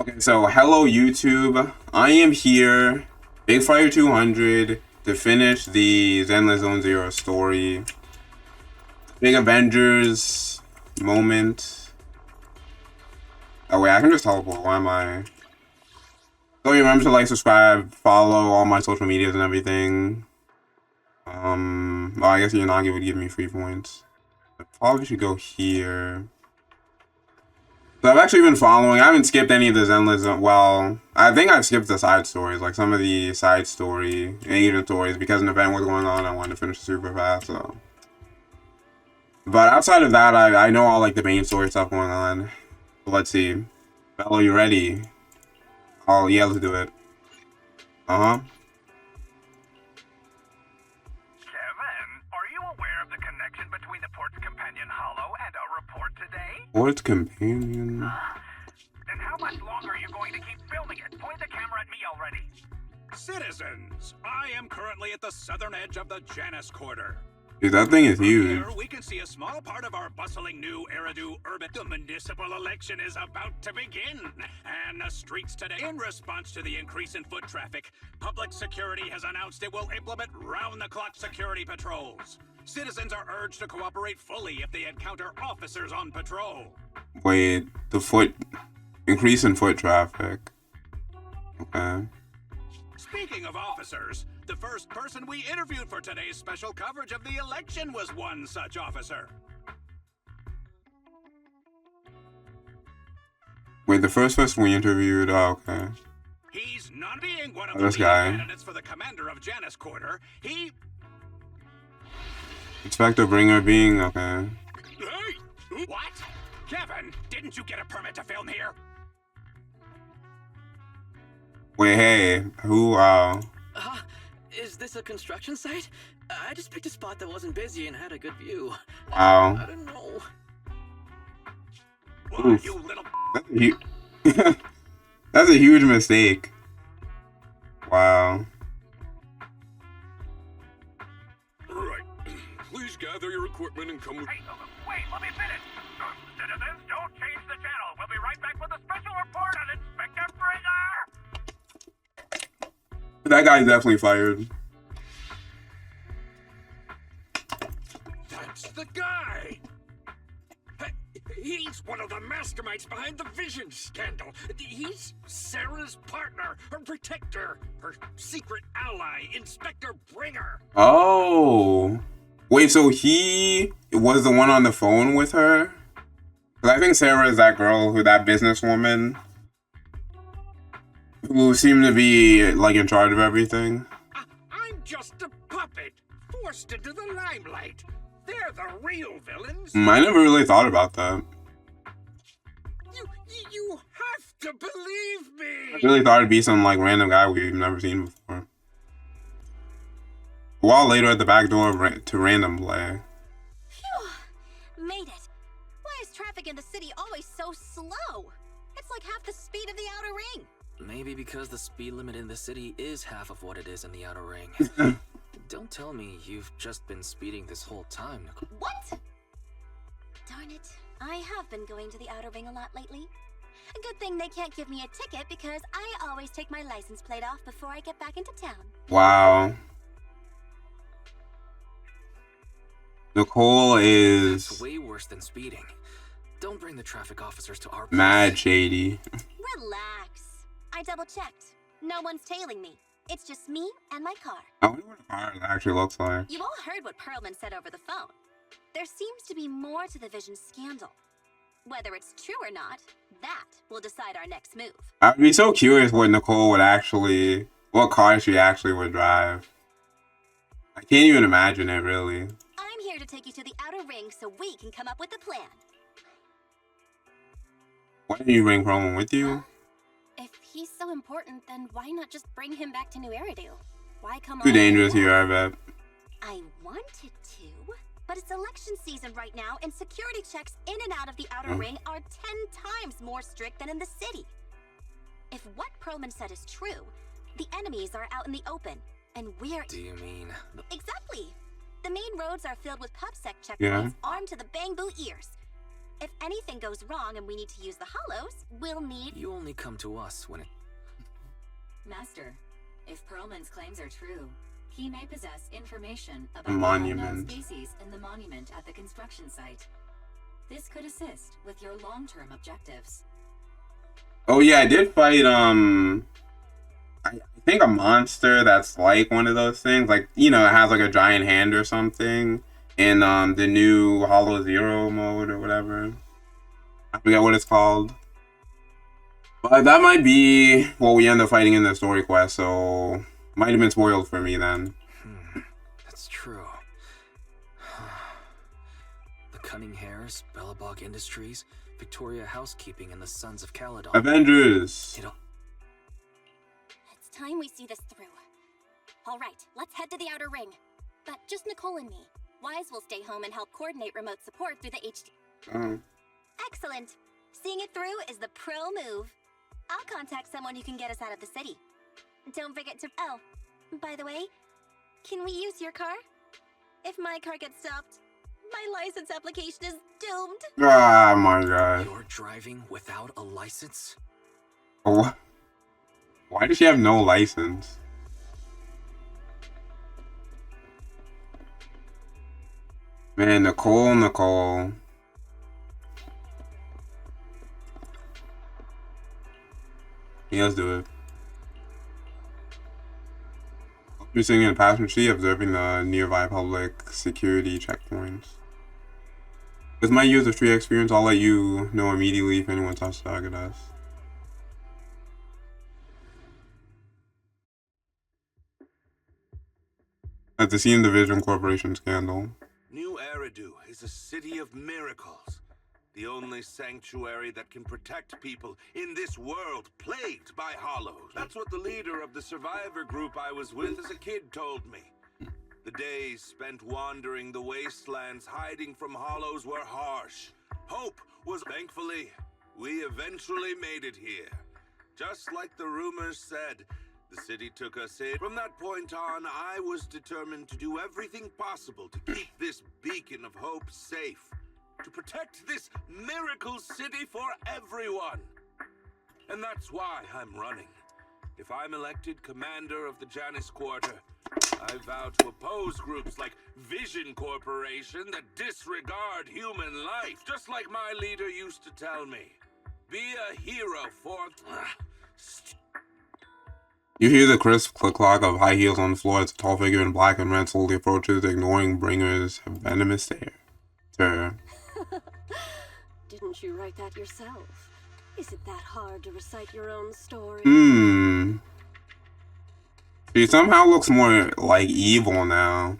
Okay, so hello YouTube. I am here, Big Fire 200, to finish the Zenless Zone Zero story. Big Avengers moment. Oh wait, I can just teleport. Why am I? So remember to like, subscribe, follow all my social medias and everything. Well, I guess Yanagi would give me free points. I probably should go here. So I've actually been following. I haven't skipped any of the Zenless. Well, I think I've skipped the side stories, like some of the side story agent stories, because an event was going on. I wanted to finish super fast. So, but outside of that, I know all like the main story stuff going on. So let's see. Bello, you ready? Oh yeah, let's do it. Uh huh. Between the Port's Companion Hollow and our report today? Port's Companion? Then how much longer are you going to keep filming it? Point the camera at me already. Citizens, I am currently at the southern edge of the Janus Quarter. Dude, that thing is huge. Here we can see a small part of our bustling new Eridu urban. The municipal election is about to begin, and the streets today, in response to the increase in foot traffic, public security has announced it will implement round-the-clock security patrols. Citizens are urged to cooperate fully if they encounter officers on patrol. Wait, increase in foot traffic. Okay. Speaking of officers, the first person we interviewed for today's special coverage of the election was one such officer. Wait, the first person we interviewed, oh, okay. He's not being one of this the guy. candidates for the commander of Janus Quarter. He... Inspector Bringer being, okay. Hey! What? Kevin, didn't you get a permit to film here? Wait, hey, who, Is this a construction site? I just picked a spot that wasn't busy and had a good view. wow. I don't know. Why, you little... That's a huge mistake. Wow. Right. Please gather your equipment and come with... Hey, wait, let me finish. Citizens, don't change the channel. We'll be right back with a special report on Inspector Bringer. That guy's definitely fired. That's the guy! He's one of the masterminds behind the Vision scandal. He's Sarah's partner, her protector, her secret ally, Inspector Bringer. Oh. Wait, so he was the one on the phone with her? 'Cause I think Sarah is that girl, that businesswoman, who seemed to be, like, in charge of everything. I'm just a puppet, forced into the limelight. They're the real villains. I never really thought about that. You have to believe me. I really thought it'd be some, like, random guy we've never seen before. A while later at the back door to random play. Phew! Made it. Why is traffic in the city always so slow? It's like half the speed of the outer ring. Maybe because the speed limit in the city is half of what it is in the outer ring. Don't tell me you've just been speeding this whole time, Nicole. What? Darn it. I have been going to the outer ring a lot lately. A good thing they can't give me a ticket because I always take my license plate off before I get back into town. Wow. Nicole It's is way worse than speeding. Don't bring the traffic officers to our mad place. shady. Relax. I double-checked. No one's tailing me. It's just me and my car. I wonder what a car actually looks like. You all heard what Perlman said over the phone. There seems to be more to the Vision scandal. Whether it's true or not, that will decide our next move. I'd be so curious what what car she actually would drive. I can't even imagine it, really. I'm here to take you to the outer ring so we can come up with a plan. Why didn't you bring Perlman with you? If he's so important, then why not just bring him back to New Eridu? Why come Too all the way dangerous here, I north? bet. I wanted to, but it's election season right now, and security checks in and out of the outer ring are 10 times more strict than in the city. If what Perlman said is true, the enemies are out in the open, and we're... Do you mean... Exactly. The main roads are filled with PubSec checkpoints Yeah. armed to the bang-boo ears. If anything goes wrong and we need to use the hollows, we'll need... You only come to us when it... Master, if Perlman's claims are true, he may possess information about A the monument. unknown species in the monument at the construction site. This could assist with your long-term objectives. Oh yeah, I did fight I think a monster that's like one of those things, like, you know, it has like a giant hand or something in the new Hollow Zero mode or whatever. I forget what it's called. But that might be what we end up fighting in the story quest, so might have been spoiled for me then. That's true. The Cunning Hares, Bellabog Industries, Victoria Housekeeping, and the Sons of Caledon. Avengers! You know, It's time we see this through. All right, let's head to the outer ring. But just Nicole and me. Wise will stay home and help coordinate remote support through the HD. Excellent. Seeing it through is the pro move. I'll contact someone who can get us out of the city. Don't forget to... Oh, by the way, can we use your car? If my car gets stopped, my license application is doomed. Oh my god. you're driving without a license? Oh, why does she have no license? Man, Nicole. Yeah, let's do it. You're sitting in the passenger seat observing the nearby public security checkpoints. With my years of street experience, I'll let you know immediately if anyone starts to target us. At the scene of the Vision Corporation scandal. New Eridu is a city of miracles. The only sanctuary that can protect people in this world plagued by hollows. That's what the leader of the survivor group I was with as a kid told me. The days spent wandering the wastelands hiding from hollows were harsh. Hope was... Thankfully, we eventually made it here. Just like the rumors said, the city took us in. From that point on, I was determined to do everything possible to keep this beacon of hope safe. To protect this miracle city for everyone. And that's why I'm running. If I'm elected commander of the Janus Quarter, I vow to oppose groups like Vision Corporation that disregard human life. Just like my leader used to tell me. Be a hero for... You hear the crisp click-clock of high heels on the floor as a tall figure in black and red slowly approaches, ignoring Bringer's venomous stare. Didn't you write that yourself? Is it that hard to recite your own story? She somehow looks more like evil now.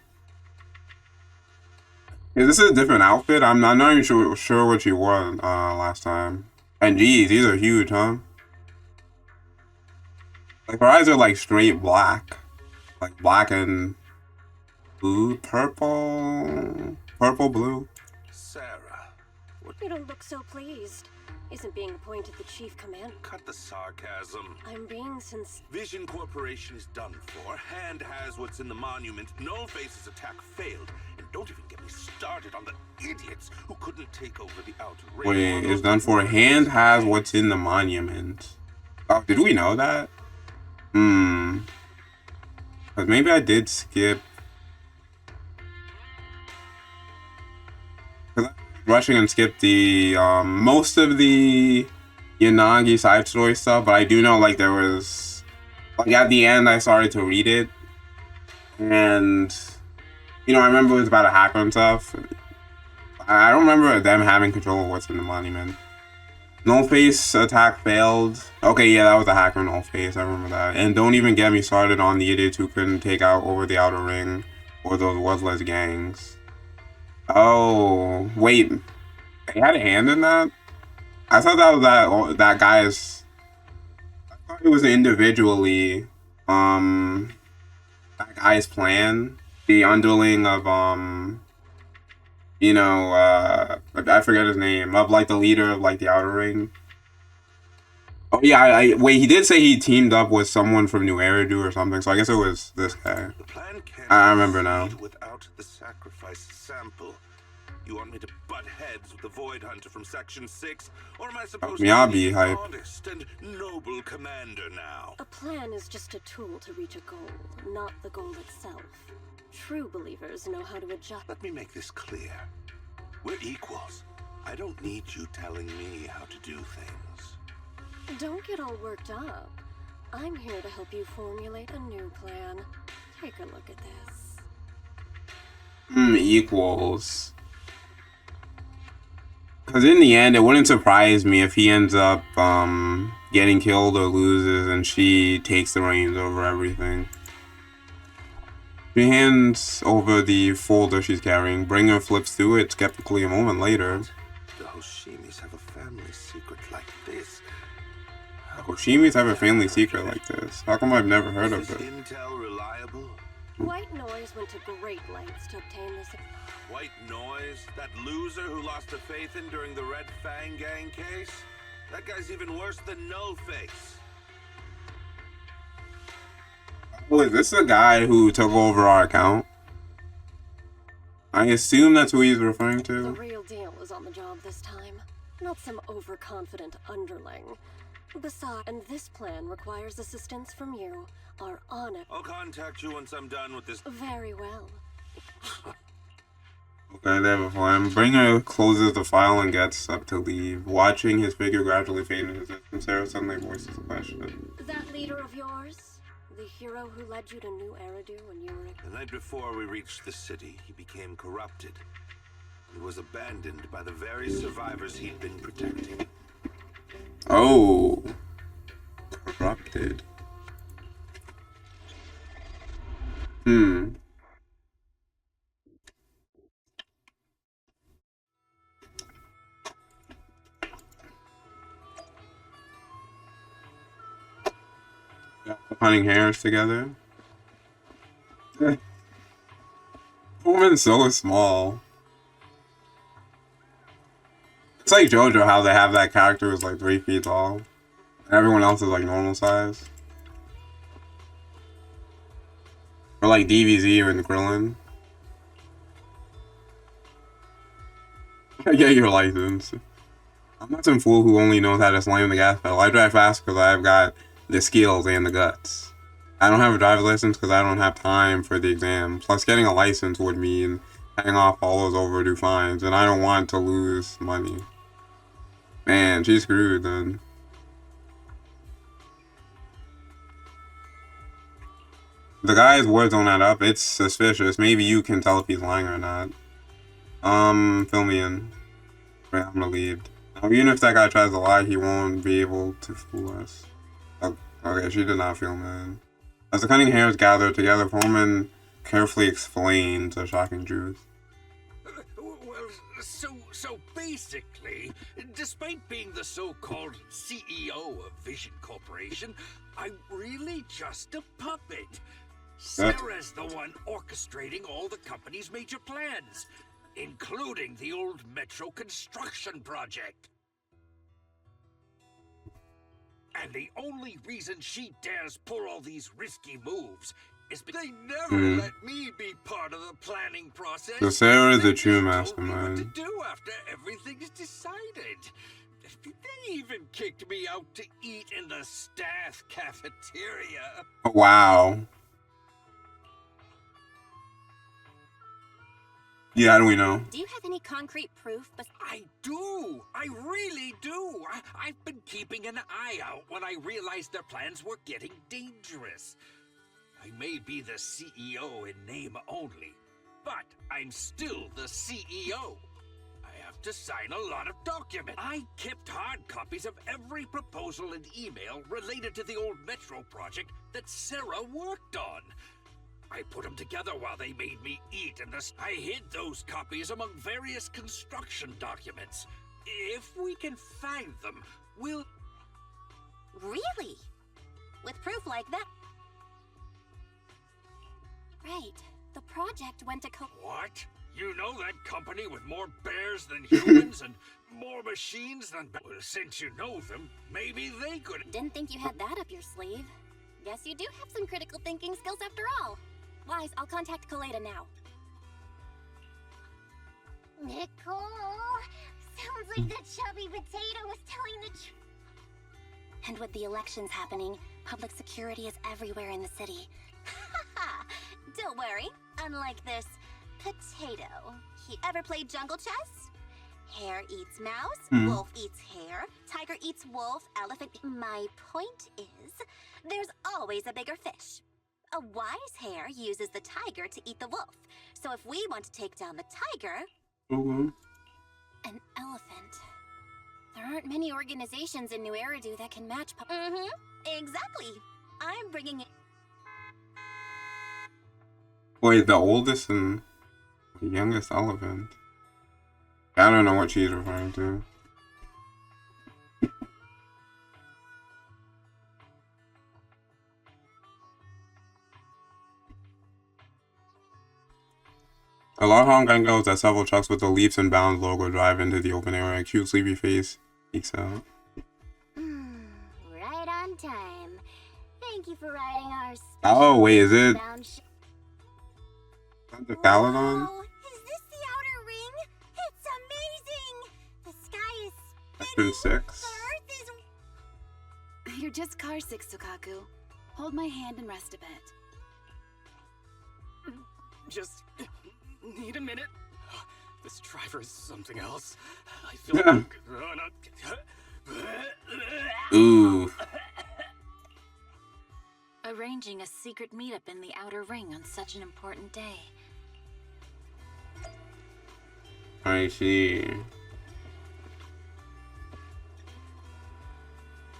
Is this a different outfit? I'm not even sure what she wore last time. And geez, these are huge, huh? Like her eyes are like straight black. Like black and blue, purple, blue. Sarah, You don't look so pleased. Isn't being appointed the chief commander? cut the sarcasm. I'm being sincere. Vision Corporation is done for. Hand has what's in the monument. Nullface's attack failed. And don't even get me started on the idiots who couldn't take over the outer ring. Wait, it's done for. Hand has what's in the monument. Oh, did we know that? But maybe I did skip. Rushing and skip the most of the Yanagi side story stuff, but I do know like there was like at the end I started to read it, and you know I remember it was about a hacker and stuff. I don't remember them having control of what's in the monument. Nullface attack failed. Okay, yeah, that was a hacker Nullface. I remember that. And don't even get me started on the idiots who couldn't take out over the outer ring or those worthless gangs. Oh, wait. They had a hand in that? I thought that was that guy's... I thought it was individually, that guy's plan. The underling of, you know, I forget his name. Of, like, the leader of, like, the Outer Ring. Oh, yeah, wait, he did say he teamed up with someone from New Eridu or something, so I guess it was this guy. The plan can't I remember now. proceed without the sacrifice sample. You want me to butt heads with the Void Hunter from Section 6? Or am I supposed Miyabi to be hype. honest and noble commander now? A plan is just a tool to reach a goal, not the goal itself. True believers know how to adjust. Let me make this clear. We're equals. I don't need you telling me how to do things. Don't get all worked up. I'm here to help you formulate a new plan. Take a look at this. Equals. Because in the end, it wouldn't surprise me if he ends up getting killed or loses and she takes the reins over everything. She hands over the folder she's carrying. Bringer flips through it skeptically a moment later. The Hoshimis have a family secret like this. Hoshimis have a family secret like this. How come I've never heard of Is this it? intel reliable? White Noise went to great lengths to obtain this. White Noise? That loser who lost a faith in during the Red Fang Gang case? That guy's even worse than Nullface. Oh, is this the guy who took over our account? I assume that's who he's referring The to. real deal is on the job this time, not some overconfident underling. Besides, and this plan requires assistance from you, our honor. I'll contact you once I'm done with this. Very well. Okay, they have a plan. Bringer closes the file and gets up to leave. Watching his figure gradually fade into existence, Sarah suddenly voices a question. That leader of yours? The hero who led you to New Eridu when you were... The night before we reached the city, he became corrupted. And was abandoned by the very survivors he'd been protecting. Oh. Corrupted. Hunting hairs together. Woman's so small. It's like JoJo, how they have that character who's like 3 feet tall. And everyone else is like normal size. Or like DBZ or Krillin. Get your license. I'm not some fool who only knows how to slam the gas pedal. I drive fast because I've got the skills and the guts. I don't have a driver's license because I don't have time for the exam. Plus, getting a license would mean paying off all those overdue fines, and I don't want to lose money. Man, she's screwed then. The guy's words don't add up. It's suspicious. Maybe you can tell if he's lying or not. Fill me in. Wait, I'm relieved. Now, even if that guy tries to lie, he won't be able to fool us. Okay, she did not fill me in. As the cunning hairs gather together, Pullman carefully explains the shocking truth. Well, so basically, despite being the so-called CEO of Vision Corporation, I'm really just a puppet. Sarah's the one orchestrating all the company's major plans, including the old metro construction project. And the only reason she dares pull all these risky moves is because they never let me be part of the planning process. So Sarah is They a true just told me mastermind. what to do after everything's decided. They even kicked me out to eat in the staff cafeteria. Wow. Yeah, how do we know? Do you have any concrete proof? I do. I really do. I've been keeping an eye out when I realized their plans were getting dangerous. I may be the CEO in name only, but I'm still the CEO. I have to sign a lot of documents. I kept hard copies of every proposal and email related to the old Metro project that Sarah worked on. I put them together while they made me eat, and I hid those copies among various construction documents. If we can find them, we'll... Really? With proof like that? Right. The project went to What? You know that company with more bears than humans and more machines than... Well, since you know them, maybe they could... Didn't think you had that up your sleeve. Guess you do have some critical thinking skills after all. Wise, I'll contact Kaleda now. Nicole, sounds like the chubby potato was telling the truth. And with the elections happening, public security is everywhere in the city. Haha! Don't worry, unlike this potato. He ever played jungle chess? Hare eats mouse, wolf eats hare, tiger eats wolf, elephant. My point is, there's always a bigger fish. A wise hare uses the tiger to eat the wolf. So if we want to take down the tiger, an elephant. There aren't many organizations in New Eridu that can match. Exactly. I'm bringing it. Wait, the oldest and the youngest elephant. I don't know what she's referring to. A lot of Hong Kong goes that several trucks with the Leaps and Bounds logo drive into the open area. Cute sleepy face peeks out. Right on time. Thank you for riding our Oh wait, is it the Caledon? Whoa, is this the outer ring? It's amazing! The sky is Section 6. the earth is... You're just car 6, Sukaku. Hold my hand and rest a bit. Just need a minute. This driver is something else. I feel like... Ooh. Arranging a secret meetup in the outer ring on such an important day. I see.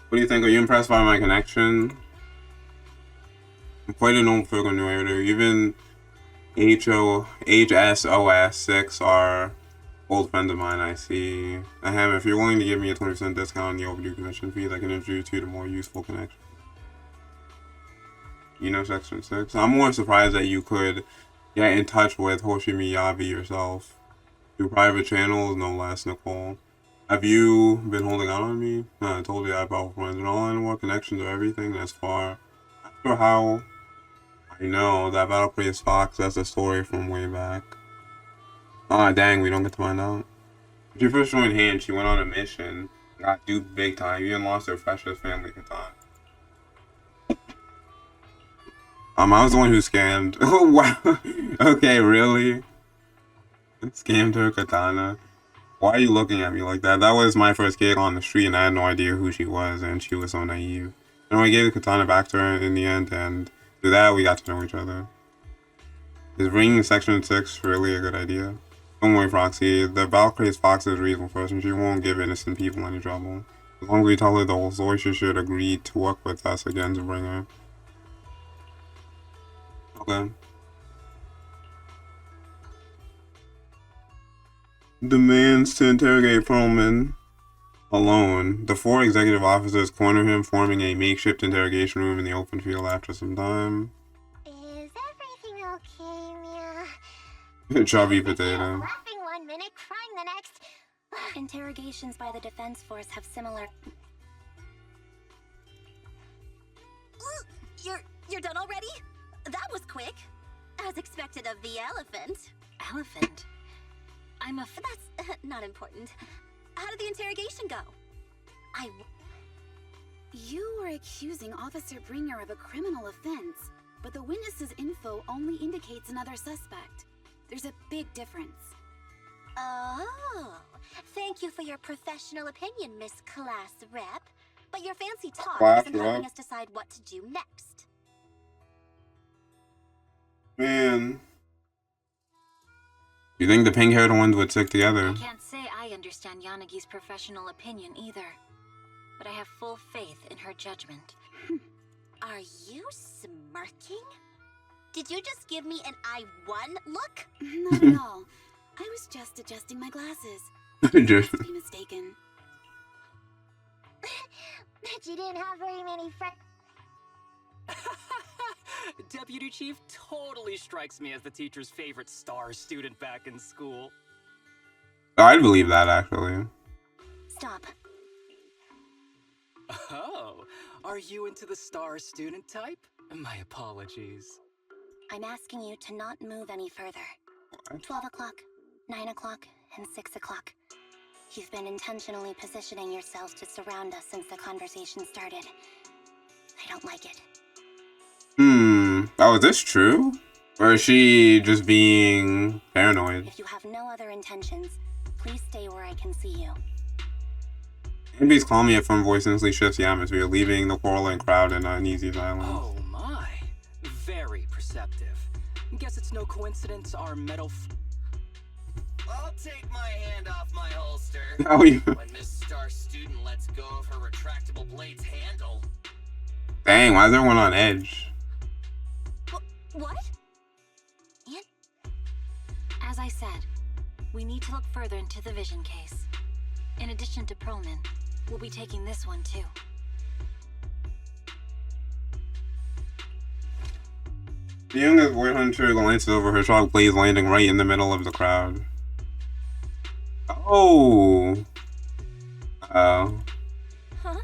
What do you think? Are you impressed by my connection? I'm quite a known figure in New Eridu. Even HSOS6 are old friends of mine, I see. Ahem, if you're willing to give me a 20% discount on the overdue commission fee, I can introduce you to more useful connection. You know Section 6? I'm more surprised that you could get in touch with Hoshi Miyabi yourself. Through private channels, no less, Nicole. Have you been holding out on me? No, I told you I have powerful friends and all and more connections are everything. That's far. Not sure how I know that Battle Praise Fox, that's a story from way back. Ah, dang, we don't get to find out. When she first joined Hand, she went on a mission, got duped big time, even lost her precious family katana. I was the one who scammed. Oh, wow. Okay, really? Scammed her katana. Why are you looking at me like that? That was my first gig on the street and I had no idea who she was and she was so naive. And I gave the katana back to her in the end and through that we got to know each other. Is ringing Section 6 really a good idea? Don't worry, Foxy. The Valkyrie's Fox is reasonable first and she won't give innocent people any trouble. As long as we tell her the whole story, she should agree to work with us again to bring her. Okay. Demands to interrogate Perlman alone. The 4 executive officers corner him, forming a makeshift interrogation room in the open field after some time. Is everything okay, Mia? Chubby potato. Laughing one minute, crying the next. Interrogations by the defense force have similar... You're done already? That was quick. As expected of the elephant. Elephant? That's not important. How did the interrogation go? You were accusing Officer Bringer of a criminal offense, but the witness's info only indicates another suspect. There's a big difference. Oh, thank you for your professional opinion, Miss Class Rep. But your fancy talk isn't helping us decide what to do next. Man. You think the pink-haired ones would stick together? I can't say I understand Yanagi's professional opinion either, but I have full faith in her judgment. Are you smirking? Did you just give me an I won look? Not at all. I was just adjusting my glasses. Just Must be mistaken. Bet you didn't have very many friends. Deputy Chief totally strikes me as the teacher's favorite star student back in school. I'd believe that, actually. Stop. Oh, are you into the star student type? My apologies. I'm asking you to not move any further. What? 12 o'clock, 9 o'clock, and 6 o'clock. You've been intentionally positioning yourselves to surround us since the conversation started. I don't like it. Oh, is this true? Or is she just being paranoid? If you have no other intentions, please stay where I can see you. Envy's calling me a firm voice instantly shifts the atmosphere, leaving the quarreling crowd in uneasy silence. Oh my. Very perceptive. Guess it's no coincidence our metal I'll take my hand off my holster. Oh, yeah. When Miss Star Student lets go of her retractable blade's handle. Dang, why is everyone on edge? What? As I said, we need to look further into the vision case. In addition to Perlman, we'll be taking this one too. The youngest void hunter glances over her sharp blade landing right in the middle of the crowd. Oh. Uh-oh. Huh?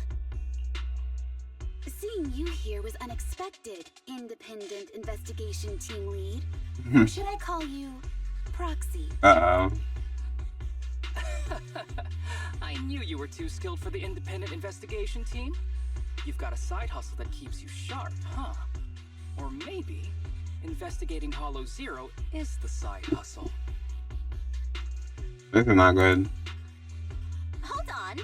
Seeing you here was unexpected, independent investigation team lead. Or should I call you proxy? Uh-oh. I knew you were too skilled for the independent investigation team. You've got a side hustle that keeps you sharp, huh? Or maybe investigating Hollow Zero is the side hustle. This is not good. Hold on.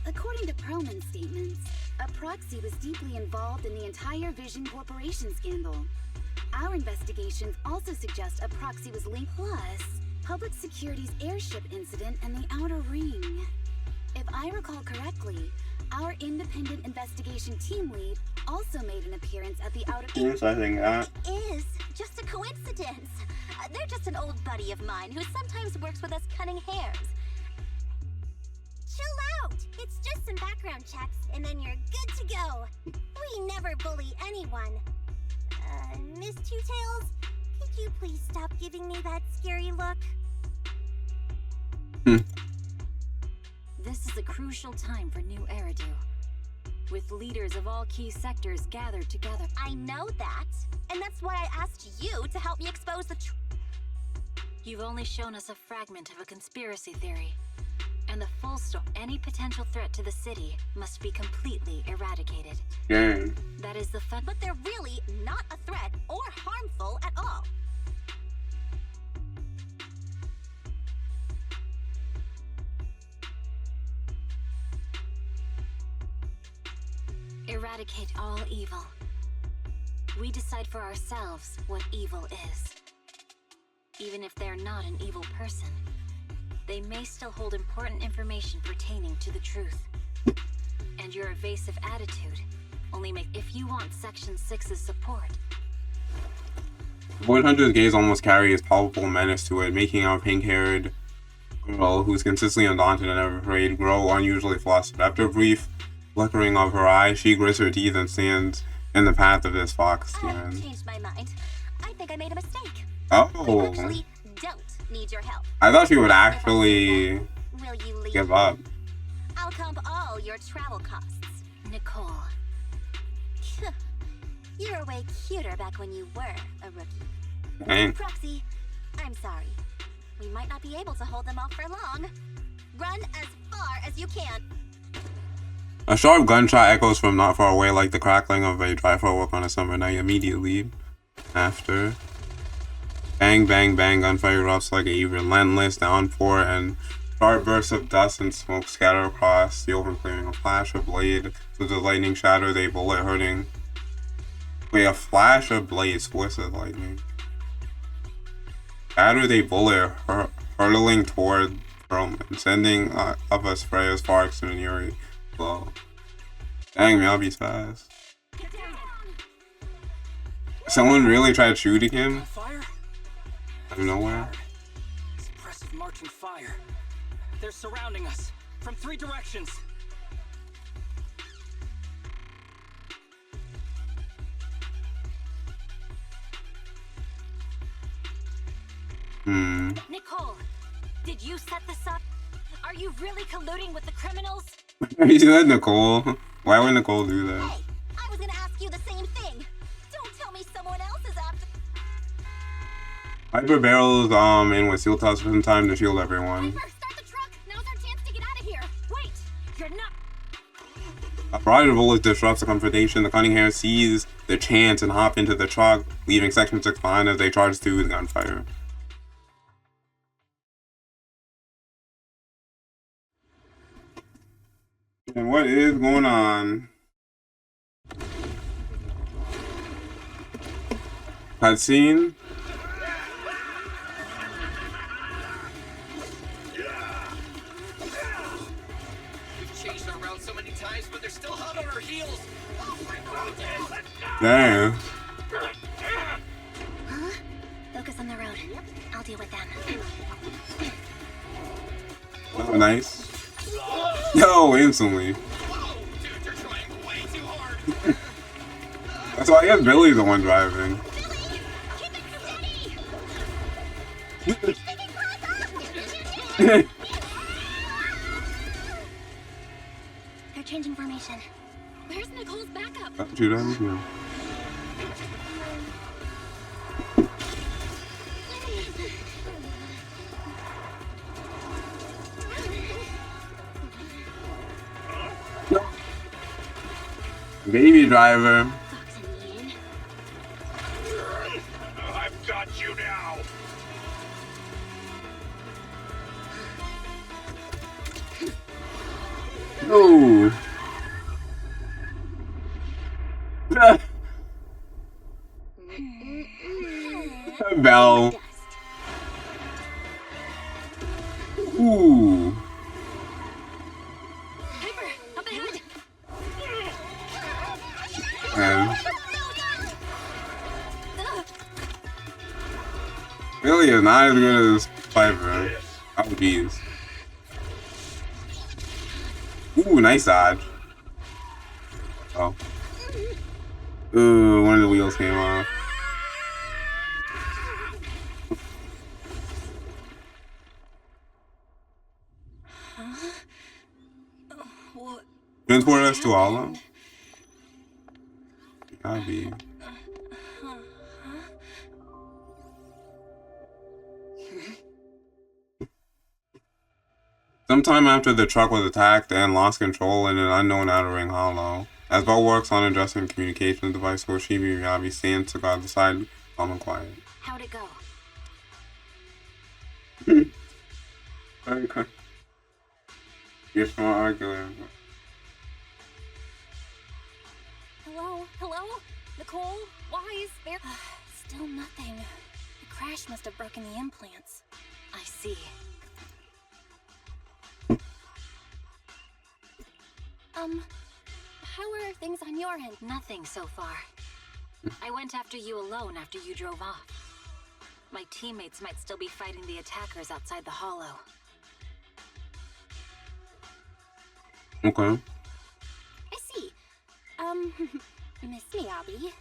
According to Perlman's statements, a proxy was deeply involved in the entire Vision Corporation scandal. Our investigations also suggest a proxy was linked, plus Public Security's airship incident and the Outer Ring. If I recall correctly, our independent investigation team lead also made an appearance at the Outer Ring. Yes, I think that. It is just a coincidence. They're just an old buddy of mine who sometimes works with us cutting hairs. Chill out! It's just some background checks, and then you're good to go. We never bully anyone. Miss Two-Tails, could you please stop giving me that scary look? This is a crucial time for New Eridu, with leaders of all key sectors gathered together. I know that, and that's why I asked you to help me expose the truth. You've only shown us a fragment of a conspiracy theory, and the full story. Any potential threat to the city must be completely eradicated. Yeah. That is the fun. But they're really not a threat or harmful at all. Eradicate all evil. We decide for ourselves what evil is. Even if they're not an evil person, they may still hold important information pertaining to the truth. And your evasive attitude only make if you want Section 6's support. Void Hunter's gaze almost carries palpable menace to it, making our pink-haired girl, who's consistently undaunted and never afraid, grow unusually flustered. After a brief flickering of her eye, she grits her teeth and stands in the path of this fox I demon. changed my mind. I think I made a mistake. Oh. I actually don't need your help. I thought she would actually Will you leave? give up. I'll comp all your travel costs. Nicole, You were way cuter back when you were a rookie. Dang. Proxy, I'm sorry. We might not be able to hold them off for long. Run as far as you can. A sharp gunshot echoes from not far away like the crackling of a dry firework on a summer night. Immediately after, bang, bang, bang, gunfire erupts like a relentless downpour, and sharp bursts of dust and smoke scatter across the open clearing. A flash of blade through the lightning shattered a bullet hurting. Wait, a flash of blade splits the lightning. Shattered a bullet hurtling toward Perlman, sending up a spray of sparks to an eerie glow. Dang, I'll be fast. Someone really tried shooting him Fire? out of nowhere. Suppressive marching fire. They're surrounding us from 3 directions. Nicole, did you set this up? Are you really colluding with the criminals? You said Nicole. Why would Nicole do that? Hey, I was gonna ask you the same thing. Don't tell me someone else is after. Piper barrels in with seal toss for some time to shield everyone. Piper, start the truck! Now's our chance to get out of here! Wait! You're not... A barrage of bullets disrupts the confrontation. The Cunningham sees the chance and hop into the truck, leaving Section 6 behind as they charge through the gunfire. And what is going on? Cutscene? We've changed our route so many times, but they're still hot on our heels. Damn. Huh? Focus on the road. I'll deal with them. Oh, nice. Yo, instantly. Whoa, dude, you're trying way too hard. So I guess Billy's the one driving. They're changing formation. Where's Nicole's backup? Shoot at me? Yeah. Baby driver. I've got you now. No. Bell. Ooh. Piper, up ahead! Man. Billy is not as good as Piper. Oh, jeez. Ooh, nice dodge. Oh. Ooh, one of the wheels came off. What? Transport us to Hollow? Gotta be. Sometime after the truck was attacked and lost control in an unknown outer ring hollow, as Bell works on adjusting the communications device, Koshimi Miyabi stands to guard the side, calm and quiet. How'd it go? Very good. You're smart, arguer. Hello? Hello? Nicole? Wise? There... Still nothing. The crash must have broken the implants. I see. How are things on your end? Nothing so far. I went after you alone after you drove off. My teammates might still be fighting the attackers outside the hollow. Okay. I see. Miss Miyabi,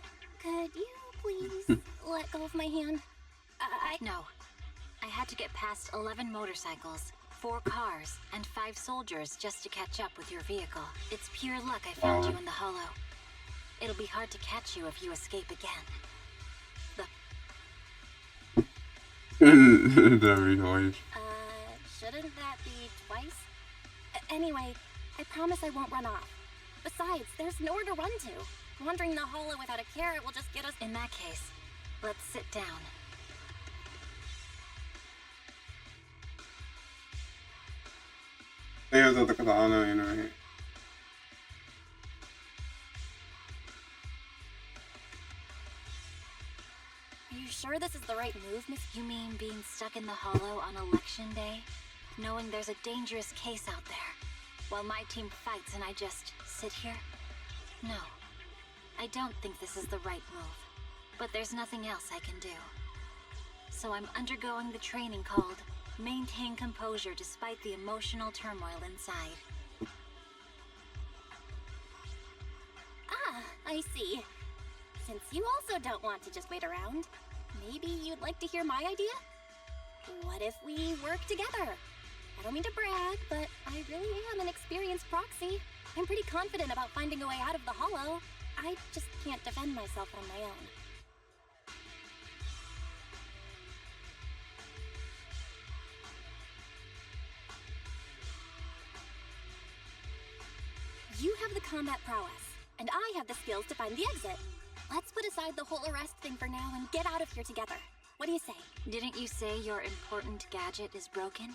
could you please let go of my hand? No. I had to get past 11 motorcycles, 4 cars, and 5 soldiers just to catch up with your vehicle. It's pure luck I found you in the hollow. It'll be hard to catch you if you escape again. Every noise. Shouldn't that be twice? Anyway, I promise I won't run off. Besides, there's nowhere to run to. Wandering the hollow without a carrot will just get us... In that case, let's sit down. There's the katana in her hand. Are you sure this is the right move, Miss... You mean being stuck in the hollow on election day? Knowing there's a dangerous case out there, while my team fights and I just sit here? No. I don't think this is the right move. But there's nothing else I can do. So I'm undergoing the training called Maintain Composure Despite the Emotional Turmoil Inside. Ah, I see. Since you also don't want to just wait around, maybe you'd like to hear my idea? What if we work together? I don't mean to brag, but I really am an experienced proxy. I'm pretty confident about finding a way out of the hollow. I just can't defend myself on my own. have the combat prowess, and I have the skills to find the exit. Let's put aside the whole arrest thing for now and get out of here together. What do you say? Didn't you say your important gadget is broken?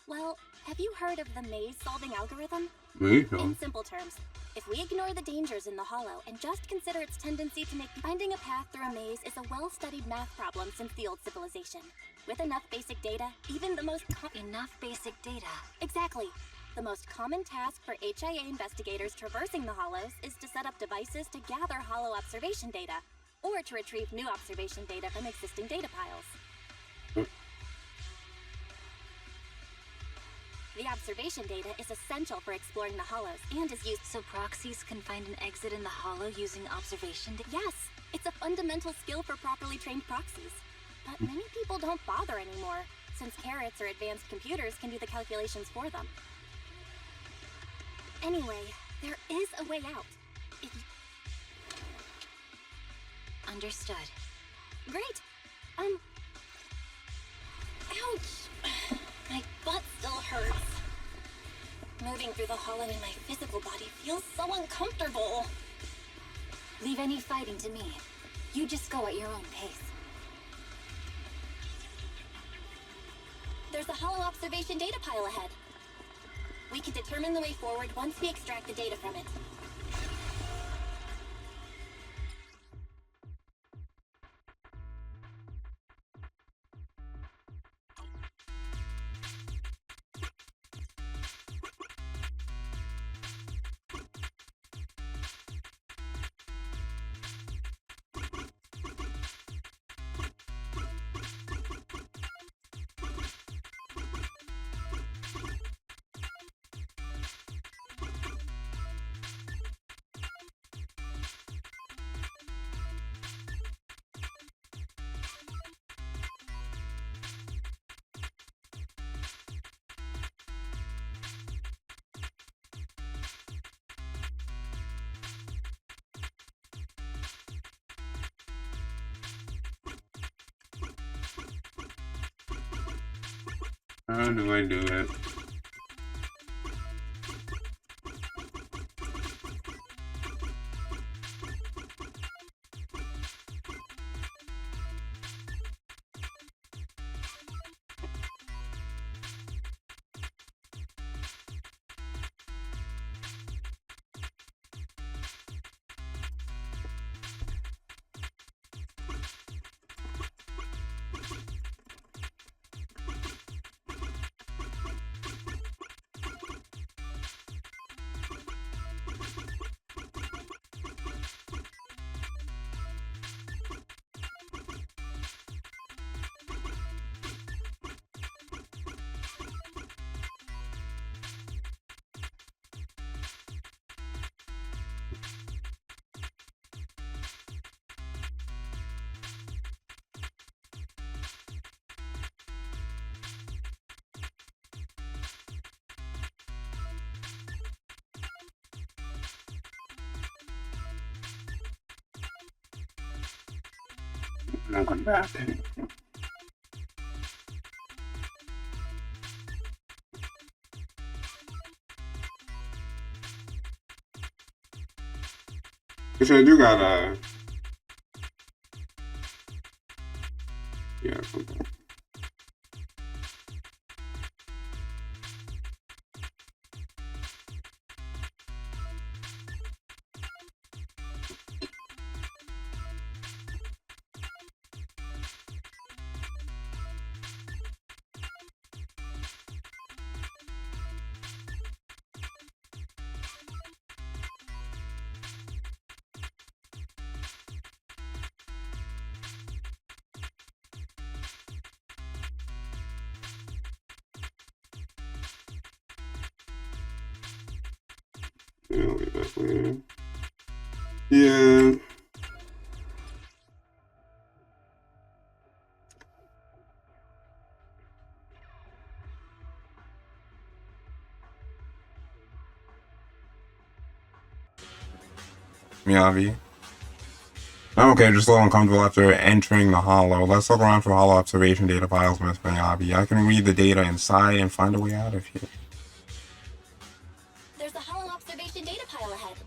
Well, have you heard of the maze-solving algorithm? Me? In simple terms, if we ignore the dangers in the hollow and just consider its tendency to make finding a path through a maze is a well-studied math problem since the old civilization. With enough basic data, even the most Enough basic data. Exactly. The most common task for HIA investigators traversing the hollows is to set up devices to gather hollow observation data, or to retrieve new observation data from existing data piles. The observation data is essential for exploring the hollows and is used So proxies can find an exit in the hollow using observation data? Yes, it's a fundamental skill for properly trained proxies. But many people don't bother anymore, since carrots or advanced computers can do the calculations for them. Anyway, there is a way out. Understood. Great! Ouch! My butt still hurts. Moving through the hollow in my physical body feels so uncomfortable. Leave any fighting to me. You just go at your own pace. There's a hollow observation data pile ahead. We can determine the way forward once we extract the data from it. How do I do it? I'll come back. Which I do gotta. Yeah, come back. Yeah, I'll be back later. Yeah. Miyavi. Okay, just a little uncomfortable after entering the hollow. Let's look around for hollow observation data files, Miss Miyavi. I can read the data inside and find a way out of here. There's a hollow observation data pile ahead.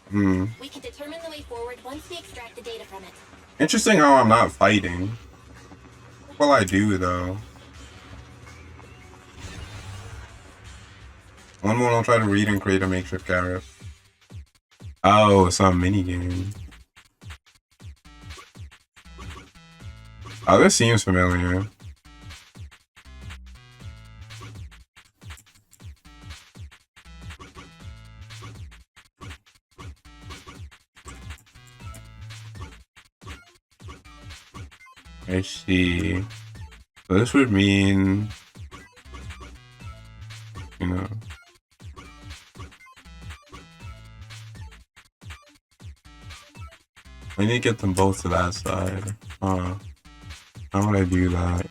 Hmm. We can determine the way forward once we extract the data from it. Interesting how I'm not fighting. What will I do though? One more, I'll try to read and create a makeshift garret. Oh, some mini game. Oh, this seems familiar. I see. So this would mean, you know, I need to get them both to that side. How would I do that?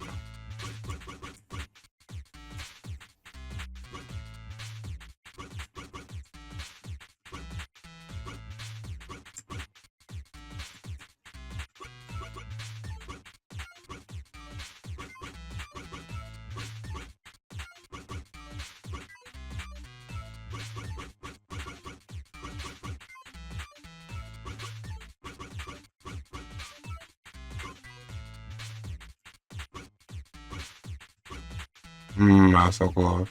I was so close.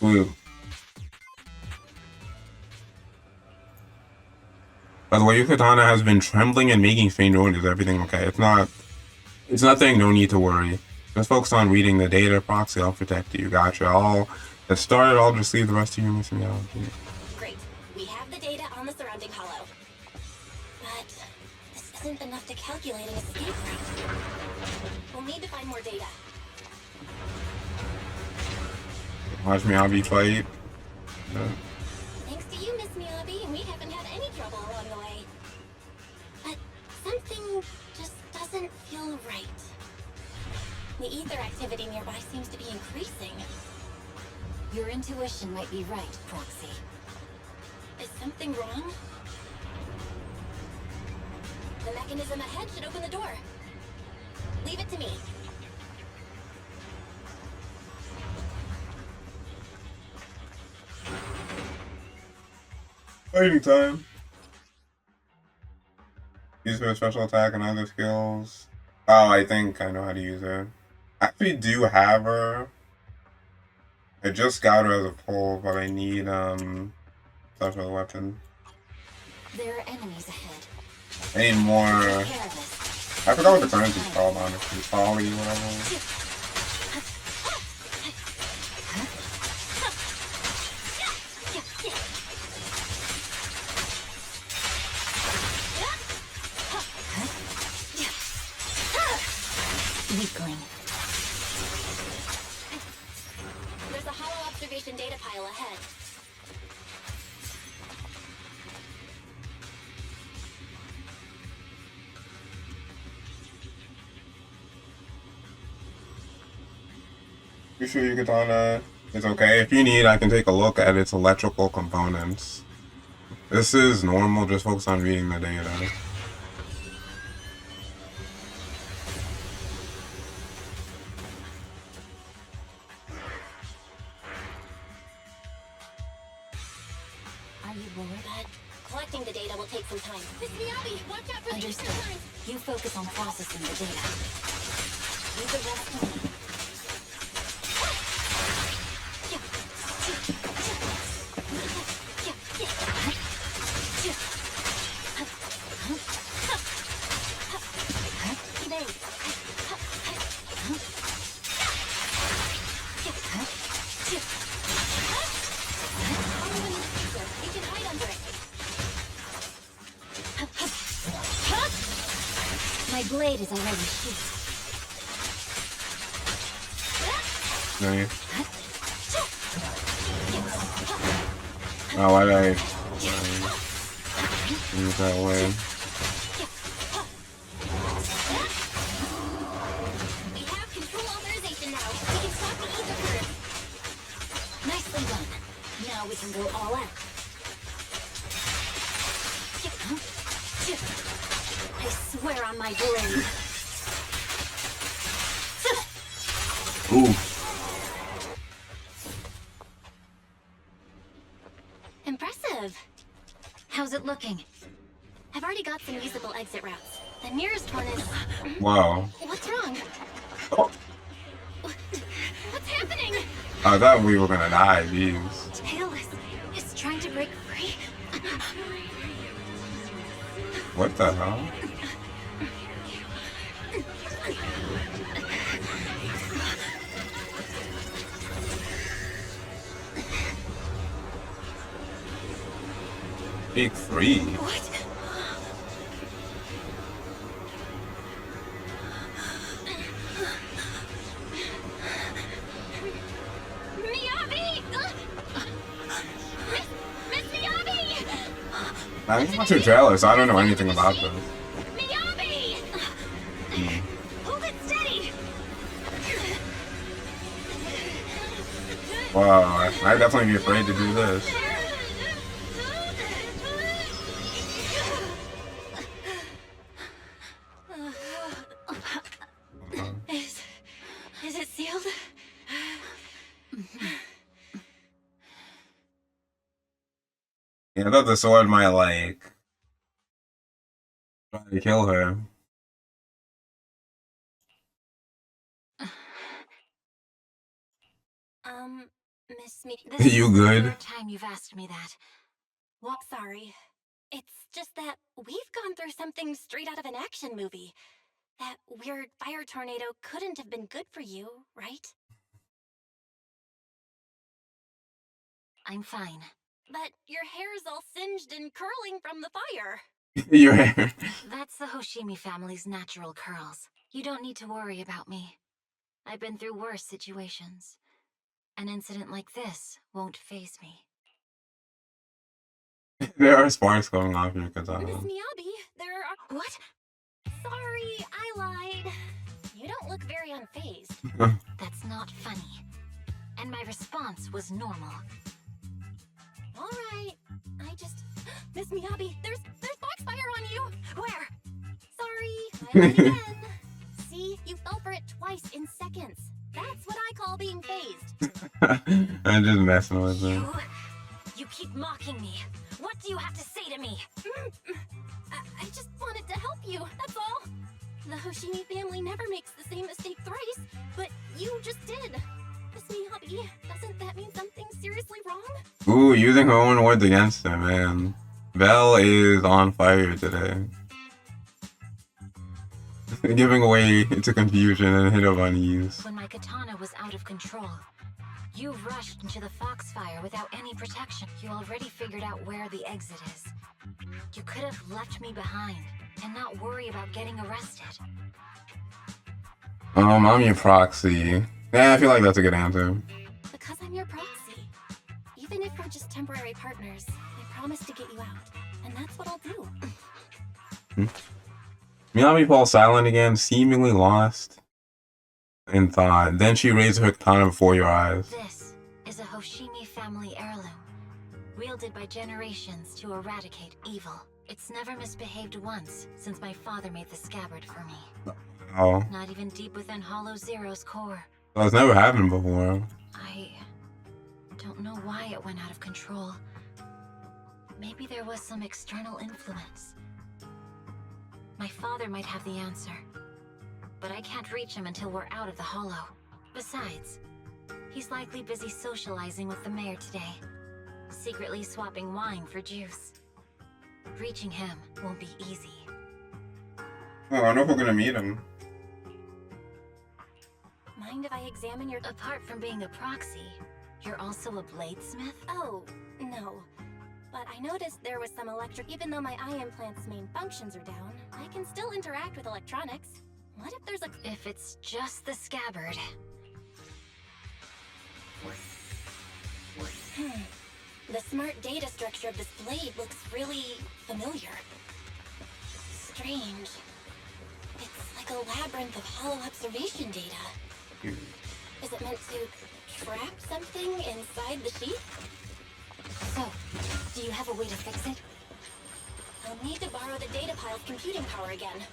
Ooh. By the way, your katana has been trembling and making faint noise. Is everything okay? It's nothing, no need to worry. Just focus on reading the data proxy, I'll protect you. Gotcha. I'll get started, I'll just leave the rest of you missing out. Great. We have the data on the surrounding hollow. But this isn't enough to calculate an escape route. We'll need to find more data. Watch me, Abby fight. Thanks to you, Miss Miyabi, we haven't had any trouble along the way. But something just doesn't feel right. The ether activity nearby seems to be increasing. Your intuition might be right, Proxy. Is something wrong? The mechanism ahead should open the door. Leave it to me. Fighting time. Use for a special attack and other skills. Oh, I think I know how to use her. I actually do have her. I just got her as a pull, but I need special weapon. There are enemies ahead. I need more. Take care of this. I forgot what the currency's called, honestly. Folly, whatever. Weakling. There's a hollow observation data pile ahead. You sure your katana is okay? If you need, I can take a look at its electrical components. This is normal, just focus on reading the data. Are you bored? But collecting the data will take some time. Miss Miyabi, watch out for the Understood. ether lines. You focus on processing the data. Leave the rest to me. You can hide under it. My blade is already sheathed. Nice. Oh, why did I use that way? We have control authorization now. Now we can go all out. I swear on my blade. Ooh. Impressive. How's it looking? I've already got some usable exit routes. The nearest one is... Wow. What's wrong? Oh, What's happening? I thought we were gonna die, jeez. Tailless is trying to break free. What the hell? Big free. What? Miyabi! Miss Miyabi! I'm not too jealous. I don't know anything about this. Miyabi! Hold it steady! Wow, I'd definitely be afraid to do this. Is it sealed? Yeah, I thought the sword might, like, try to kill her. Miss Me... This You is the good? third time you've asked me that. What? Sorry. It's just that we've gone through something straight out of an action movie. That weird fire tornado couldn't have been good for you, right? I'm fine. But your hair's all singed and curling from the fire. Your hair. That's the Hoshimi family's natural curls. You don't need to worry about me. I've been through worse situations. An incident like this won't faze me. There are sparks going off your Miss katana. Miyabi, there are... What? Sorry, I lied. You don't look very unfazed. That's not funny. And my response was normal. All right. I just... Miss Miyabi, there's foxfire on you! Where? Sorry, I lied again. See, you fell for it twice in seconds. That's what I call being phased. I'm just messing with him. You keep mocking me. What do you have to say to me? I just wanted to help you, that's all. The Hoshimi family never makes the same mistake thrice, but you just did. Miss Miyabi, doesn't that mean something seriously wrong? Ooh, using her own words against her, man. Belle is on fire today. Giving away to confusion and hit of unease. When my katana was out of control, you rushed into the foxfire without any protection. You already figured out where the exit is. You could have left me behind and not worry about getting arrested. I'm your proxy. Yeah, I feel like that's a good answer. Because I'm your proxy. Even if we're just temporary partners, I promise to get you out. And that's what I'll do. Miyabi falls silent again, seemingly lost in thought. Then she raised her katana before your eyes. This is a Hoshimi family heirloom, wielded by generations to eradicate evil. It's never misbehaved once since my father made the scabbard for me. Oh, Not even deep within Hollow Zero's core. that's never happened before. I don't know why it went out of control. Maybe there was some external influence. My father might have the answer, but I can't reach him until we're out of the Hollow. Besides, he's likely busy socializing with the mayor today, secretly swapping wine for juice. Reaching him won't be easy. Oh, I don't know if we're gonna meet him. Mind if I examine your... Apart from being a proxy, you're also a bladesmith? Oh, no. But I noticed there was some electric... Even though my eye implant's main functions are down, I can still interact with electronics. What if there's a... If it's just the scabbard... The smart data structure of this blade looks really familiar. Strange. It's like a labyrinth of hollow observation data. Is it meant to trap something inside the sheath? So, do you have a way to fix it? I'll need to borrow the data pile's computing power again.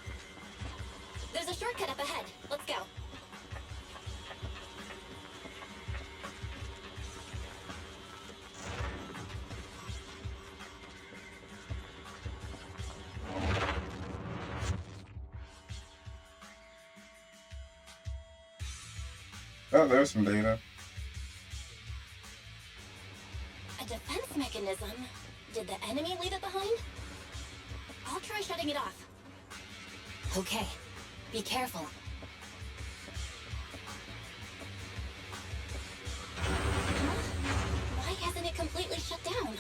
There's a shortcut up ahead. Let's go. Oh, there's some data. A defense mechanism? Did the enemy leave it behind? I'll try shutting it off. Okay. Be careful. Why hasn't it completely shut down?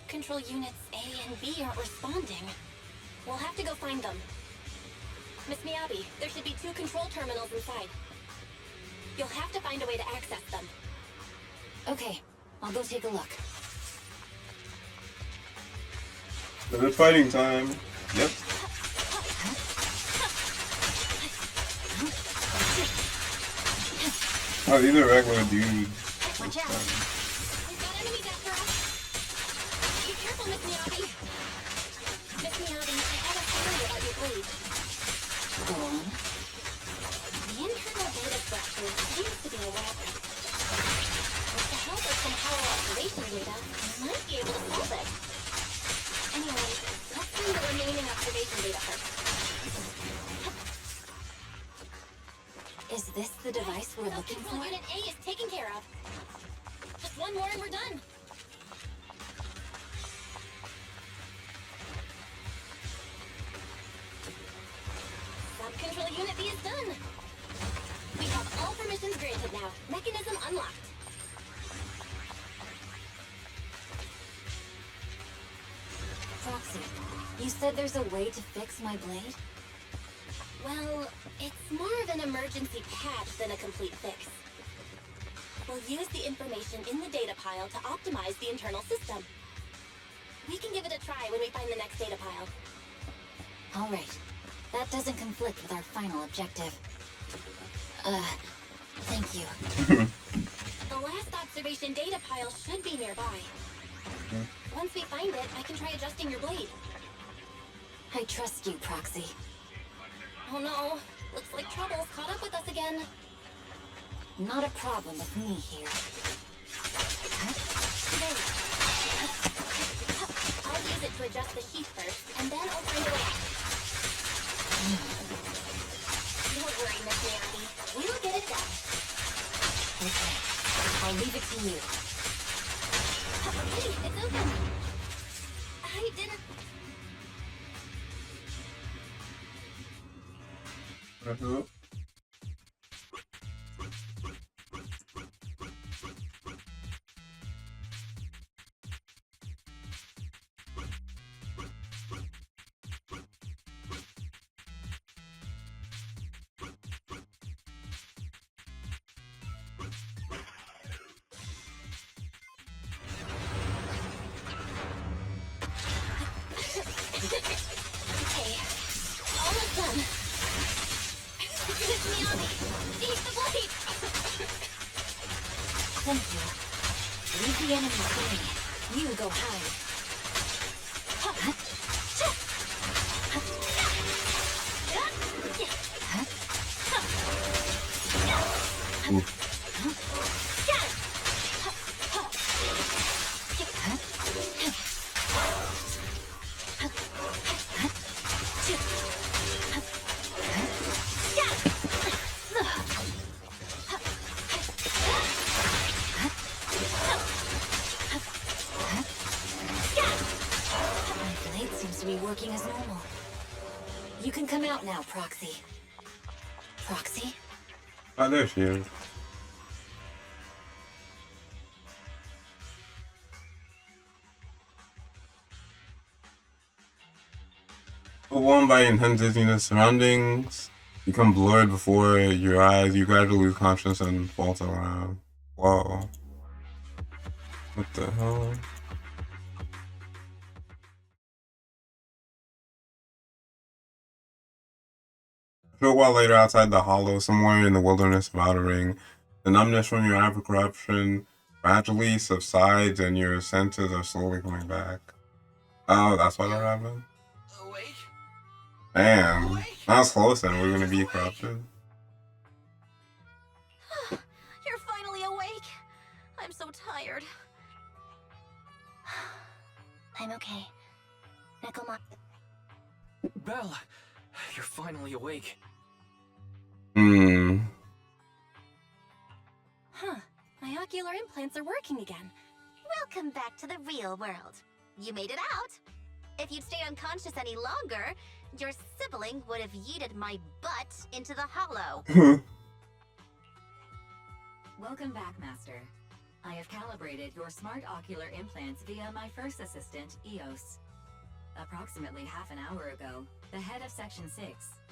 Control units A and B aren't responding. We'll have to go find them. Miss Miyabi, there should be 2 control terminals inside. You'll have to find a way to access them. Okay, I'll go take a look. It's fighting time. Yep. Oh, these are regular dudes. Watch out. We've got enemies after us. Be careful, Miss Miyabi. Miss Miyabi, I have a theory about your blade. Go on. The internal data structure seems to be a weapon. With the help of some hollow observation data, we might be able to solve it. Anyway, let's find the remaining observation data first. Is this the device we're looking for? Unit A is taken care of. Just one more and we're done. Sub-control unit B is done. We have all permissions granted now. Mechanism unlocked. Proxy, you said there's a way to fix my blade? Well, it's more of an emergency patch than a complete fix. We'll use the information in the data pile to optimize the internal system. We can give it a try when we find the next data pile. All right. That doesn't conflict with our final objective. Thank you. The last observation data pile should be nearby. Once we find it, I can try adjusting your blade. I trust you, Proxy. Oh no, looks like trouble's caught up with us again. Not a problem with me here. Wait. I'll use it to adjust the sheath first, and then I'll find a way out. Don't worry, Miss Miyabi. We'll get it done. Okay. I'll leave it to you. Hey, it's open. I didn't... Okay, almost done. Miss Miyabi, seize the blade! Thank you. Leave the enemy to me. You go hide. normal. You can come out now, Proxy. Proxy? Oh, there she is. Overwhelmed by intense dizziness, surroundings become blurred before your eyes. You gradually lose consciousness and falter around. Whoa. What the hell? A short while later, outside the hollow, somewhere in the wilderness of Outer Ring, the numbness from your after corruption gradually subsides and your senses are slowly coming back. Oh, that's why that happened? Awake? Damn. That was close then. We're gonna be corrupted. You're finally awake. I'm so tired. I'm okay. Necoma. Belle, you're finally awake. Huh. My ocular implants are working again. Welcome back to the real world. You made it out. If you'd stayed unconscious any longer, your sibling would have yeeted my butt into the hollow. Welcome back, Master. I have calibrated your smart ocular implants via my first assistant, EOS. Approximately half an hour ago, the head of Section 6,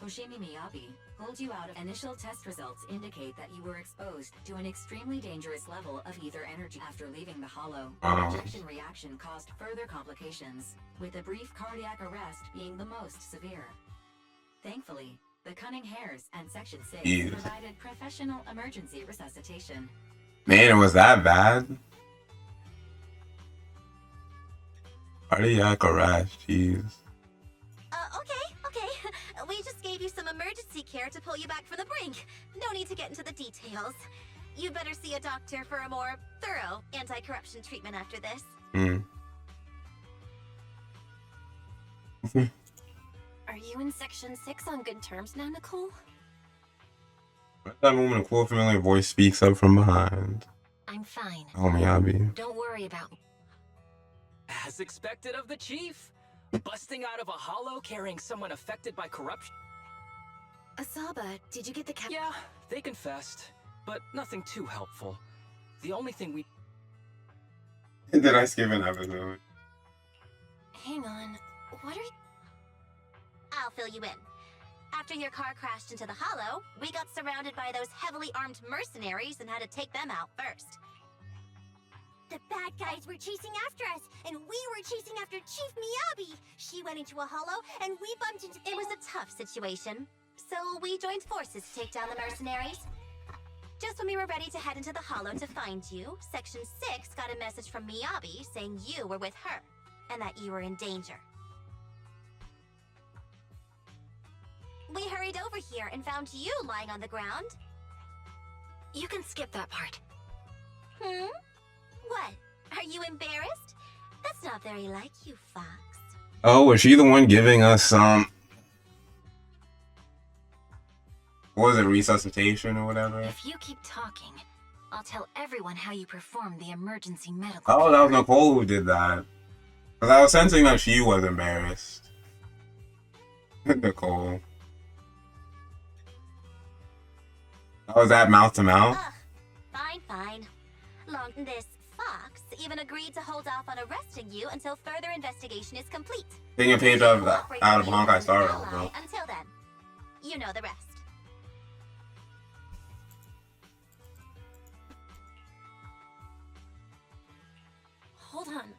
Hoshimi Miyabi, pulled you out of initial test results indicate that you were exposed to an extremely dangerous level of ether energy. After leaving the hollow, the injection reaction caused further complications, with a brief cardiac arrest being the most severe. Thankfully, the Cunning Hares and Section 6 provided professional emergency resuscitation. Man, it was that bad? Cardiac arrest, jeez. Okay. We just gave you some emergency care to pull you back from the brink. No need to get into the details. You better see a doctor for a more thorough anti-corruption treatment after this. Are you in Section 6 on good terms now, Nicole? At that moment, a cool familiar voice speaks up from behind. I'm fine. Oh, Miyabi. Don't worry about me. As expected of the chief. Busting out of a hollow carrying someone affected by corruption. Asaba, did you get the Yeah, they confessed, but nothing too helpful. The only thing we... Did I skip an episode? Hang on. What are you... I'll fill you in. After your car crashed into the hollow, we got surrounded by those heavily armed mercenaries and had to take them out first. The bad guys were chasing after us, and we were chasing after Chief Miyabi. She went into a hollow, and we bumped into... It was a tough situation, so we joined forces to take down the mercenaries. Just when we were ready to head into the hollow to find you, Section 6 got a message from Miyabi saying you were with her, and that you were in danger. We hurried over here and found you lying on the ground. You can skip that part. What? Are you embarrassed? That's not very like you, Fox. Oh, was she the one giving us what was it, resuscitation or whatever? If you keep talking, I'll tell everyone how you performed the emergency medical Oh, that was Nicole who did that. Because I was sensing that she was embarrassed. Nicole. Oh, was that mouth to mouth? Fine. This Fox even agreed to hold off on arresting you until further investigation is complete. Taking a page out of Honkai Star Rail, bro. Until then, you know the rest. Hold on.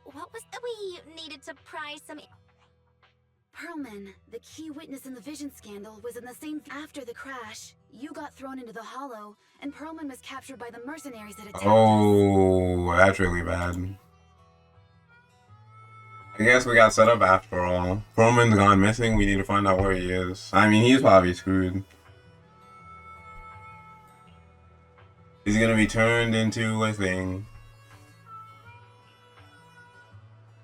What was... We needed to pry some... Pearlman, the key witness in the Vision scandal, was in the same... After the crash, you got thrown into the hollow, and Pearlman was captured by the mercenaries that attacked us. Oh, that's really bad. I guess we got set up after all. Pearlman's gone missing, we need to find out where he is. I mean, he's probably screwed. He's gonna be turned into a thing.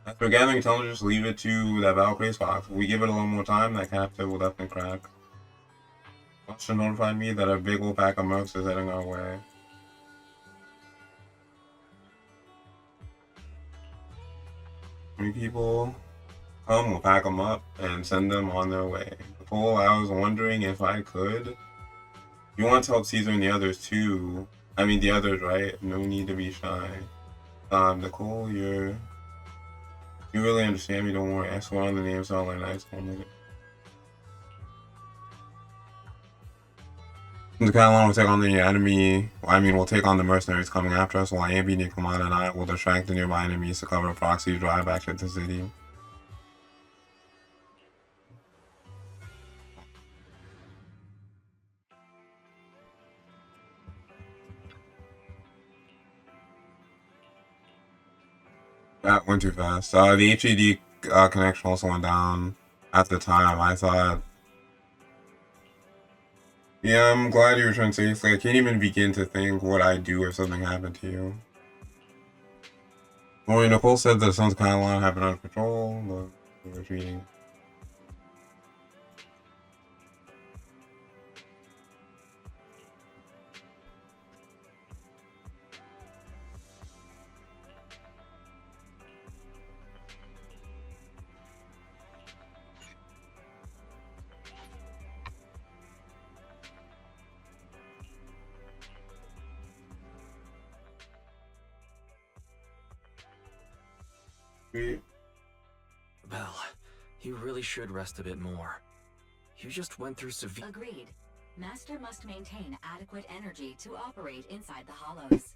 After gathering intelligence, leave it to that Valkyrie's Fox. If we give it a little more time, that captive will definitely crack. Watcher notified me that a big old pack of mercs is heading our way. Three people. We'll pack them up and send them on their way. Nicole, I was wondering if I could. You want to help Caesar and the others too. I mean the others, right? No need to be shy. Nicole, you really understand me, don't worry. I swear on the name sound like nice one. The Catalan will take on the enemy. We'll take on the mercenaries coming after us, while Ambi, Nikomata, and I will distract the nearby enemies to cover a proxy drive back to the city. That went too fast. The HED connection also went down at the time. I thought. Yeah, I'm glad you returned safely. I can't even begin to think what I'd do if something happened to you. Well, Nicole said the Sons of Catalan have been under control. The retreating. Belle, you really should rest a bit more. You just went through severe— Agreed. Master must maintain adequate energy to operate inside the hollows.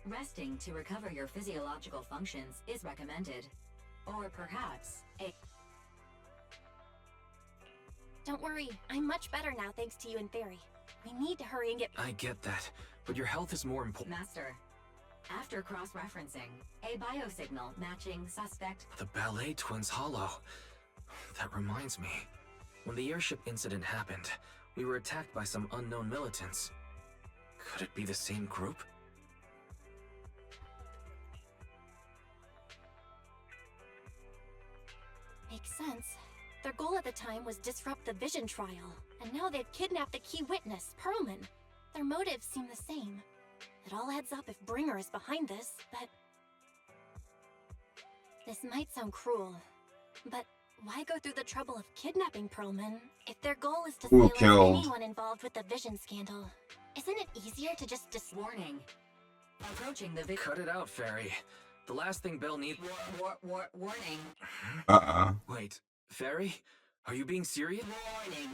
Resting to recover your physiological functions is recommended. Or perhaps a— Don't worry, I'm much better now thanks to you and Fairy. We need to hurry and get— I get that, but your health is more important. Master, after cross-referencing, a biosignal matching suspect— The Ballet Twins Hollow. That reminds me. When the airship incident happened, we were attacked by some unknown militants. Could it be the same group? Makes sense. Their goal at the time was disrupt the Vision trial, and now they've kidnapped the key witness, Perlman. Their motives seem the same. It all adds up if Bringer is behind this, but... This might sound cruel, but why go through the trouble of kidnapping Perlman if their goal is to silence anyone involved with the Vision scandal? Isn't it easier to just Warning. Approaching the Cut it out, Fairy. The last thing Belle needs— Warning. Wait, Fairy? Are you being serious? Warning.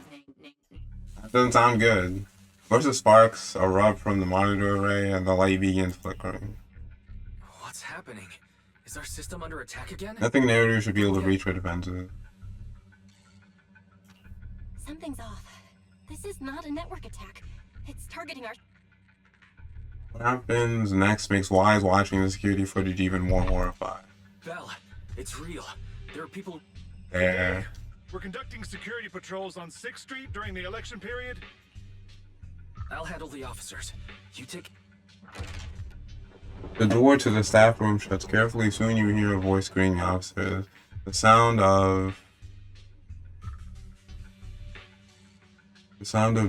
That doesn't sound good. Bursts of sparks erupt from the monitor array and the light begins flickering. What's happening? Is our system under attack again? Nothing narrator should be able to reach for defenses. Something's off. This is not a network attack. It's targeting our... What happens next makes Wise watching the security footage even more horrified. Belle, it's real. There are people there. We're conducting security patrols on 6th Street during the election period. I'll handle the officers. You take... The door to the staff room shuts carefully. Soon you hear a voice screaming upstairs. The sound of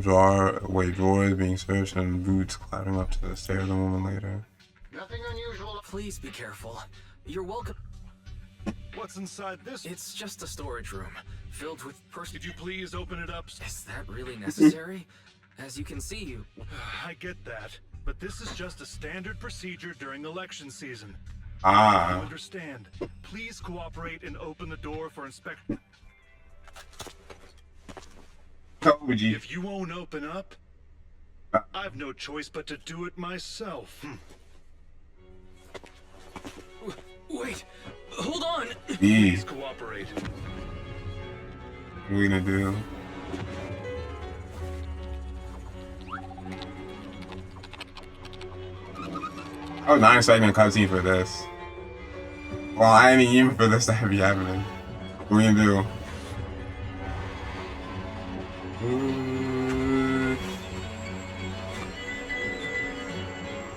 drawers being searched and boots clattering up to the stairs a moment later. Nothing unusual. Please be careful. You're welcome. What's inside this? It's just a storage room filled with Could you please open it up? Is that really necessary? As you can see, I get that, but this is just a standard procedure during election season. Ah. You understand. Please cooperate and open the door for inspection. If you won't open up, I've no choice but to do it myself. Wait, hold on. Please cooperate. What are we gonna do? Oh, 9-second cutscene for this. Well, I mean, even for this to be happening. What are we gonna do?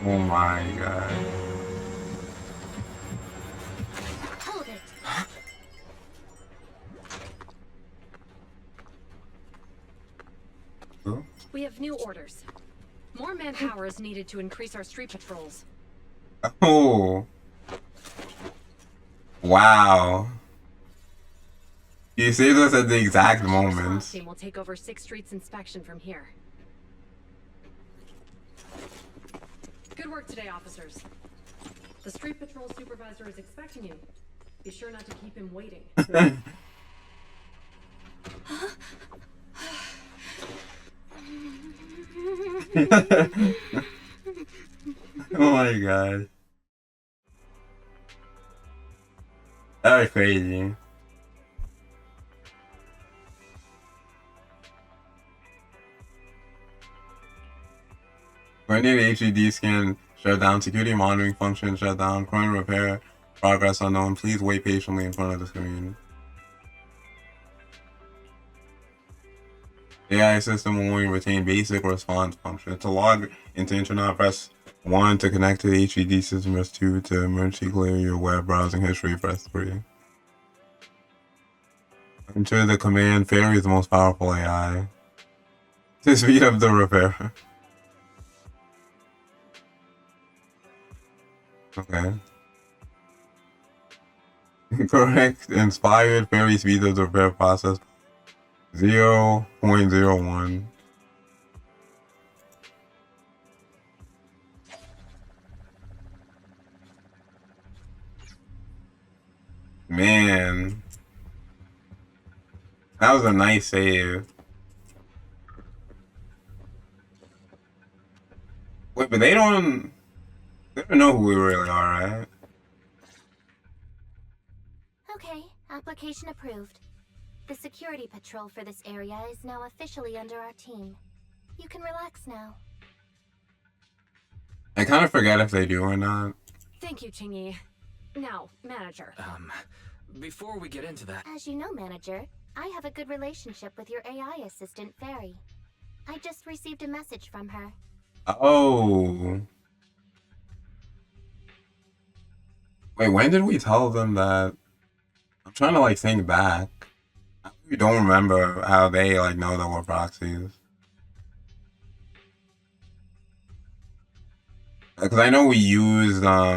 Oh my god. Hold it. Huh? We have new orders. More manpower is needed to increase our street patrols. Oh. Wow. You saved us at the exact Our moment. team will take over 6th Street's inspection from here. Good work today, officers. The street patrol supervisor is expecting you. Be sure not to keep him waiting. Oh my god. That was crazy. Coordinated HUD scan shut down, security monitoring function shut down, current repair progress unknown. Please wait patiently in front of the screen. AI system will only retain basic response function. To log into internet, press 1 to connect to the HUD system, press 2 to emergency clear your web browsing history, press 3. Enter the command Fairy is the most powerful AI. To speed up the repair. Okay. Correct. Inspired Fairy speed of the repair process 0.01. Man. That was a nice save. Wait, but they don't know who we really are, right? Okay, application approved. The security patrol for this area is now officially under our team. You can relax now. I kind of forget if they do or not. Thank you, Chingy. Now, manager. Before we get into that... As you know, manager, I have a good relationship with your AI assistant, Fairy. I just received a message from her. Oh. Wait, when did we tell them that? I'm trying to like think back. I really don't remember how they like know that we're proxies. Because I know we used our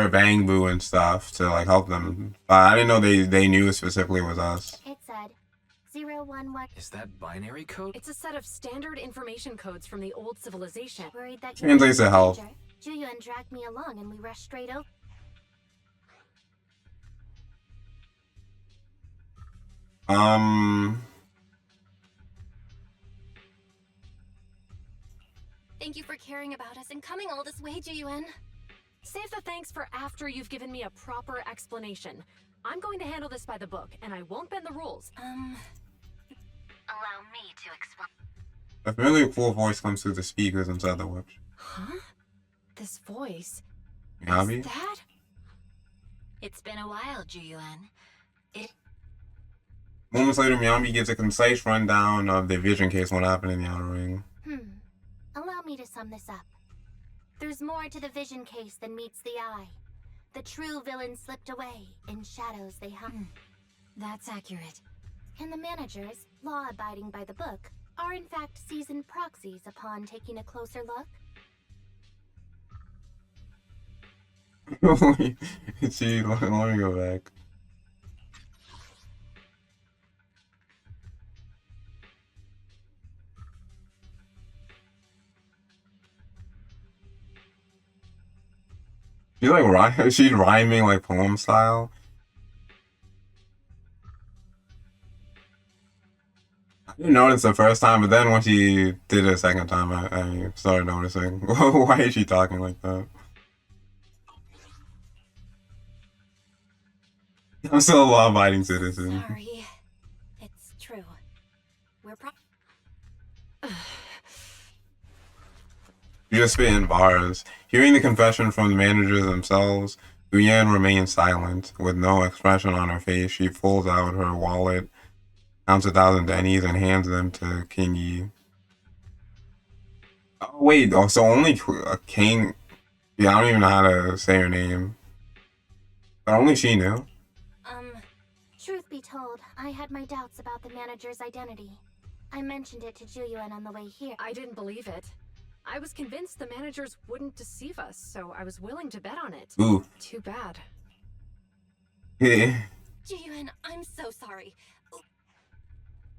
Bang Boo and stuff to like help them. I didn't know they knew specifically it was us. It said 011. Is that binary code? It's a set of standard information codes from the old civilization. Worried that Translates to help. Juyuan dragged me along and we rushed straight over. Thank you for caring about us and coming all this way, Juyuan. Save the thanks for after you've given me a proper explanation. I'm going to handle this by the book, and I won't bend the rules. Allow me to explain. A familiar cool voice comes through the speakers inside the web. Huh? This voice? Miyabi? Is that? It's been a while, Juyuan. Moments later, Miyabi gives a concise rundown of the vision case, what happened in the Outer Ring. Allow me to sum this up. There's more to the vision case than meets the eye. The true villain slipped away. In shadows they hung. That's accurate. And the managers, law abiding by the book, are in fact seasoned proxies upon taking a closer look. See, let me go back. She's rhyming like poem style. I didn't notice the first time, but then when she did it a second time, I started noticing. Why is she talking like that? I'm still a law-abiding citizen. Sorry. It's true. We're You just spit in bars. Hearing the confession from the managers themselves, Guyan remains silent. With no expression on her face, she pulls out her wallet, counts 1,000 pennies, and hands them to King Yi. Oh, wait, so only King... Yeah, I don't even know how to say her name. But only she knew. Truth be told, I had my doubts about the manager's identity. I mentioned it to Juyuan on the way here. I didn't believe it. I was convinced the managers wouldn't deceive us, so I was willing to bet on it. Ooh. Too bad. Ji-Yuan, I'm so sorry.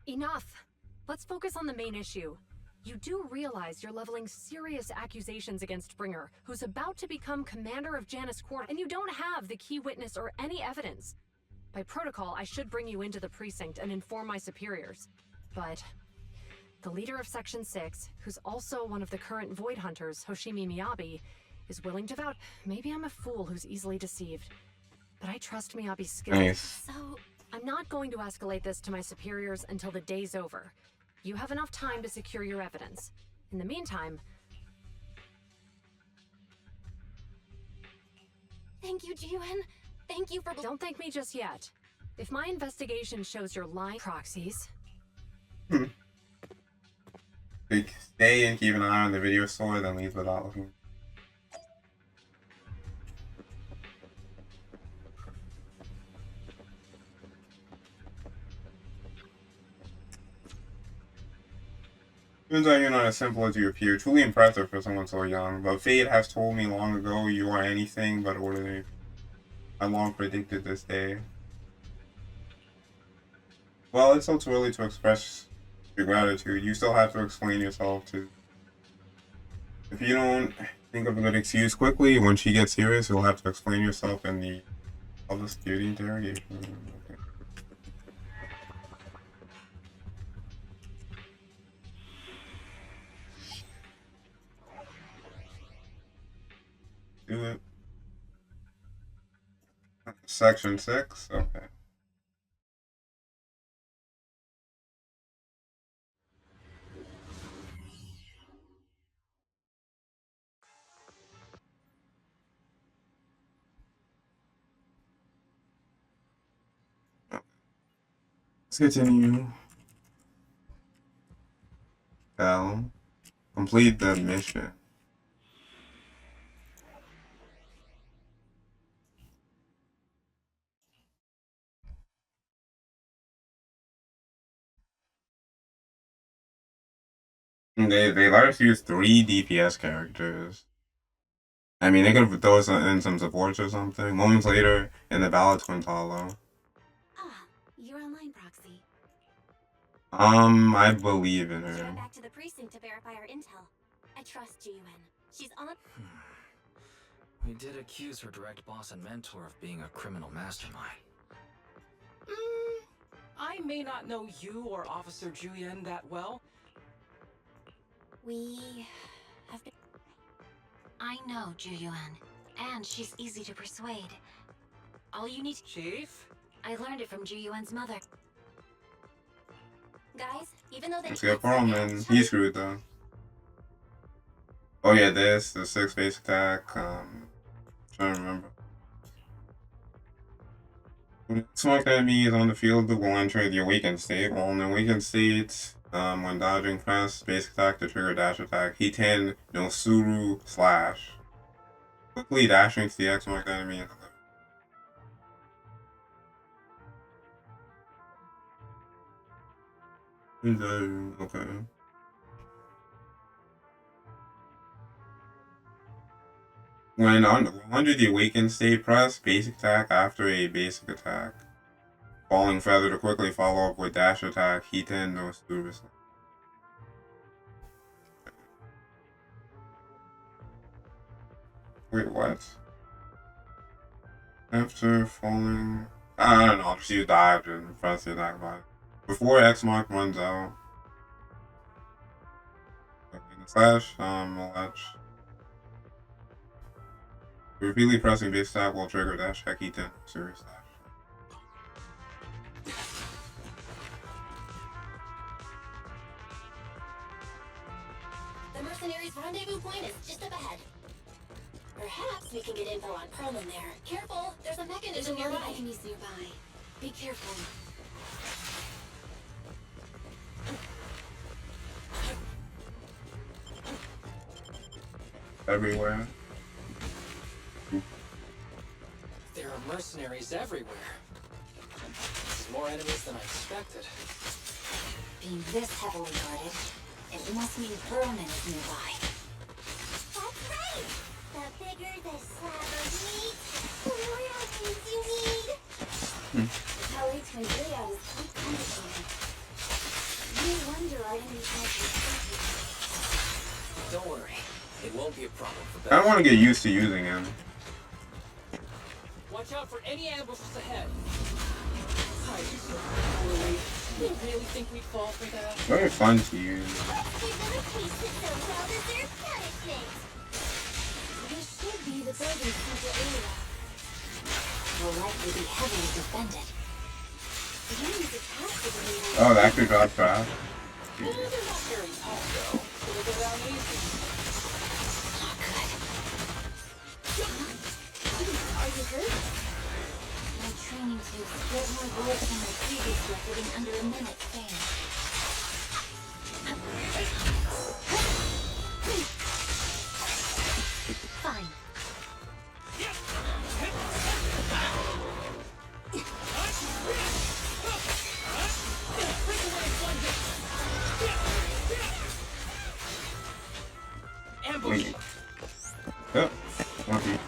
Enough. Let's focus on the main issue. You do realize you're leveling serious accusations against Bringer, who's about to become commander of Janus Quarter, and you don't have the key witness or any evidence. By protocol, I should bring you into the precinct and inform my superiors. But the leader of Section 6, who's also one of the current Void Hunters, Hoshimi Miyabi, is willing to vouch. Maybe I'm a fool who's easily deceived, but I trust Miyabi's skills. Nice. So I'm not going to escalate this to my superiors until the day's over. You have enough time to secure your evidence. In the meantime... Thank you, Ji-Yuan. Thank you for... Don't thank me just yet. If my investigation shows you're lying proxies... Stay and keep an eye on the video store, then leave without looking. Turns out you're not as simple as you appear. Truly impressive for someone so young. But fate has told me long ago you are anything but ordinary. I long predicted this day. Well, it's still too early to express your gratitude. You still have to explain yourself to... If you don't think of a good excuse quickly, when she gets serious, you'll have to explain yourself in the public security interrogation. Okay. Do it. Section 6? Okay. Let's continue. Well, complete the mission. They let us use 3 DPS characters. I mean, they could have thrown in some supports or something. Moments later, in the Valid Twins Hollow. Ah, your online proxy. I believe in She her. went back to the precinct to verify our intel. I trust Ji-Yuan. She's on... We did accuse her direct boss and mentor of being a criminal mastermind. I may not know you or Officer Julian that well. We have been... I know Ju-Yuan, and she's easy to persuade. All you need... Chief? I learned it from Ju-Yuan's mother. Guys, even though they... Let's get Perlman. He's screwed though. Oh yeah, the 6 base attack. Trying to remember. When Smoke enemy is on the field, it will enter the awakened state. While in the awakened state, when dodging press, basic attack to trigger dash attack. Hiten no Suru slash. Quickly dashing to the X marked enemy and okay. When under the awakened state, press basic attack after a basic attack. Falling feather to quickly follow up with dash attack. Hiten no Suru. Wait, what? After falling... I don't know, just use dodge and press the attack button. Before X mark runs out. Okay, the slash, latch. Repeatedly pressing base attack will trigger dash attack Hiten serious slash. The mercenaries' rendezvous point is just up ahead. Perhaps we can get info on Perlman there. Careful, there's a mechanism nearby. Enemies nearby. Be careful. Everywhere. There are mercenaries everywhere. This is more enemies than I expected. Being this heavily guarded, it must mean Perlman is nearby. That's right! The bigger the slab of meat, the more enemies you need! How late my day out is quite complicated. No wonder our enemies might be expecting. Don't worry. It won't be a problem for I don't want to get used to using him. Watch out for any ambushes ahead. You really think we'd fall for that? Very fun to use. Give them a taste of some well-deserved punishment. This should be the building's central area. Will likely be heavily defended. The enemy's attack is amazing. Oh, that could drop trap. They're not very tall, though, so they go down easy. Not good. Are you hurt? My training to get more bullets than my previous record in under a minute failed. Fine. Wait. Oh, okay.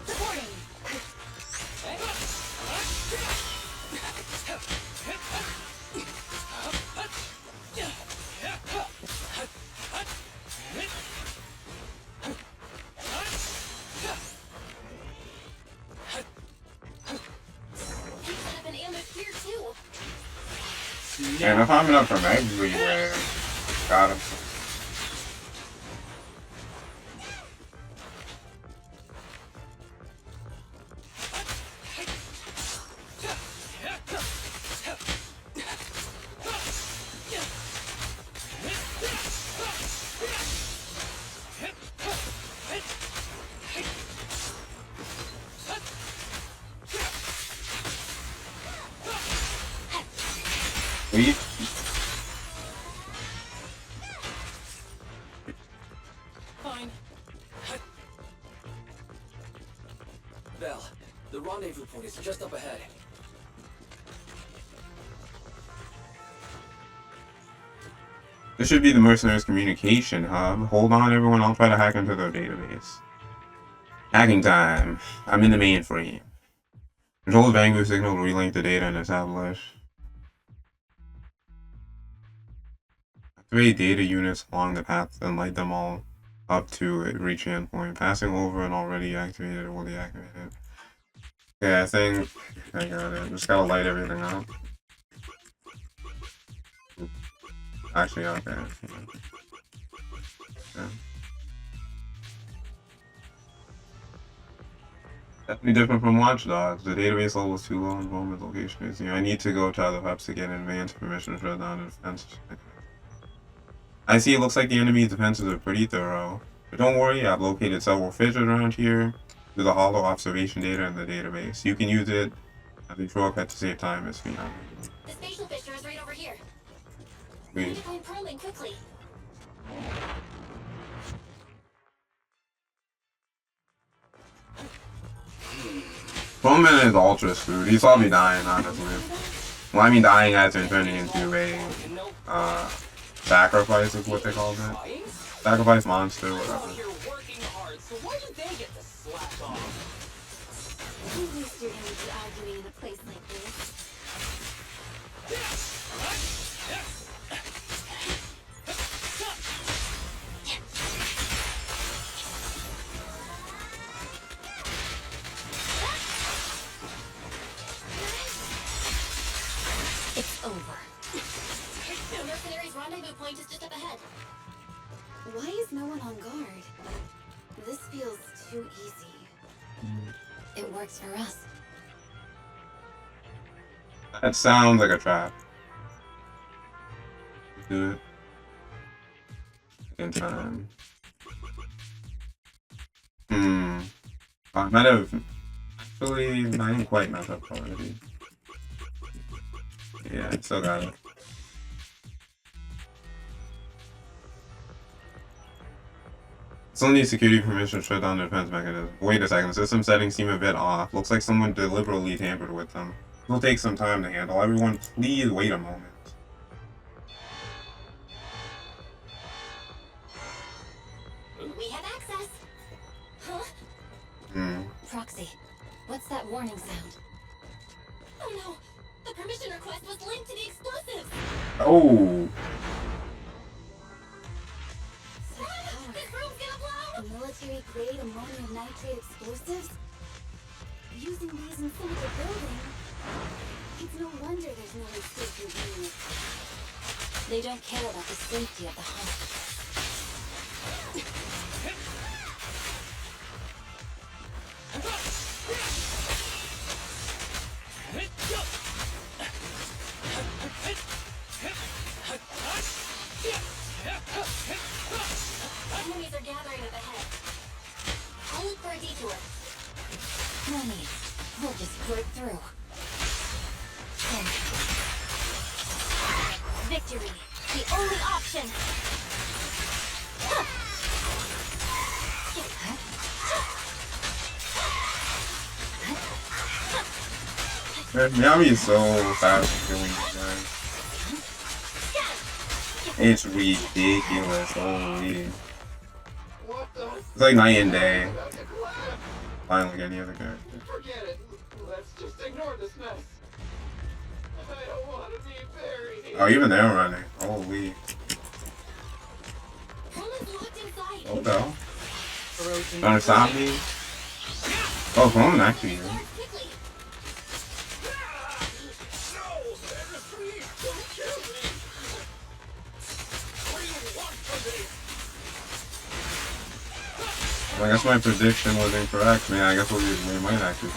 Supporting. Have an ambush here too. And I'm climbing up from everywhere. Got him. Leave. Fine. Belle, the rendezvous point is just up ahead. This should be the mercenaries' communication hub. Hold on, everyone. I'll try to hack into their database. Hacking time. I'm in the mainframe. Control the Vanguard signal to relink the data and establish. Activate data units along the path and light them all up to reach the endpoint. Passing over an already activated will deactivate it. Okay, I think I got it. Just gotta light everything up. Actually, okay. Yeah. Definitely different from Watch Dogs. The database level is too low and Roman's location is here. I need to go to other hubs to get advanced permission to shut down the defense. I see it looks like the enemy's defenses are pretty thorough. But don't worry, I've located several fissures around here through the hollow observation data in the database. You can use it as a shortcut to save time as we know. The spatial fissure is right over here. We We need to find Perlman quickly. Roman is ultra screwed. He's probably dying, honestly. Well, I mean dying as in turning into a sacrifice is what they called it. Sacrifice monster, whatever. Here working hard, so why do they get to slack off? Don't waste your energy arguing in a place like this. It's over. The mercenaries' rendezvous point is just up ahead. Why is no one on guard? This feels too easy. It works for us. That sounds like a trap. Do it. In time. I might have actually I didn't quite mess up already. Yeah, I still got it. Still need security permission to shut down the defense mechanism. Wait a second, system settings seem a bit off. Looks like someone deliberately tampered with them. It'll take some time to handle. Everyone, please wait a moment. We have access. Huh? Proxy, what's that warning sound? Oh. The military grade ammonium nitrate explosives? Using these inside the building? It's no wonder there's no escape route. They don't care about the safety of the home. Enemies are gathering at the head. I'll look for a detour. No need. We'll just break through. Victory, the only option. Man, Miami is so fast at killing these guys. It's ridiculous. Holy. It's like night and day. Flying like any other character. Forget it. Let's just ignore this mess. I don't want to be buried. Oh, even they're running. Holy. What the hell? Trying to stop me? Oh, Coleman actually. I guess my prediction was incorrect, man. I guess we might actually do.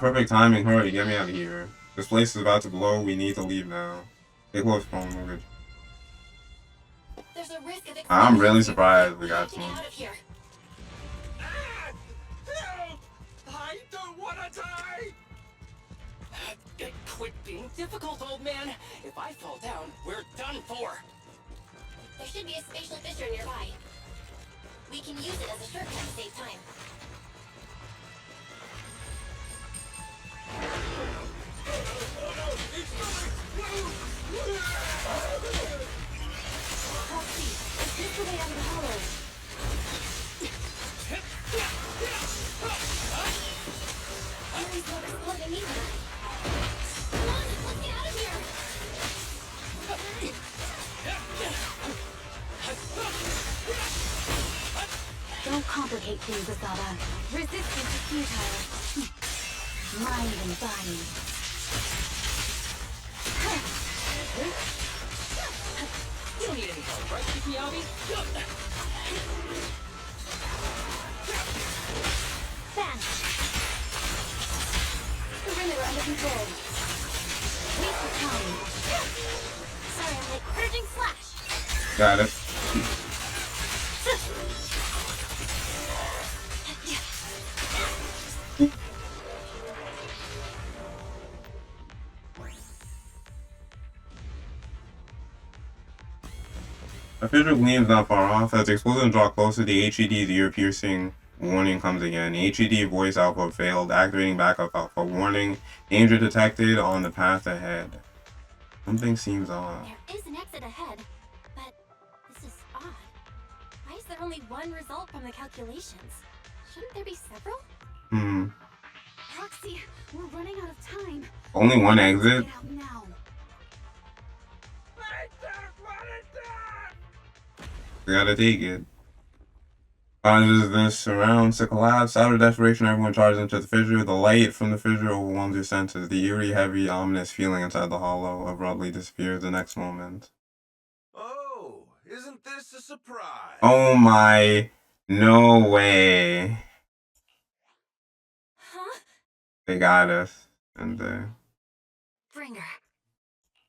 Perfect timing. Hurry, get me out of here. This place is about to blow. We need to leave now. Stay close, phone mortgage. There's a risk of I'm really surprised we got some. Help! I don't want to die! Quit being difficult, old man. If I fall down, we're done for. There should be a spatial fissure nearby. We can use it as a shortcut to save time. Proxy, is this the way out of the hollow? Mary's not exploding either. Come on, let's get out of here! Don't complicate things, Asada. Resistance is futile. Mind and body. You don't need any help, right, Kikiami? Vanish! Perimeter under control. Wait for time. Sorry, I'm late. Purging slash! Got it. A fissure gleams not far off. As the explosions draw closer, the HED's ear-piercing warning comes again. The HED voice output failed, activating backup alpha warning. Danger detected on the path ahead. Something seems off. There is an exit ahead, but this is odd. Why is there only one result from the calculations? Shouldn't there be several? Proxy, we're running out of time. Only one exit? Get out now. We gotta take it. Causes this surrounds to collapse. Out of desperation, everyone charges into the fissure. The light from the fissure overwhelms your senses. The eerie, heavy, ominous feeling inside the hollow abruptly disappears the next moment. Oh, isn't this a surprise? Oh my... No way. Huh? They got us. And Bringer.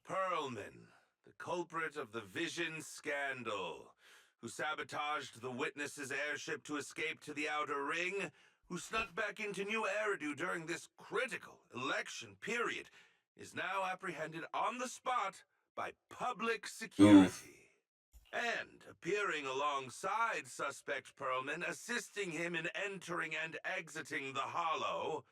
Perlman, the culprit of the Vision scandal, who sabotaged the Witness's airship to escape to the Outer Ring, who snuck back into New Eridu during this critical election period, is now apprehended on the spot by public security. And appearing alongside suspect Perlman, assisting him in entering and exiting the Hollow,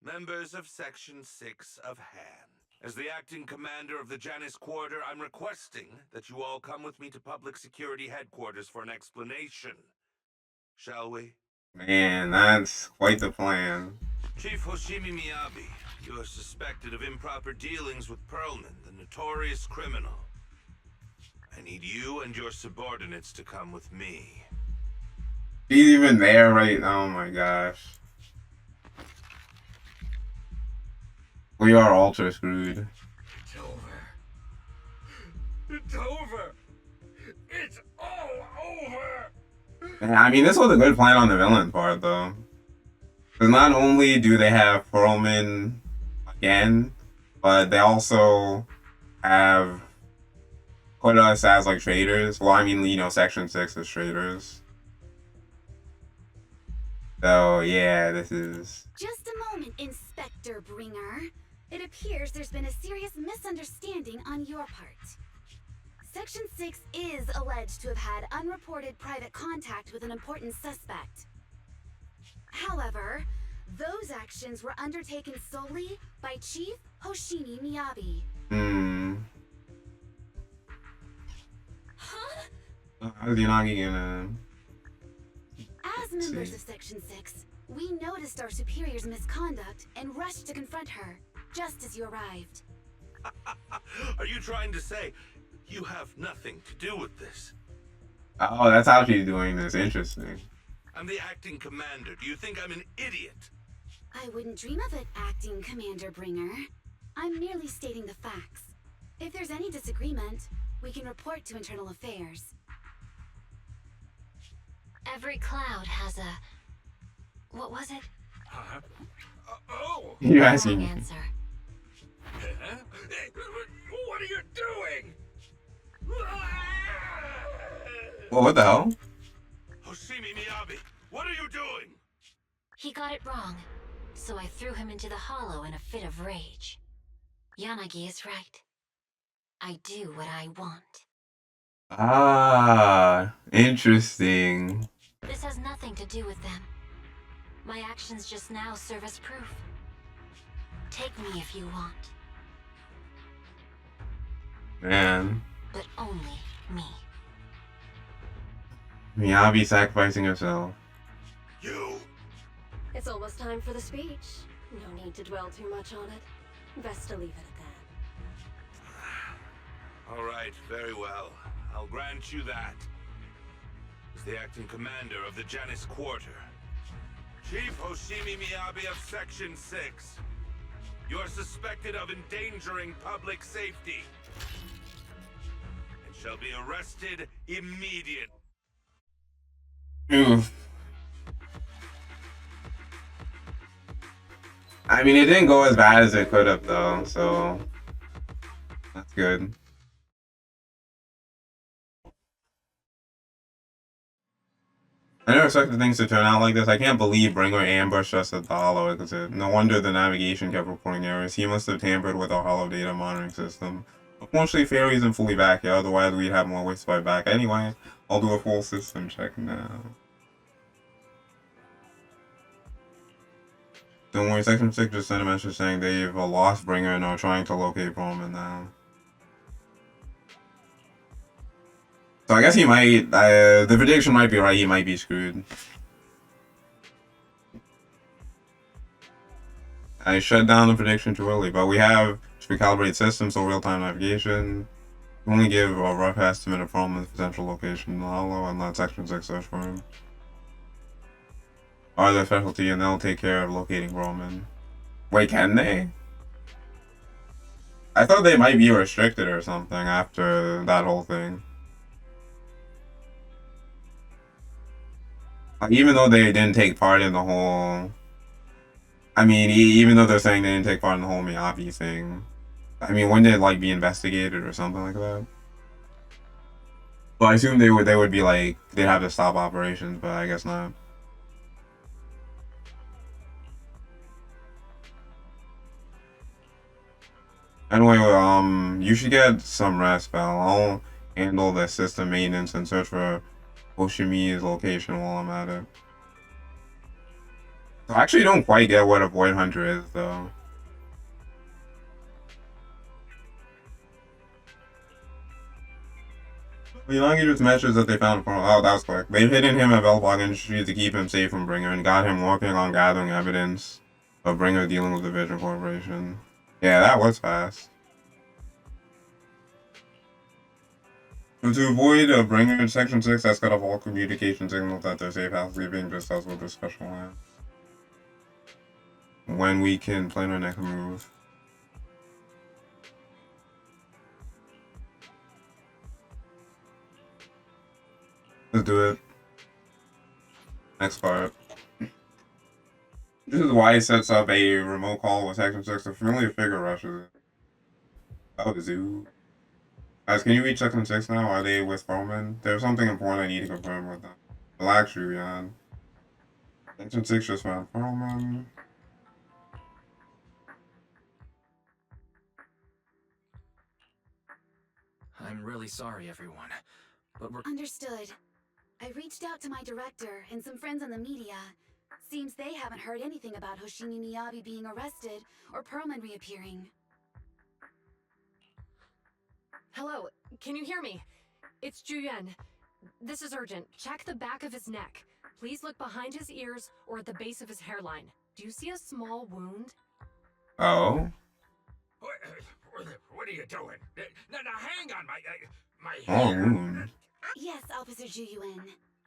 members of Section 6 of Han. As the acting commander of the Janus Quarter, I'm requesting that you all come with me to Public Security Headquarters for an explanation. Shall we? Man, that's quite the plan. Chief Hoshimi Miyabi, you are suspected of improper dealings with Perlman, the notorious criminal. I need you and your subordinates to come with me. He's even there right now, oh my gosh. We are ultra screwed. It's over. It's over. It's all over. Yeah, I mean, this was a good plan on the villain part, though. Because not only do they have Perlman again, but they also have put us as, like, traitors. Well, I mean, you know, Section 6 is traitors. So, yeah, this is... Just a moment, Inspector Bringer. It appears there's been a serious misunderstanding on your part. Section 6 is alleged to have had unreported private contact with an important suspect. However, those actions were undertaken solely by Chief Hoshimi Miyabi. How's Yanagi gonna... As members of Section 6, we noticed our superior's misconduct and rushed to confront her, just as you arrived. Are you trying to say you have nothing to do with this? Oh, that's how she's doing this. Interesting. I'm the acting commander. Do you think I'm an idiot? I wouldn't dream of it, Acting Commander Bringer. I'm merely stating the facts. If there's any disagreement, we can report to Internal Affairs. Every cloud has a... What was it? Oh! You're asking me. Answer. What are you doing? Well, what the hell? Hoshimi Miyabi, what are you doing? He got it wrong, so I threw him into the hollow in a fit of rage. Yanagi is right. I do what I want. Ah, interesting. This has nothing to do with them. My actions just now serve as proof. Take me if you want. Man. But only me. Miyabi sacrificing herself. You! It's almost time for the speech. No need to dwell too much on it. Best to leave it at that. All right, very well. I'll grant you that. As the acting commander of the Janus Quarter, Chief Hoshimi Miyabi of Section 6, you are suspected of endangering public safety and shall be arrested immediately. Oof. I mean, it didn't go as bad as it could have, though, so that's good. I never expected things to turn out like this. I can't believe Bringer ambushed us at the hollow. No wonder the navigation kept reporting errors. He must have tampered with our hollow data monitoring system. Unfortunately, Fairy isn't fully back yet, otherwise we'd have more ways by back. Anyway, I'll do a full system check now. Don't worry, Section 6 just sent a message saying they've lost Bringer and are trying to locate Perlman now. So I guess he might, the prediction might be right, he might be screwed. I shut down the prediction too early, but we have recalibrated systems, so real-time navigation. We only give a rough estimate of Perlman's potential location in the hollow and let Section 6 search for him. Are their specialty, and they'll take care of locating Perlman. Wait, can they? I thought they might be restricted or something after that whole thing. Even though they didn't take part in the whole... I mean, even though they're saying they didn't take part in the whole Miyabi thing. I mean, wouldn't it, like, be investigated or something like that? Well, I assume they would be, like, they'd have to stop operations, but I guess not. Anyway, you should get some rest, pal. I'll handle the system maintenance and search for Hoshimi's location while I'm at it. I actually don't quite get what a Void Hunter is, though. Yanagi just mentions that they found him. Oh, that was quick. They've hidden him at Bellblock Industries to keep him safe from Bringer and got him working on gathering evidence of Bringer dealing with the Vision Corporation. Yeah, that was fast. So to avoid a Bringer, Section 6 has cut off all communication signals at their safe house, leaving just us with a special lamp. When we can plan our next move. Let's do it. Next part. This is why he sets up a remote call with Section 6. A familiar figure rushes it. Oh, the zoo. Guys, can you reach Section 6 now? Are they with Roman? There's something important I need to confirm with them. Relax, Julian. Section 6 just found Roman. I'm really sorry, everyone, but we're... Understood. I reached out to my director and some friends in the media. Seems they haven't heard anything about Hoshimi Miyabi being arrested or Perlman reappearing. Hello, can you hear me? It's Juyen. This is urgent. Check the back of his neck. Please look behind his ears or at the base of his hairline. Do you see a small wound? Oh. What are you doing? Now hang on, my Oh, hair. wound. Yes, Officer Juyuan.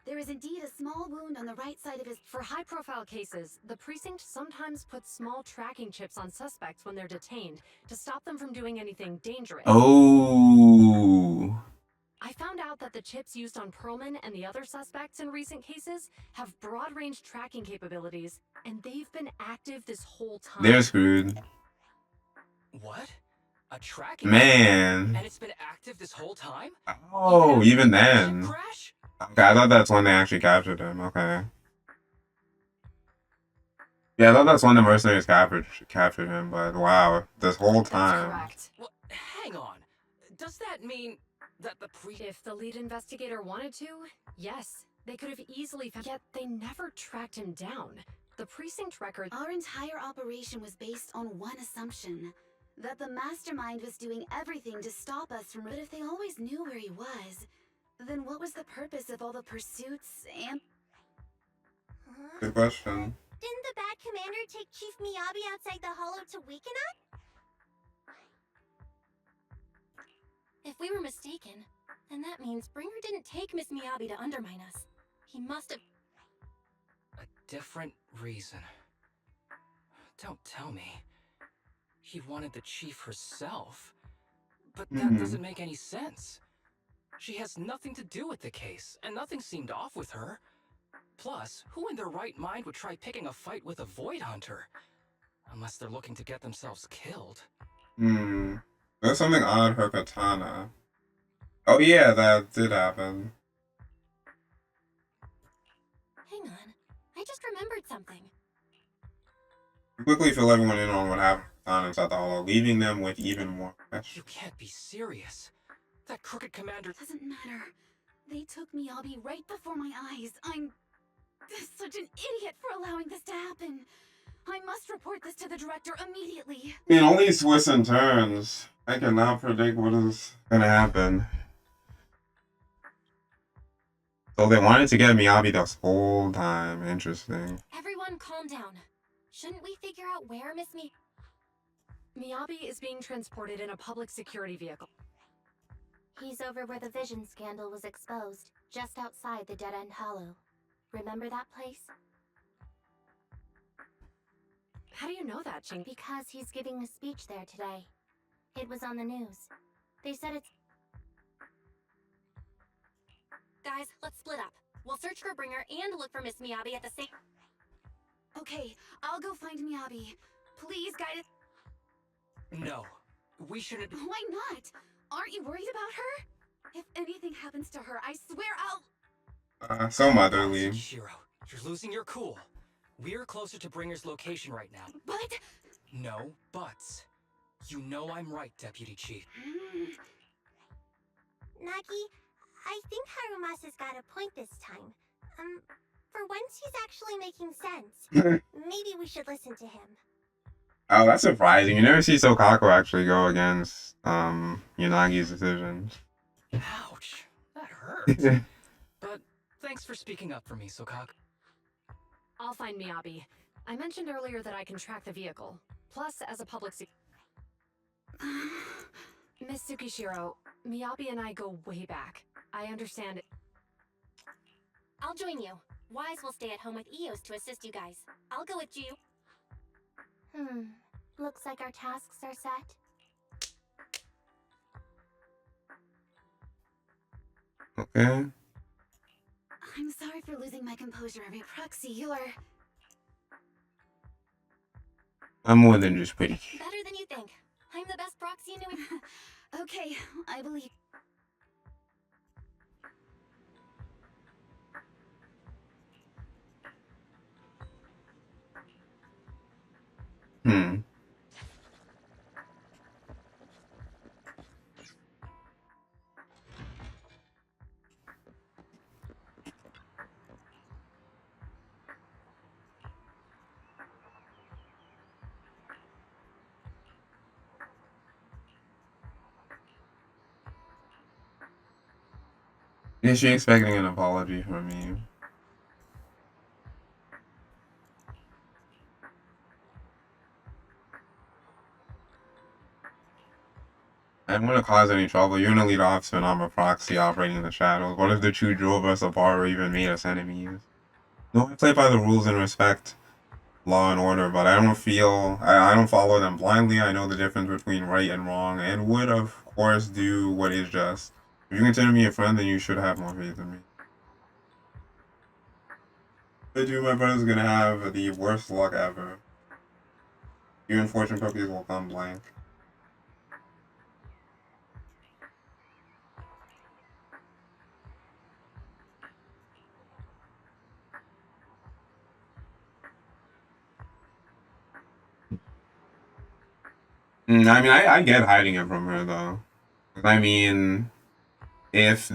There is indeed a small wound on the right side of his... For high-profile cases, the precinct sometimes puts small tracking chips on suspects when they're detained to stop them from doing anything dangerous. Oh. I found out that the chips used on Perlman and the other suspects in recent cases have broad-range tracking capabilities, and they've been active this whole time. They're screwed. What? A tracking Man. And it's been active this whole time? Oh, even then. Crash? Okay, I thought that's when they actually captured him. Okay. Yeah, I thought that's when the mercenaries captured him, but wow, this whole time. That's correct. Well, hang on. Does that mean that the If the lead investigator wanted to, yes. They could have easily found... Yet they never tracked him down. The precinct record... Our entire operation was based on one assumption. That the mastermind was doing everything to stop us from... But if they always knew where he was, then what was the purpose of all the pursuits and... Good question. Didn't the bad commander take Chief Miyabi outside the hollow to weaken us? If we were mistaken, then that means Bringer didn't take Miss Miyabi to undermine us. He must have... A different reason. Don't tell me. He wanted the chief herself. But that doesn't make any sense. She has nothing to do with the case, and nothing seemed off with her. Plus, who in their right mind would try picking a fight with a Void Hunter? Unless they're looking to get themselves killed. There's something odd her katana. Oh yeah, that did happen. Hang on. I just remembered something. You quickly fill everyone in on what happened inside the hollow, leaving them with even more questions. You can't be serious. That crooked commander... Doesn't matter. They took Miyabi right before my eyes. I'm such an idiot for allowing this to happen. I must report this to the director immediately. I mean, only twists and turns. I cannot predict what is gonna happen. So they wanted to get Miyabi this whole time. Interesting. Everyone calm down. Shouldn't we figure out where Miss Miyabi is being transported in a public security vehicle. He's over where the Vision scandal was exposed, just outside the Dead End Hollow. Remember that place? How do you know that, Ching? Because he's giving a speech there today. It was on the news. They said it's... Guys, let's split up. We'll search for Bringer and look for Miss Miyabi at the same... Okay, I'll go find Miyabi. Please guide us. No, we shouldn't... Why not? Aren't you worried about her? If anything happens to her, I swear I'll... So motherly. Shiro, you're losing your cool. We're closer to Bringer's location right now. But... No buts. You know I'm right, Deputy Chief. Nagi, I think Harumasa's got a point this time. For once he's actually making sense. Maybe we should listen to him. Oh, that's surprising. You never see Sokaku actually go against Unagi's decisions. Ouch. That hurt. But thanks for speaking up for me, Sokak. I'll find Miyabi. I mentioned earlier that I can track the vehicle. Plus, as a public Miss Tsukishiro, Miyabi and I go way back. I understand. I'll join you. Wise will stay at home with Eos to assist you guys. I'll go with you. Looks like our tasks are set. Okay. I'm sorry for losing my composure every proxy. You're I'm more than just pretty. Better than you think. I'm the best proxy in New England. okay. I believe. Is she expecting an apology from me? I don't want to cause any trouble. You're in a lead officer and I'm a proxy operating in the shadows. What if the two drove us apart or even made us enemies? No, I play by the rules and respect law and order, but I don't follow them blindly. I know the difference between right and wrong and would, of course, do what is just. If you consider me a friend, then you should have more faith in me. I do, my brother's gonna have the worst luck ever. You and fortune cookies will come blank. I mean, I get hiding it from her, though. I mean, if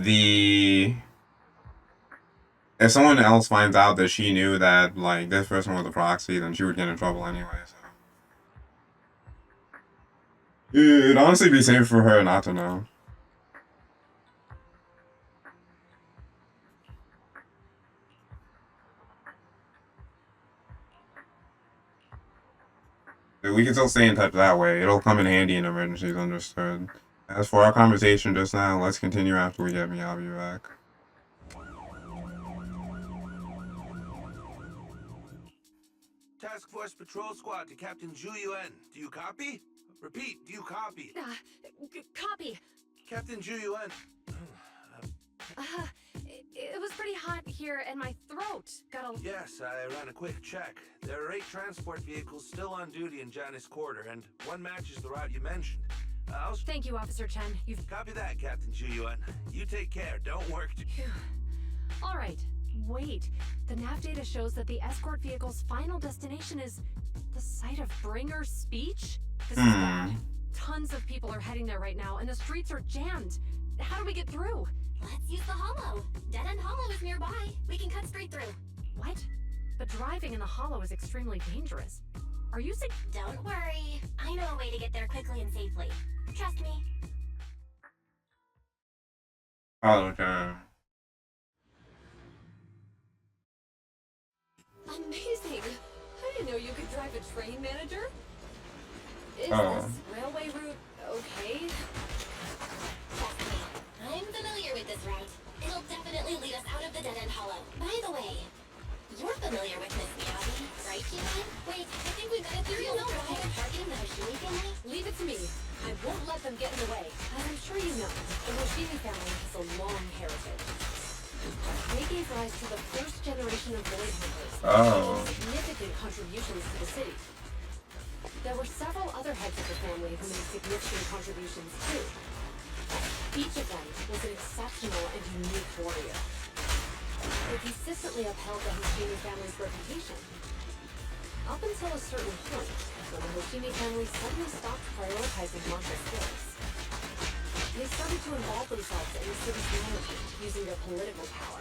someone else finds out that she knew that, like, this person was a proxy, then she would get in trouble anyway, so. It'd honestly be safe for her not to know. We can still stay in touch that way. It'll come in handy in emergencies, understood. As for our conversation just now, let's continue after we get Miyabi back. Task Force Patrol Squad to Captain Zhu Yuan. Do you copy? Repeat, do you copy? Copy. Captain Zhu Yuan. It was pretty hot here and my throat got a... Yes, I ran a quick check. There are 8 transport vehicles still on duty in Janus Quarter, and one matches the route you mentioned. Thank you, Officer Chen. You've... Copy that, Captain Zhu Yuan. You take care. Don't work. All right. Wait. The nav data shows that the escort vehicle's final destination is the site of Bringer's speech? This is bad. Tons of people are heading there right now, and the streets are jammed. How do we get through? Let's use the hollow. Dead End Hollow is nearby. We can cut straight through. What? But driving in the hollow is extremely dangerous. Are you saying... Don't worry. I know a way to get there quickly and safely. Trust me. Okay. Amazing! I didn't know you could drive a train, manager. Is Oh. this railway route okay? Trust me. I'm familiar with this route. It'll definitely lead us out of the Dead End Hollow. By the way, you're familiar with Miss Miyabi, right, Human? Wait, I think we've got a theory on the targeting the Hoshimi family. Leave it to me. I won't let them get in the way. As I'm sure you know, the Hoshimi family has a long heritage. They gave rise to the first generation of void hunters, making significant contributions to the city. There were several other heads of the family who made significant contributions too. Each of them was an exceptional and unique warrior. They consistently upheld the Hoshimi family's reputation. Up until a certain point, when the Hoshimi family suddenly stopped prioritizing martial skills. They started to involve themselves in the city's management using their political power.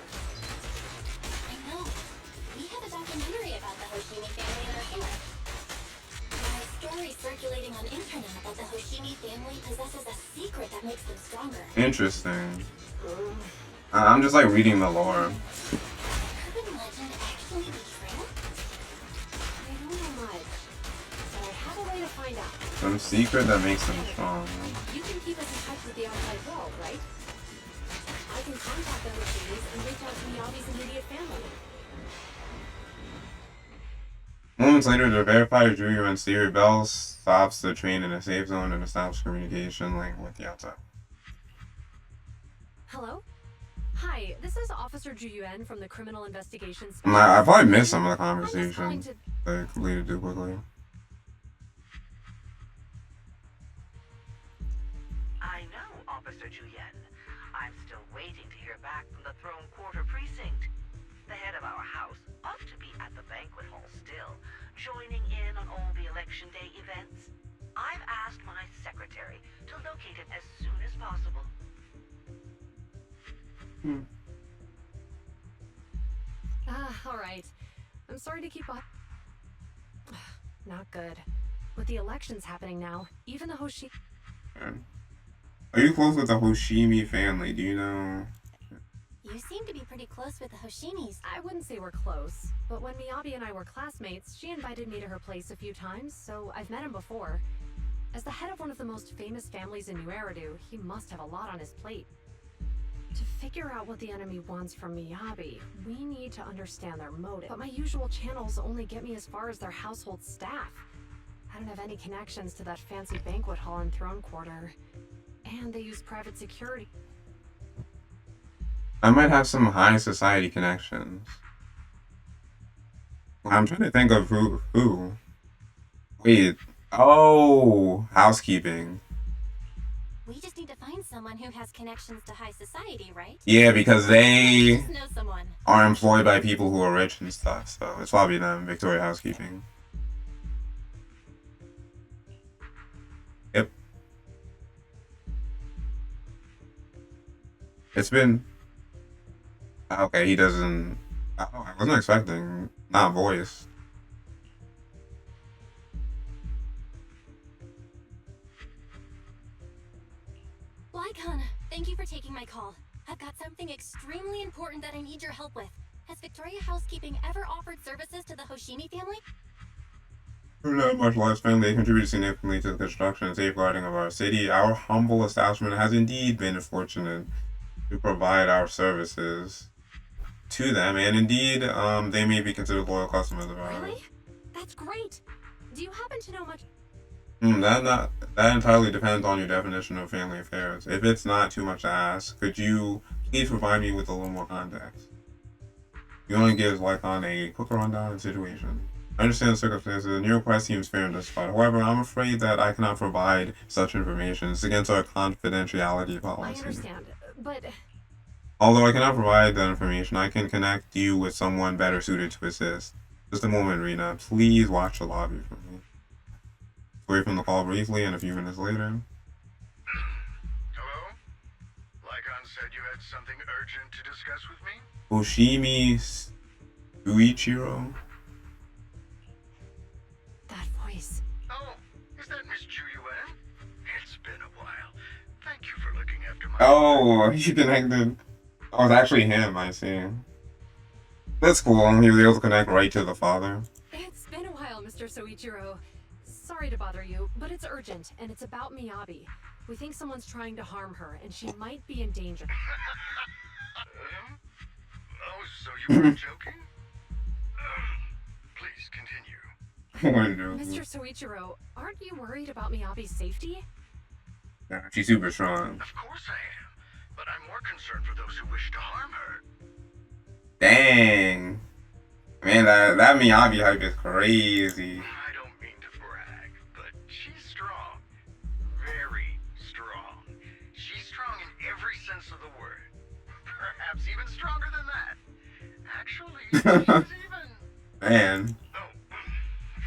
I know. We have a documentary about the Hoshimi family in our camp. There are stories circulating on internet that the Hoshimi family possesses a secret that makes them stronger. Interesting. I'm just like reading the lore. Urban legend actually be true? I don't know much, but I have a way to find out. Some secret that makes them strong. You can keep us in touch with the outside world, right? I can contact them with these and reach out to Miyabi's immediate family. Moments later, the verifier Juyu and Siri Bell stops the train in a safe zone and establishes communication link with the outside. Hello? Hi, this is Officer Ju Yuan from the Criminal Investigations. I probably missed some of the conversation. They completed too quickly. I know, Officer Ju Yuan. I'm still waiting to hear back from the Throne Quarter Precinct. The head of our house ought to be at the banquet hall still, joining in on all the Election Day events. I've asked my secretary to locate him as soon as possible. Alright. I'm sorry to keep up. Not good. With the elections happening now, even the Hoshi... Are you close with the Hoshimi family? Do you know? You seem to be pretty close with the Hoshimis. I wouldn't say we're close, but when Miyabi and I were classmates, she invited me to her place a few times, so I've met him before. As the head of one of the most famous families in New Eridu, he must have a lot on his plate. To figure out what the enemy wants from Miyabi, we need to understand their motive. But my usual channels only get me as far as their household staff. I don't have any connections to that fancy banquet hall in Throne Quarter. And they use private security. I might have some high society connections. I'm trying to think of who. Wait. Oh, housekeeping. We just need to find someone who has connections to high society, right? Yeah, because they Just know someone. are employed by people who are rich and stuff, so it's probably them, Victoria Housekeeping. Yep. It's been... Okay, he doesn't... Oh, I wasn't expecting... Not voice. Lycon, thank you for taking my call. I've got something extremely important that I need your help with. Has Victoria Housekeeping ever offered services to the Hoshimi family? For not much lifespan, they contribute significantly to the construction and safeguarding of our city. Our humble establishment has indeed been fortunate to provide our services to them, and indeed, they may be considered loyal customers of ours. Really? That's great. Do you happen to know much? That entirely depends on your definition of family affairs. If it's not too much to ask, could you please provide me with a little more context? You only gives Lycon a quick rundown of the situation. I understand the circumstances, and your request seems fair and justified. However, I'm afraid that I cannot provide such information. It's against our confidentiality policy. I understand, but... Although I cannot provide that information, I can connect you with someone better suited to assist. Just a moment, Rena. Please watch the lobby for me. Away from the call briefly, and a few minutes later. Hello? Lycon said you had something urgent to discuss with me? Hoshimi Suichiro? That voice. Oh, is that Miss Ju Yuan? It's been a while. Thank you for looking after my... Oh, he connected. Oh, it's actually him, I see. That's cool. He was able to connect right to the father. It's been a while, Mr. Soichiro. Sorry to bother you, but it's urgent, and it's about Miyabi. We think someone's trying to harm her, and she might be in danger. Oh, so you weren't joking? Please continue. Mr. Soichiro, aren't you worried about Miyabi's safety? Yeah, she's super strong. Of course I am, but I'm more concerned for those who wish to harm her. Dang. Man, that Miyabi hype is crazy. I don't mean to brag, but she's strong. Very strong. She's strong in every sense of the word. Perhaps even stronger than that. Actually, she's even... Man. Oh,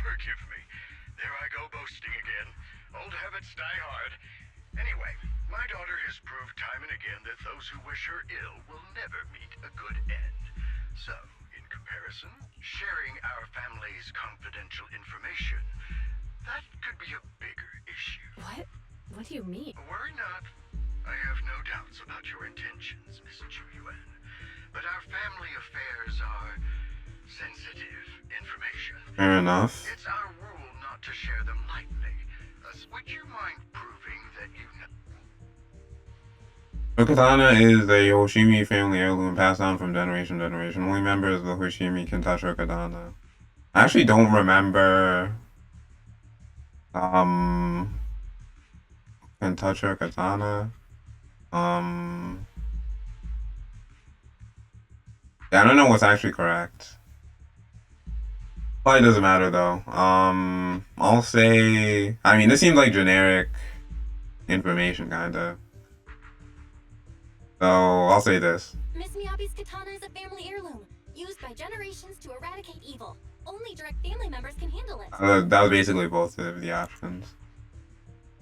forgive me. There I go boasting again. Old habits die hard. Anyway, my daughter has proved time and again that those who wish her ill will never meet a good end. So, in comparison, sharing our family's confidential information, that could be a bigger issue. What? What do you mean? Worry not. I have no doubts about your intentions, Miss Chuyuan. But our family affairs are sensitive information. Fair enough. It's our rule not to share them lightly. Would you mind proving that you know? The katana is a Hoshimi family heirloom passed down from generation to generation. Only members of the Hoshimi can touch her katana. I actually don't remember can touch her katana. Yeah, I don't know what's actually correct. Probably doesn't matter though. I'll say, I mean, this seems like generic information kinda. So I'll say this. Miss Miyabi's katana is a family heirloom, used by generations to eradicate evil. Only direct family members can handle it. That was basically both of the options.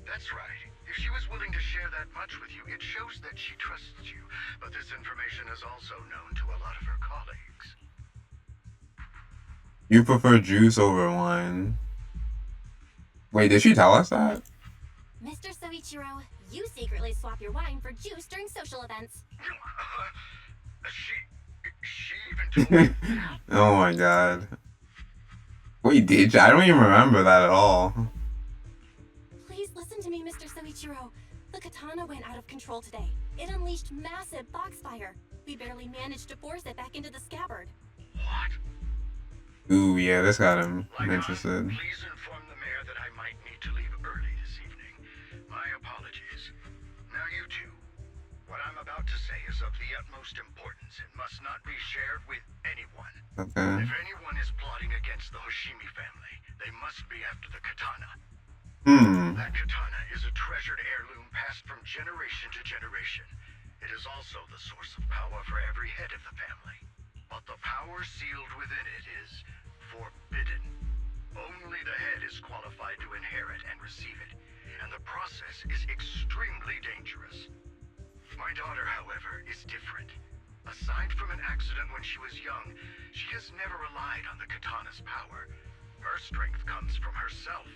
That's right. If she was willing to share that much with you, it shows that she trusts you. But this information is also known to a lot of her colleagues. You prefer juice over wine. Wait, did she tell us that? Mr. Soichiro, you secretly swap your wine for juice during social events. She even told me. Oh my god. Wait, did you? I don't even remember that at all. Please listen to me, Mr. Soichiro. The katana went out of control today. It unleashed massive foxfire. We barely managed to force it back into the scabbard. Ooh, yeah, this got him interested. Please inform the mayor that I might need to leave early this evening. My apologies. Now you two. What I'm about to say is of the utmost importance and must not be shared with anyone. Okay. If anyone is plotting against the Hoshimi family, they must be after the katana. That katana is a treasured heirloom passed from generation to generation. It is also the source of power for every head of the family. But the power sealed within it is forbidden. Only the head is qualified to inherit and receive it, and the process is extremely dangerous. My daughter, however, is different. Aside from an accident when she was young, she has never relied on the katana's power. Her strength comes from herself.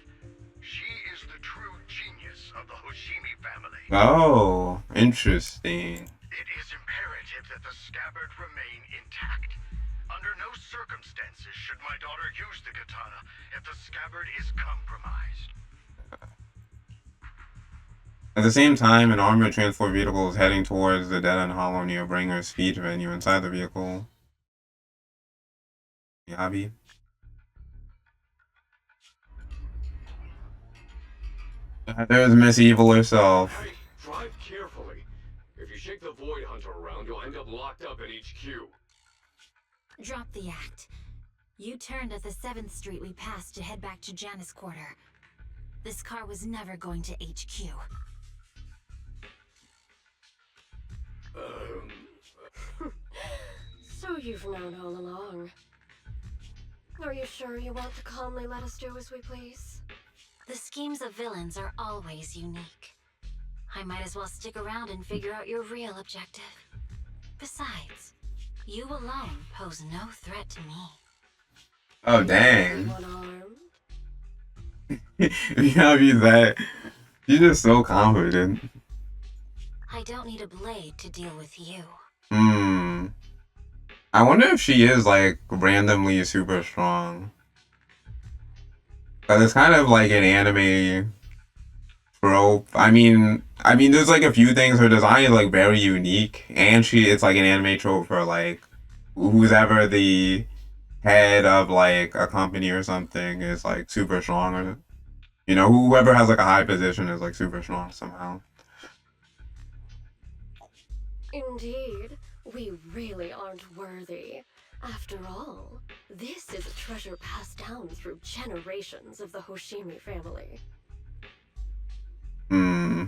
She is the true genius of the Hoshimi family. Oh, interesting. It is imperative that the scabbard remain intact. Under no circumstances should my daughter use the katana if the scabbard is compromised. At the same time, an armored transport vehicle is heading towards the Dead End Hollow near Bringer's speech venue. Inside the vehicle, Miyabi. There's Miss Evil herself. Hey, drive carefully. If you shake the Void Hunter around, you'll end up locked up in HQ. Drop the act. You turned at the 7th Street we passed to head back to Janus Quarter. This car was never going to HQ. So you've known all along. Are you sure you want to calmly let us do as we please? The schemes of villains are always unique. I might as well stick around and figure out your real objective. Besides, you alone pose no threat to me. Oh, dang. One arm. Miyabi's that. She's just so confident. I don't need a blade to deal with you. I wonder if she is, like, randomly super strong. But it's kind of like an anime trope. I mean, there's like a few things. Her design is like very unique, and it's like an anime trope for like who's ever the head of like a company or something is like super strong, or whoever has like a high position is like super strong somehow. Indeed, we really aren't worthy. After all, this is a treasure passed down through generations of the Hoshimi family.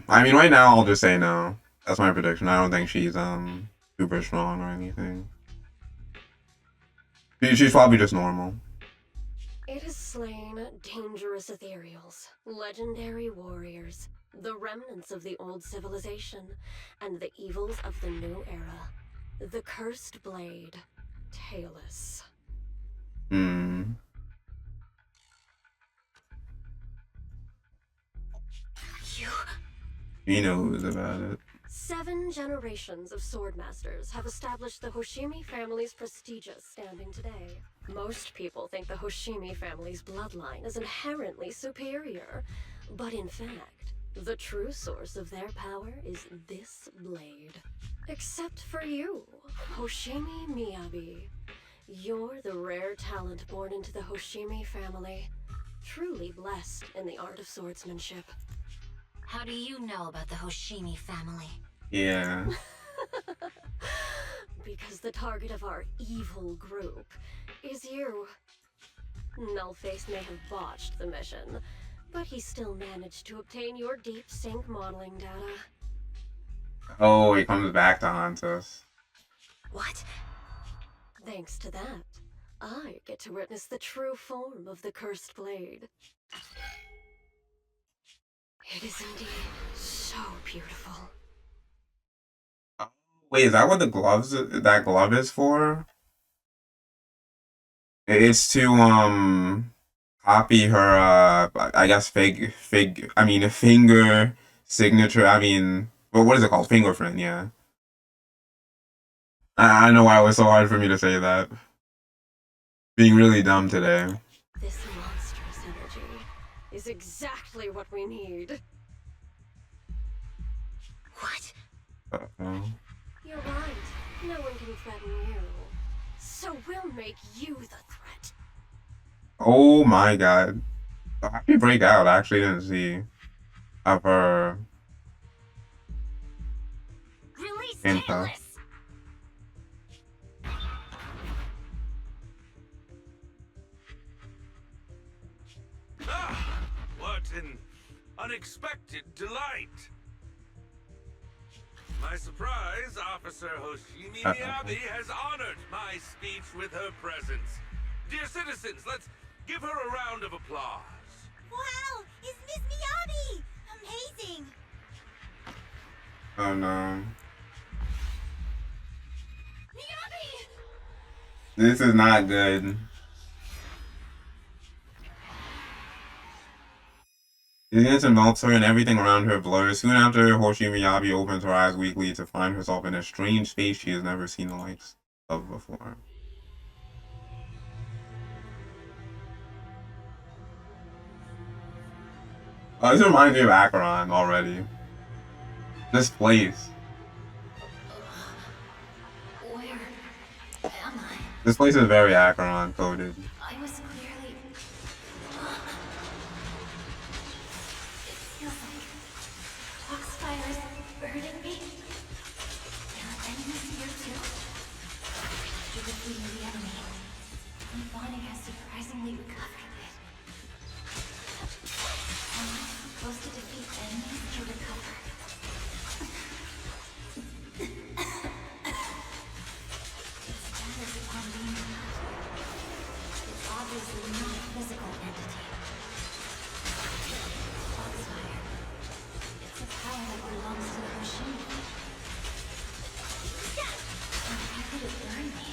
I mean, right now I'll just say no. That's my prediction. I don't think she's super strong or anything. She's probably just normal. It has slain dangerous ethereals, legendary warriors, the remnants of the old civilization, and the evils of the new era. The cursed blade, tailless. He knows about it. 7 generations of swordmasters have established the Hoshimi family's prestigious standing today. Most people think the Hoshimi family's bloodline is inherently superior, but in fact, the true source of their power is this blade. Except for you, Hoshimi Miyabi. You're the rare talent born into the Hoshimi family, truly blessed in the art of swordsmanship. How do you know about the Hoshimi family? Yeah. Because the target of our evil group is you. Nullface may have botched the mission, but he still managed to obtain your deep sync modeling data. Oh, he comes back to haunt us. What? Thanks to that, I get to witness the true form of the cursed blade. It is indeed so beautiful. Wait, is that what that glove is for? It's to copy her I guess finger signature. Well, what is it called? Fingerprint, yeah. I know why it was so hard for me to say that. Being really dumb today. This monstrous energy is exactly what we need. What? Uh-oh. You're right. No one can threaten you. So we'll make you the threat. Oh my god. How did you break out? I actually didn't see. Of her. Release info. zenless! Ah, what an unexpected delight. My surprise, Officer Hoshimi Miyabi has honored my speech with her presence. Dear citizens, let's give her a round of applause. Wow! It's Miss Miyabi! Amazing! Oh no. Miyabi! This is not good. The instant melts her and everything around her blurs. Soon after, Hoshimi Miyabi opens her eyes weakly to find herself in a strange space she has never seen the likes of before. Oh, this reminds me of Acheron already. This place. Where am I? This place is very Acheron coded. I was clearly... It feels like Foxfire is burning me. There are enemies here too. After defeating the enemy, my body has surprisingly recovered a bit. Am I supposed to defeat enemies to recover? Its status upon being cut. It's obviously not a physical entity. Foxfire. It's a power that belongs to the Hoshimi. So why could it burn me?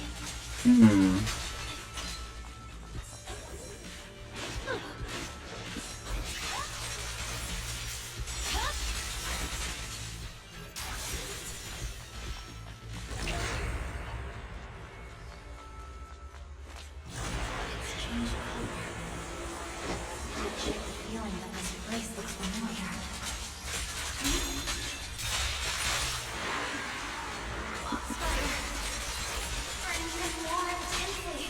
It's changed color. I get the feeling that this place looks familiar. Foxfire. Burning even more intensely.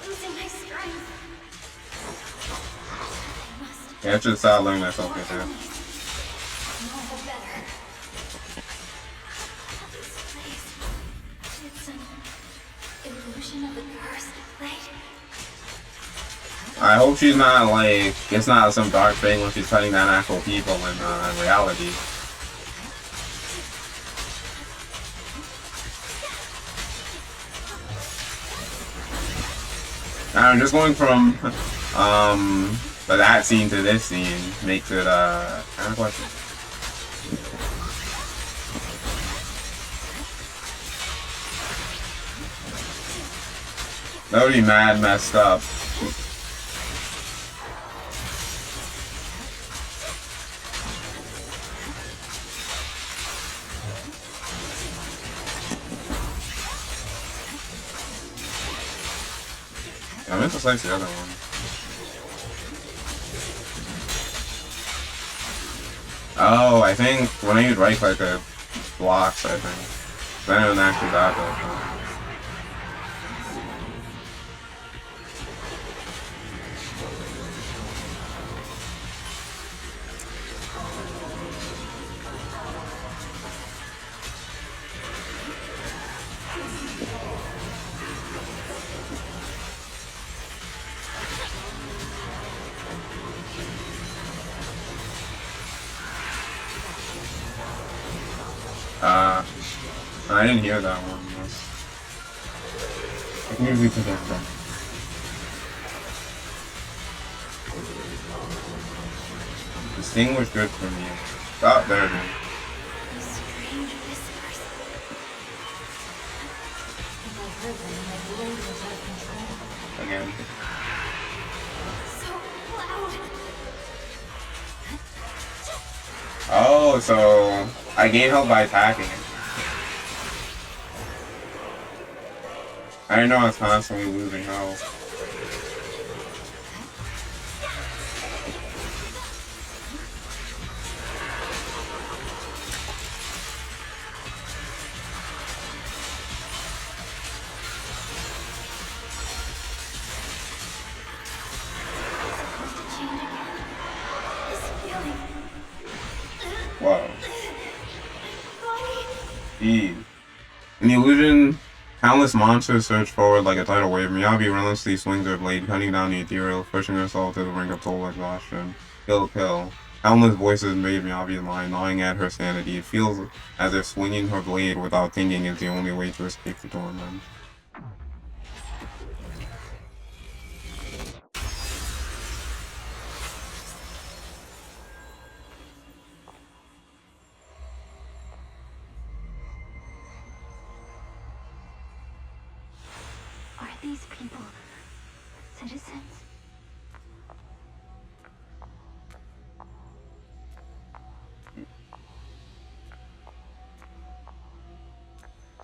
Losing my strength. I must Yeah, I should start learning that something too. know the better. This place. It's an illusion of the cursed blade. I hope she's not like, it's not some dark thing when she's cutting down actual people in reality. I don't know, just going from that scene to this scene makes it kind of question. That would be mad messed up. I meant to slice the other one. Oh, I think when I use right click it blocks, I think. Then it was actually that though. I didn't hear that one. I can usually predict them. This thing was good for me. Stop there, dude. Again. Oh, so I gain health by attacking it. I didn't know I was constantly losing health. Whoa. Jeez. In the illusion, countless monsters surge forward like a tidal wave. Miyabi relentlessly swings her blade, cutting down the ethereal, pushing herself to the brink of total exhaustion. Kill, kill. Countless voices invade Miyabi's mind, gnawing at her sanity. It feels as if swinging her blade without thinking is the only way to escape the torment. Are these people citizens?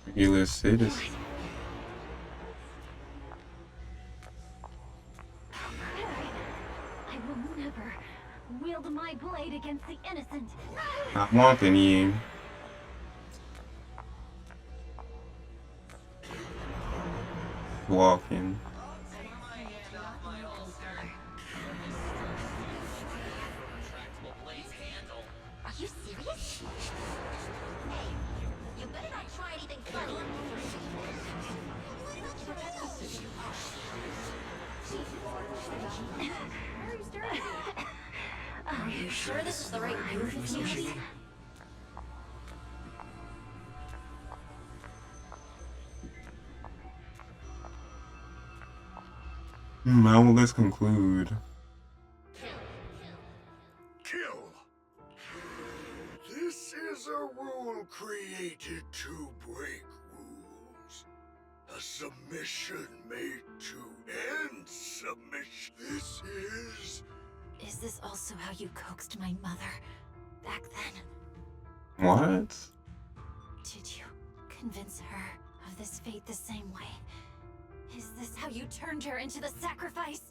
Regular citizens. I will never wield my blade against the innocent. I want any. Walking. Are you serious? You better not try anything funny. Are you sure this is the right move, Miyabi? How will this conclude? Kill. This is a rule created to break rules. A submission made to end submission. This is... Is this also how you coaxed my mother back then? What? Did you convince her of this fate the same way? Is this how you turned her into the sacrifice?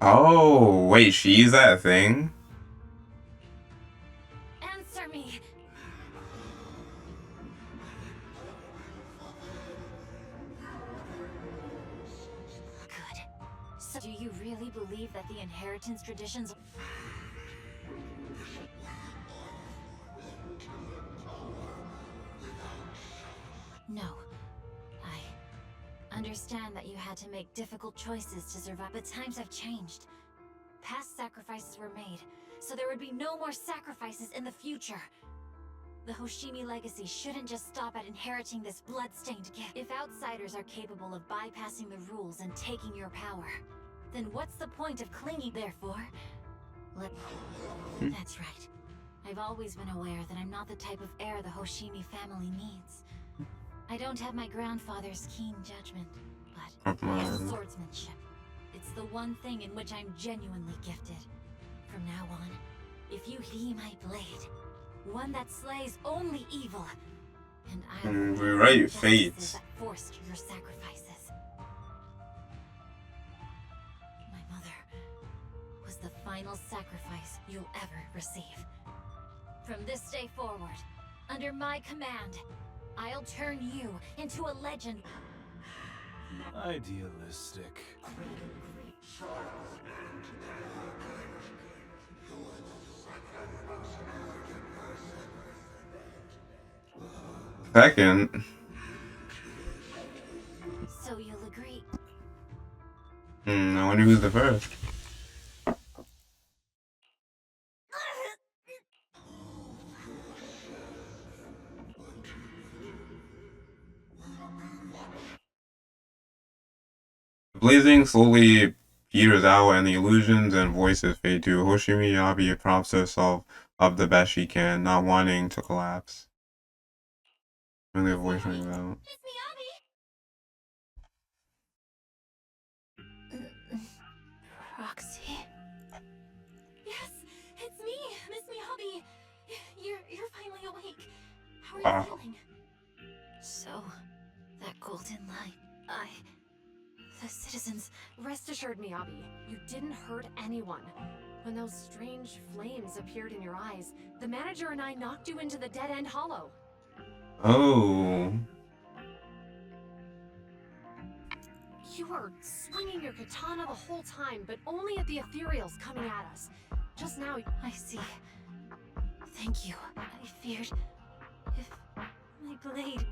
Oh, wait, she's that thing? Answer me! Good. So do you really believe that the inheritance traditions... No. I understand that you had to make difficult choices to survive, but times have changed. Past sacrifices were made, so there would be no more sacrifices in the future. The Hoshimi legacy shouldn't just stop at inheriting this blood-stained gift. If outsiders are capable of bypassing the rules and taking your power, then what's the point of clinging? Therefore, That's right. I've always been aware that I'm not the type of heir the Hoshimi family needs. I don't have my grandfather's keen judgment, but swordsmanship. It's the one thing in which I'm genuinely gifted. From now on, if you be my blade, one that slays only evil, and I will rewrite your fates. that forced your sacrifices. final sacrifice you'll ever receive. From this day forward, under my command, I'll turn you into a legend. Idealistic. Second. So you'll agree? I wonder who's the first. The blazing slowly peters out and the illusions and voices fade to. Hoshimi Yabi props herself up the best she can, not wanting to collapse. Really a voice rings out. Roxy? Yes, it's me, Miss Miyabi. You're finally awake. How are you Wow. feeling? So, that golden light, The citizens. Rest assured, Miyabi, you didn't hurt anyone. When those strange flames appeared in your eyes, the manager and I knocked you into the dead-end hollow. Oh. You were swinging your katana the whole time, but only at the ethereals coming at us. Just now, I see. Thank you. I feared if my blade...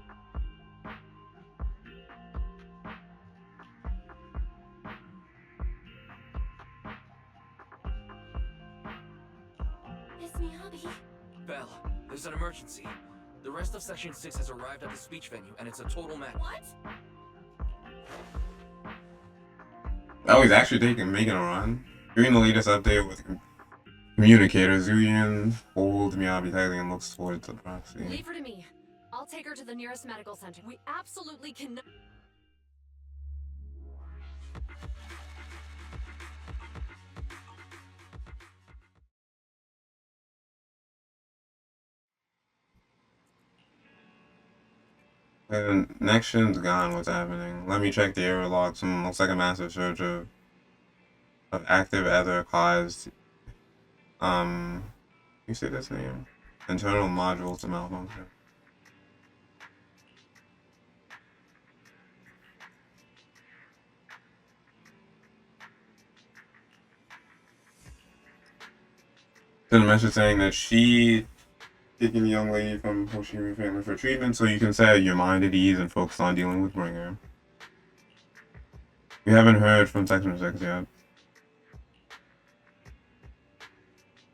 Miss Miyabi. Belle, there's an emergency. The rest of Section 6 has arrived at the speech venue, and it's a total mess. What? Oh, he's actually making a run. During the latest update with communicator, Zuyan holds Miyabi tightly and looks towards the proxy. leave her to me. I'll take her to the nearest medical center. We absolutely cannot... And connection's gone. What's happening? Let me check the error logs. Looks like a massive surge of active ether caused. You say this name? Internal modules to malfunction. Sent a message saying that she taking the young lady from Hoshimi family for treatment, so you can set your mind at ease and focus on dealing with Bringer. We haven't heard from Section 6 yet.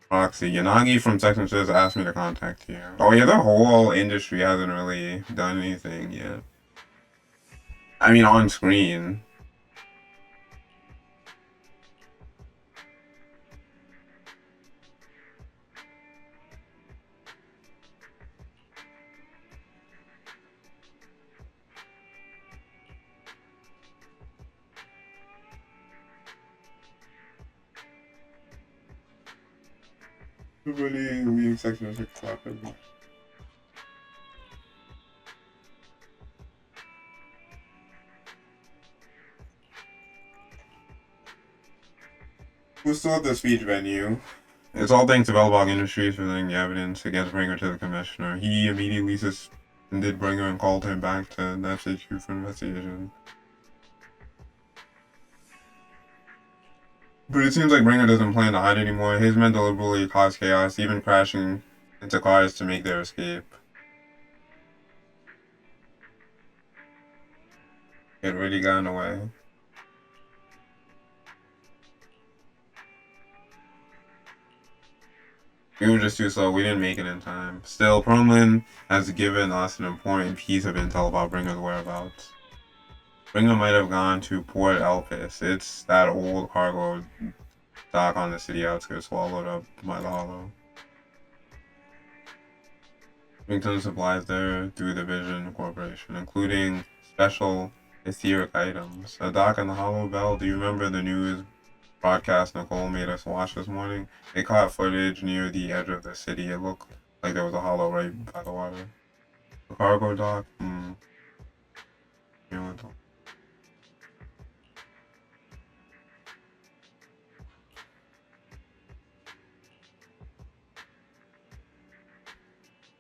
Roxy, Yanagi from Section 6 asked me to contact you. Oh yeah, the whole industry hasn't really done anything yet. I mean, on screen. Everybody leave Section 6 rapidly. We're still at the speech venue. It's all thanks to Bellbog Industries for letting the evidence against Bringer to the commissioner. He immediately suspended Bringer and called him back to the FHQ for investigation. But it seems like Bringer doesn't plan to hide anymore. His men deliberately cause chaos, even crashing into cars to make their escape. It really gotten away. We were just too slow. We didn't make it in time. Still, Perlman has given us an important piece of intel about Bringer's whereabouts. Bringer might have gone to Port Elpis. It's that old cargo dock on the city outskirts, swallowed up by the hollow. Bring supplies there through the Vision Corporation, including special etheric items. A dock on the hollow bell. Do you remember the news broadcast Nicole made us watch this morning? They caught footage near the edge of the city. It looked like there was a hollow right by the water. The cargo dock?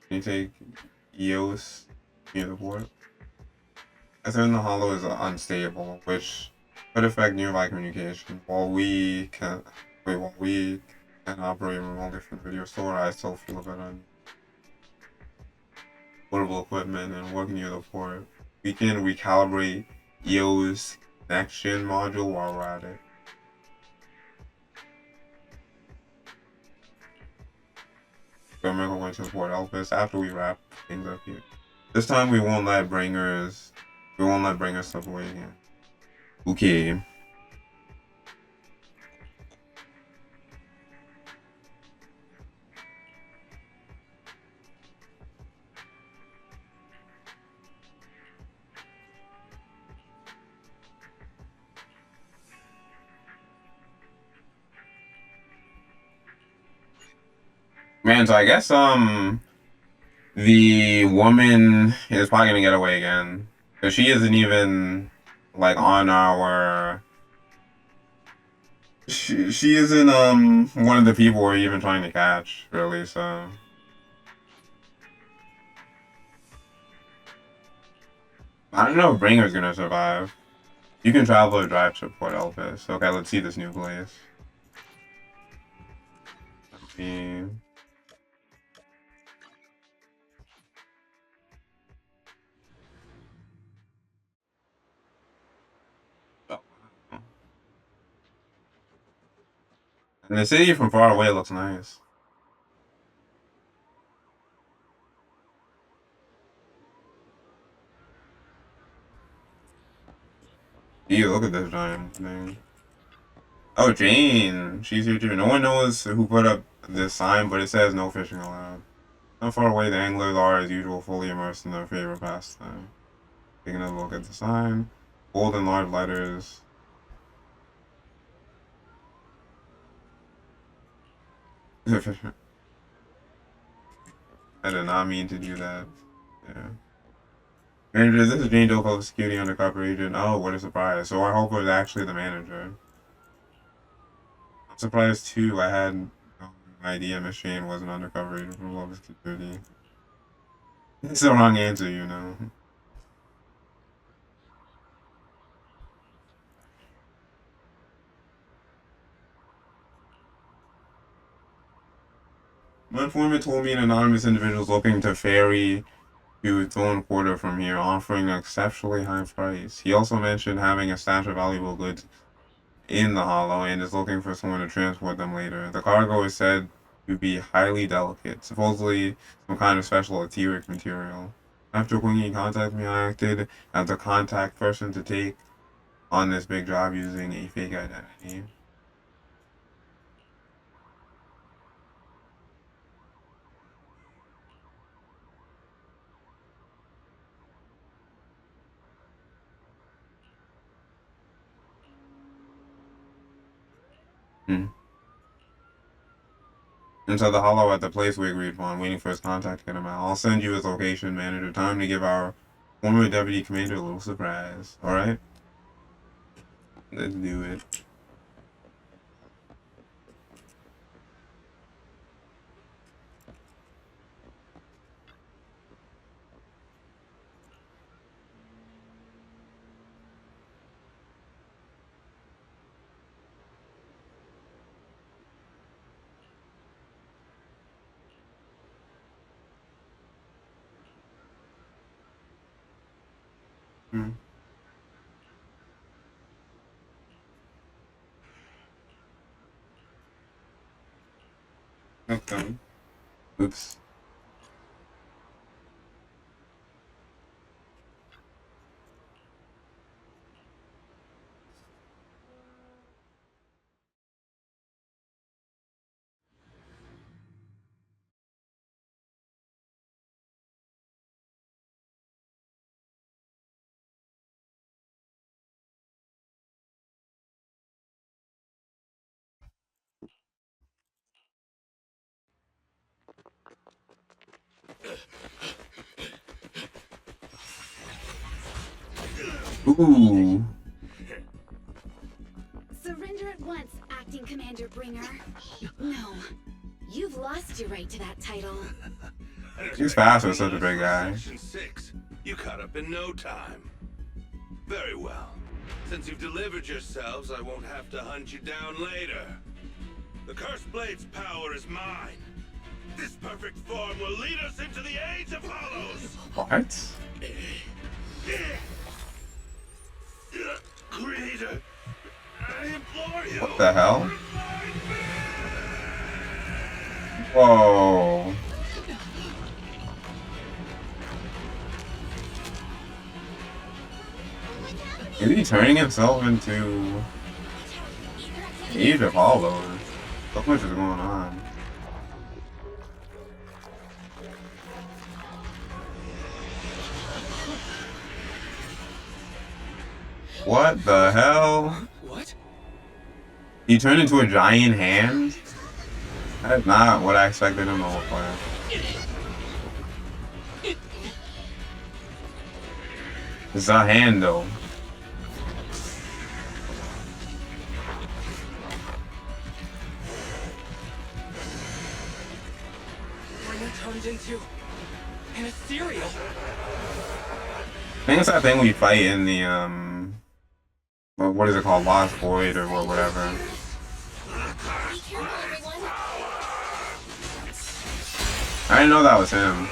Can you take EOS near the port? I think the hollow is unstable, which could affect nearby communication. While we can operate remotely from the video store, I still feel a bit on portable equipment and work near the port. We can recalibrate EOS connection module while we're at it. Remember going to the port Elpis after we wrap things up here. This time we won't let bringers stuff away again. Okay. Man, so I guess the woman is probably gonna get away again. Cause she isn't even like on our she isn't one of the people we're even trying to catch, really, so I don't know if Bringer's gonna survive. You can travel or drive to Port Elpis. Okay, let's see this new place. Let's see. And the city from far away looks nice. Ew, look at this giant thing. Oh, Jane. She's here too. No one knows who put up this sign, but it says no fishing allowed. Not far away, the anglers are, as usual, fully immersed in their favorite pastime. Taking a look at the sign. Bold and large letters. I did not mean to do that. Yeah. Manager, this is Jane Doe, Public Security Undercover Agent. Oh, what a surprise. So our helper is actually the manager. I'm surprised too. I had no idea Miss Jane was an undercover agent from Public Security. It's the wrong answer, you know. My informant told me an anonymous individual is looking to ferry to Throne Quarter from here, offering an exceptionally high price. He also mentioned having a stash of valuable goods in the hollow and is looking for someone to transport them later. The cargo is said to be highly delicate, supposedly some kind of special etheric material. After Quingy contacted me, I acted as the contact person to take on this big job using a fake identity. Inside the hollow at the place we agreed upon, waiting for his contact to get him out. I'll send you his location, manager. Time to give our former deputy commander a little surprise. Alright? Let's do it. Okay. Oops. Ooh. Surrender at once, Acting Commander Bringer. No, you've lost your right to that title. He's fast for such a big guy. Section 6. You caught up in no time. Very well. Since you've delivered yourselves, I won't have to hunt you down later. The Cursed Blade's power is mine. This perfect form will lead us into the Age of Hollows. What? Creator, I implore you. What the hell? Whoa. Is he turning himself into Age of Hollows? So much is going on. What the hell? What? He turned into a giant hand? That is not what I expected him to look like. It's a hand though. Bringer turned into an ethereal. I think it's that thing we fight in the what is it called? Lost Void or whatever. I didn't know that was him.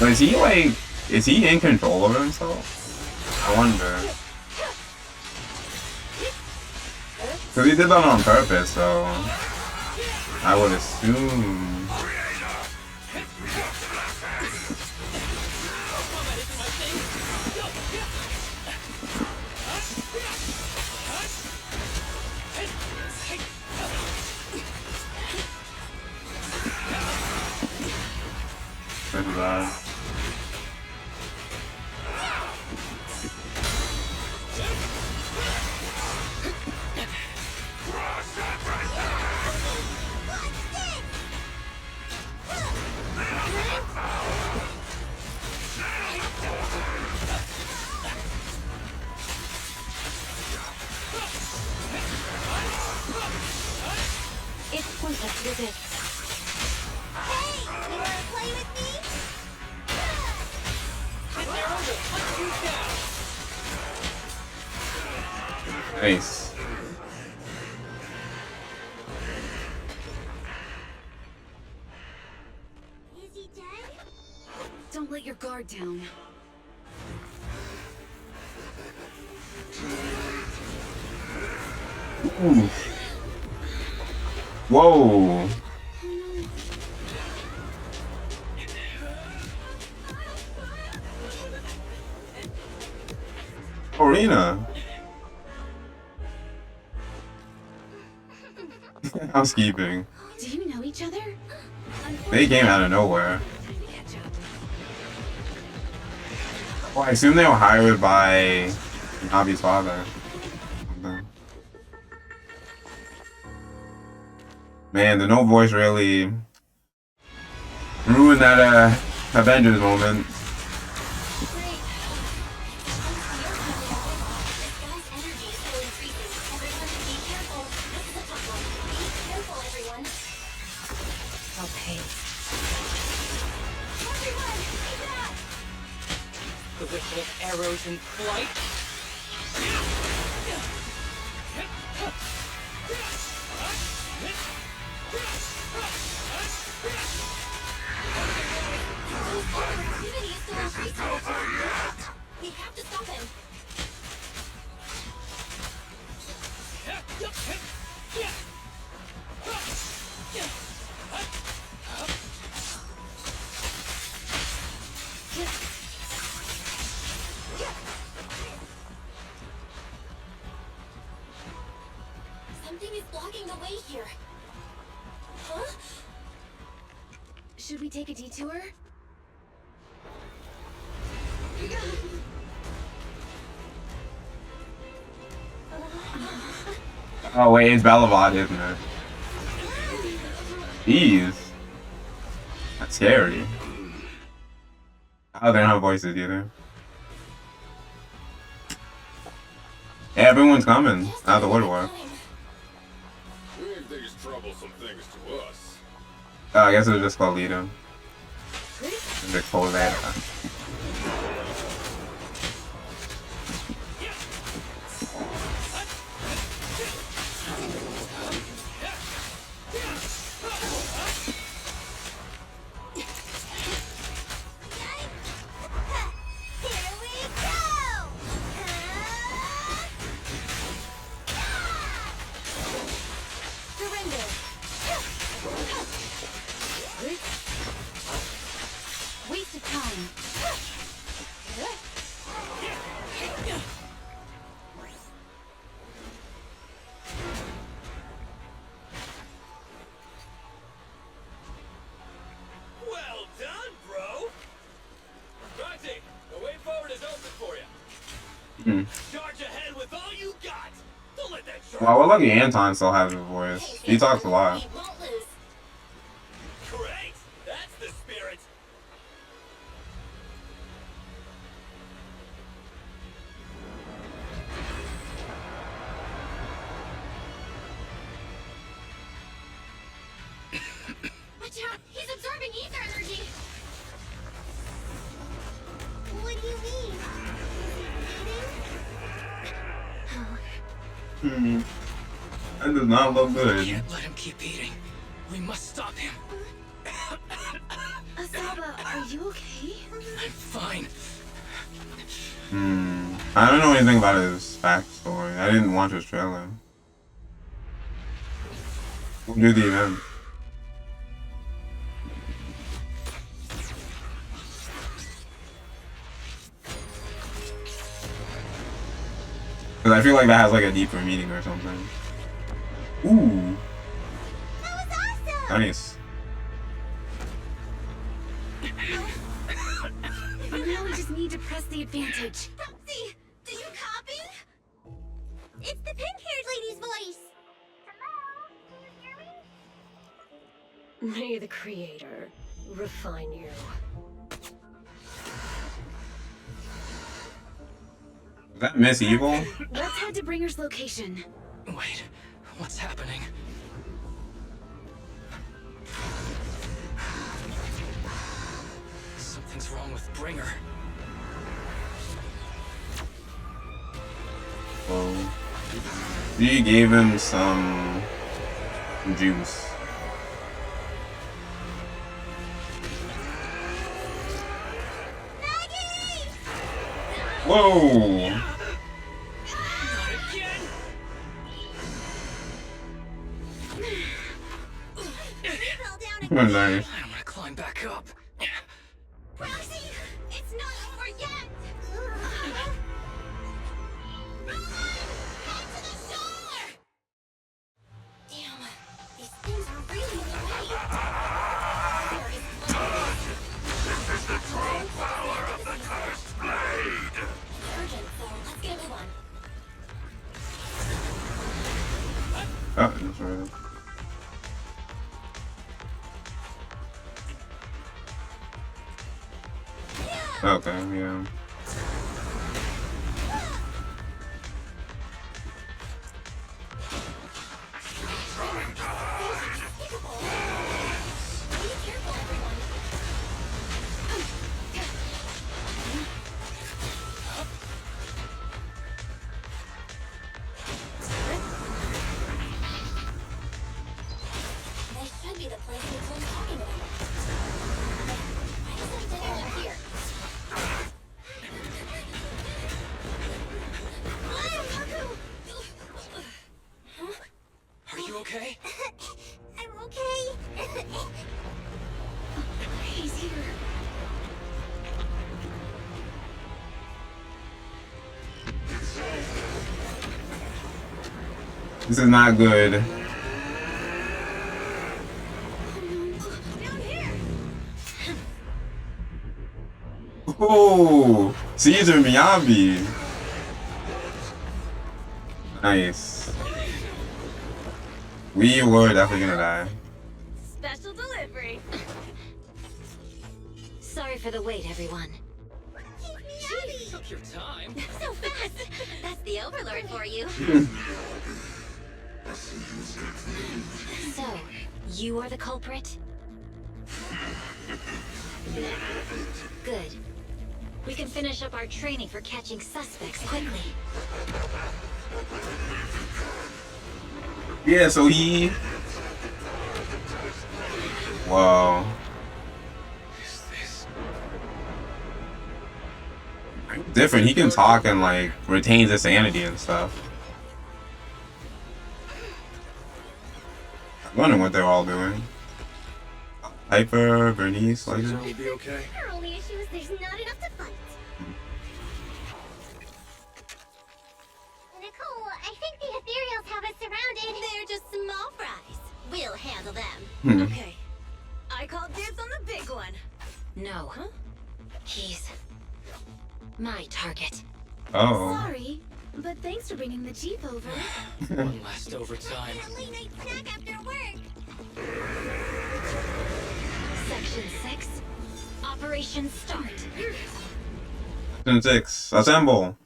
But is he like, is he in control of himself? I wonder. Because he did that on purpose, so I would assume. Pretty bad. It's pointless to resist. Hey, you wanna play with me? This arrow will hunt you down. Nice. Is he dead? Don't let your guard down. Ooh. Whoa. Arena. Housekeeping. Do you know each other? They came out of nowhere. Well, I assume they were hired by Nabi's father. Man, the no voice really ruined that Avengers moment. Positional arrows in flight. We have to stop him. Something is blocking the way here. Huh? Should we take a detour? Oh wait, it's Bellavod, isn't it? Jeez. That's scary. Oh, they don't have voices either. Yeah, everyone's coming out of the woodwork. Leave these troublesome things to us. Oh, I guess it was just called Lita. The cold that. Waste of time. Well done, bro. Roxy, the way forward is open for you. Charge ahead with all you got. Don't let that shark. Wow, well, lucky Anton still has a voice. He talks a lot. Great. That's the spirit. Watch out! He's absorbing ether energy! What do you mean? That does not look good. Can't let him keep eating. We must stop him. Asaba, are you okay? I'm fine. I don't know anything about his backstory. I didn't watch his trailer. We'll do the event. Because I feel like that has like a deeper meaning or something. Ooh. That was awesome! Nice. Now we just need to press the advantage. Roxy, do you copy? It's the pink-haired lady's voice! Hello? Do you hear me? May the Creator refine you. Is that Miss Evil? Let's head to Bringer's location. Wait, what's happening? Something's wrong with Bringer. Whoa. She gave him some juice. Whoa! Nice. I'm gonna climb back up. Roxy, it's not over yet! Head to the shore! Damn, these things are really in the way. This is the true power of the cursed blade! Urgent, so let's get a move on. Oh, that's right. Okay, yeah. This should be the place Nicole's talking about. Why isn't it anyone here? Are you okay? I'm okay. He's here. This is not good. Oh, Caesar Miyabi. Nice. We were definitely gonna die. special delivery. Sorry for the wait, everyone. Gee, took your time. So fast. That's the Overlord for you. So, you are the culprit? Good. We can finish up our training for catching suspects quickly. Yeah, so he... Whoa. Different. He can talk and like retains his sanity and stuff. I'm wondering what they're all doing. Hyper, Bernice, like Caesar will be okay. Our only issue is there's not enough to fight. Nicole, I think the ethereals have us surrounded. They're just small fries. We'll handle them. Okay. I call dibs on the big one. No. Huh? He's my target. Oh. Sorry, but thanks for bringing the Chief over. One last overtime. A late night snack after work. Section 6. Operation start. Section 6. Assemble.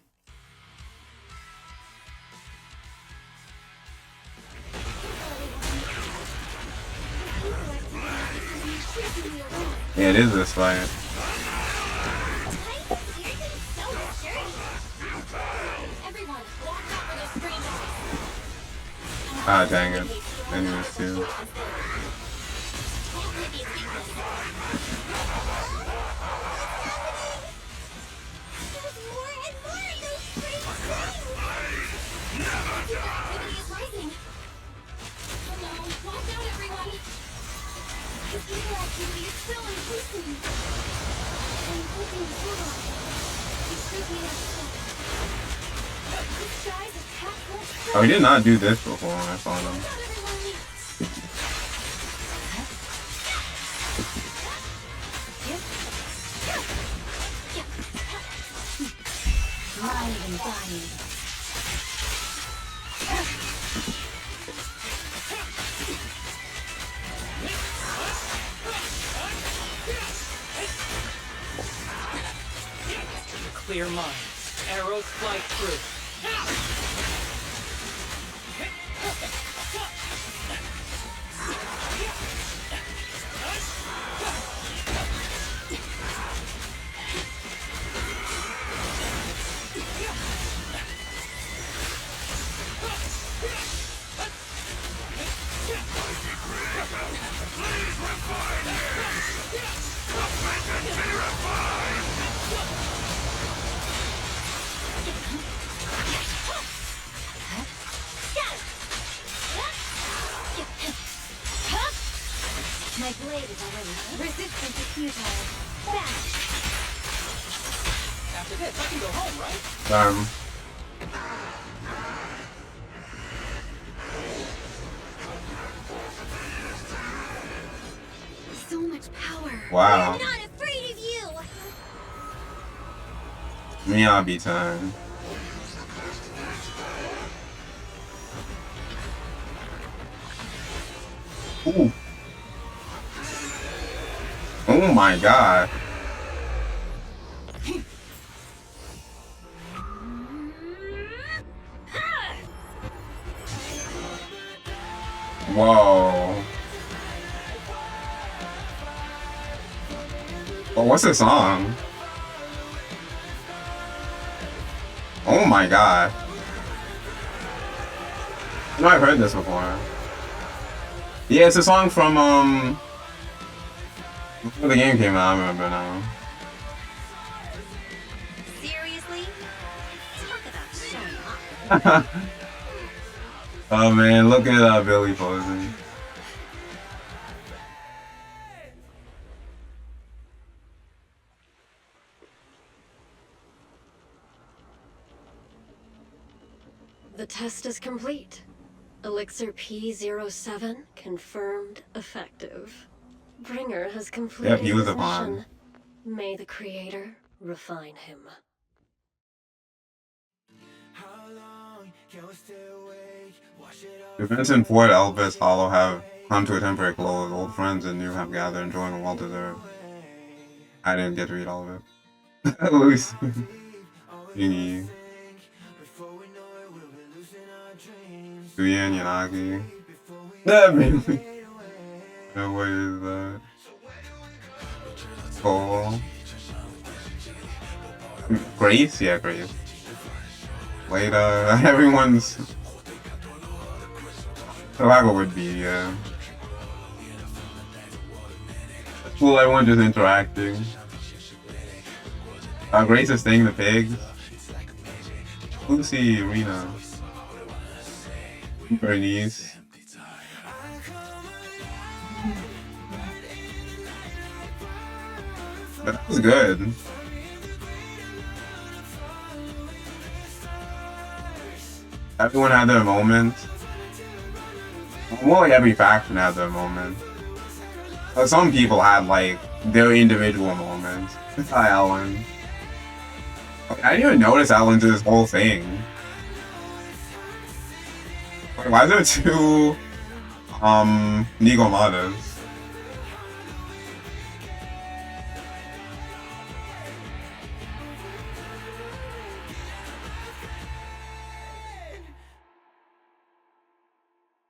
Yeah, it is this fight. Ah, dang it. Anyways, too. Oh, he did not do this before when I saw him. Mind and body. Clear mind. Arrows fly through. My blade is already resistant to futile. Back. After this, I can go home, right? So much power. Wow. I'm not afraid of you. Miyabi time. Ooh. Oh my god. Whoa. Oh, what's this song? Oh my god. I know I've heard this before. Yeah, it's a song from before the game came out, I remember now. Seriously? Talk about showing off. Oh man, look at Billy posing. The test is complete. Elixir P07 confirmed effective. Bringer has completed Yep, he was his a pawn. mission. May the Creator refine him. Do Vincent, Ford, Elvis, Hollow have come to a temporary close. Old friends and new have gathered, enjoying a well-deserved. I didn't get to read all of it. At least. Yugi. Suyan, Yanagi. That really. What is that? Cole. Grace? Yeah, Grace. Later. Everyone's. Survival would be, yeah. Cool, everyone just interacting. Grace is staying the pigs. Lucy, Rena. Bernice. But that was good. Everyone had their moment. Well, like every faction had their moment. But some people had like their individual moments. Hi, Ellen. I didn't even notice Ellen did this whole thing. Wait, why is there two Nigomadas?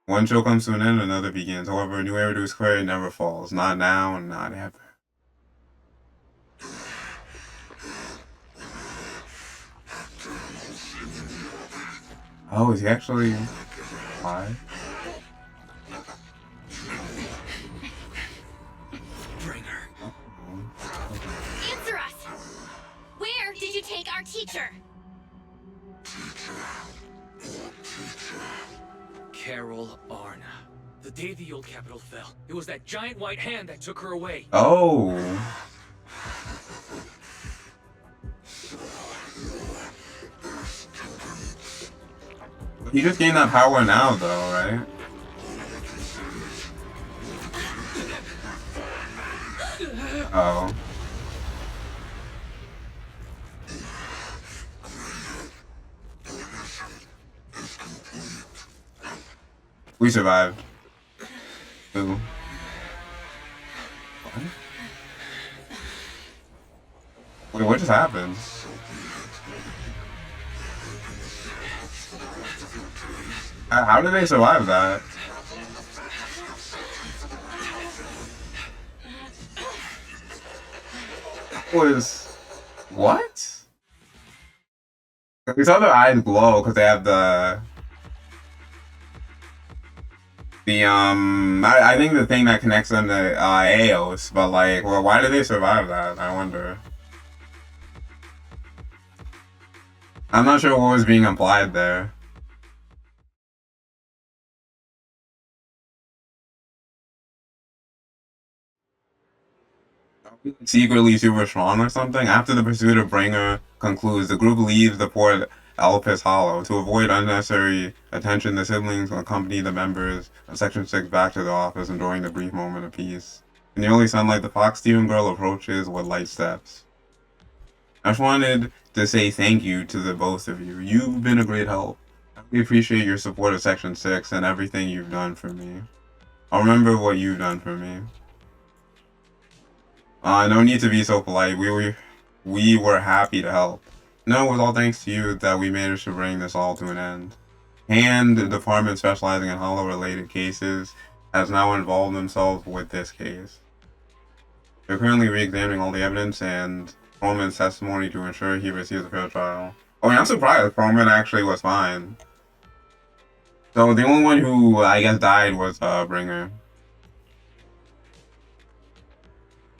One show comes to an end, another begins. However, a new era to his career never falls. Not now and not ever. Oh, is he actually alive? Answer us! Where did you take our teacher? Carol Arna. The day the old capital fell, it was that giant white hand that took her away. Oh. He just gained that power now, though, right? Oh. We survived. Ooh. What? Wait, what just happened? How did they survive that? Was what? We saw their eyes glow because they have the I think the thing that connects them to Aeos, but like, well, why did they survive that? I wonder. I'm not sure what was being implied there. Secretly super strong or something? After the pursuit of Bringer concludes, the group leaves the port Elpis Hollow. To avoid unnecessary attention, the siblings accompany the members of Section 6 back to the office, enjoying the brief moment of peace. In the early sunlight, the Fox Steven girl approaches with light steps. I just wanted to say thank you to the both of you. You've been a great help. I really appreciate your support of Section 6 and everything you've done for me. I'll remember what you've done for me. No need to be so polite. We were happy to help. No, it was all thanks to you that we managed to bring this all to an end. And the department specializing in Hollow-related cases has now involved themselves with this case. They're currently re-examining all the evidence and Perlman's testimony to ensure he receives a fair trial. Oh, yeah, I'm surprised Perlman actually was fine. So the only one who, I guess, died was Bringer.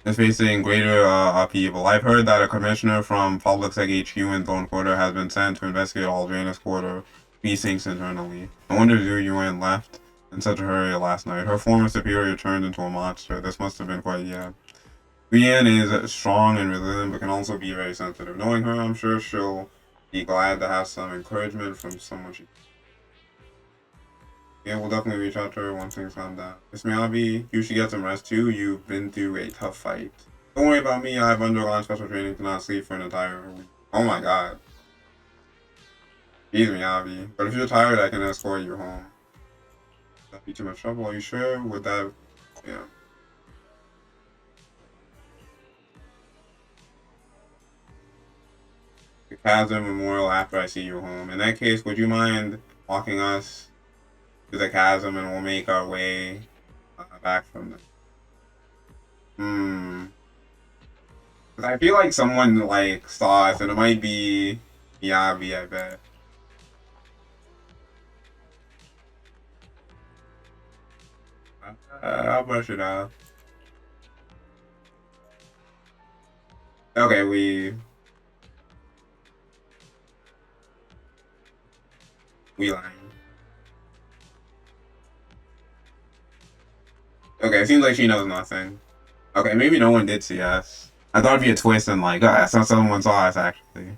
Is facing greater upheaval. I've heard that a commissioner from Public Sec HQ in Thorn Quarter has been sent to investigate all Janus Quarter precincts internally. No wonder Zhu Yuan left in such a hurry last night. Her former superior turned into a monster. This must have been quite, yeah. Yuan is strong and resilient, but can also be very sensitive. Knowing her, I'm sure she'll be glad to have some encouragement from someone she... Yeah, we'll definitely reach out to her once things calm down. Miss Miyabi, you should get some rest too. You've been through a tough fight. Don't worry about me. I've undergone special training to not sleep for an entire week. Oh my god. Jeez, Miyabi. But if you're tired, I can escort you home. That'd be too much trouble. Are you sure? Would that... Yeah. The Chasm Memorial after I see you home. In that case, would you mind walking us to the chasm and we'll make our way back from there? Hmm. 'Cause I feel like someone like saw us and it might be Miyabi, I bet. I'll brush it off. Okay, we lying. Okay, it seems like she knows nothing. Okay, maybe no one did see us. I thought it'd be a twist and like, I saw someone saw us actually.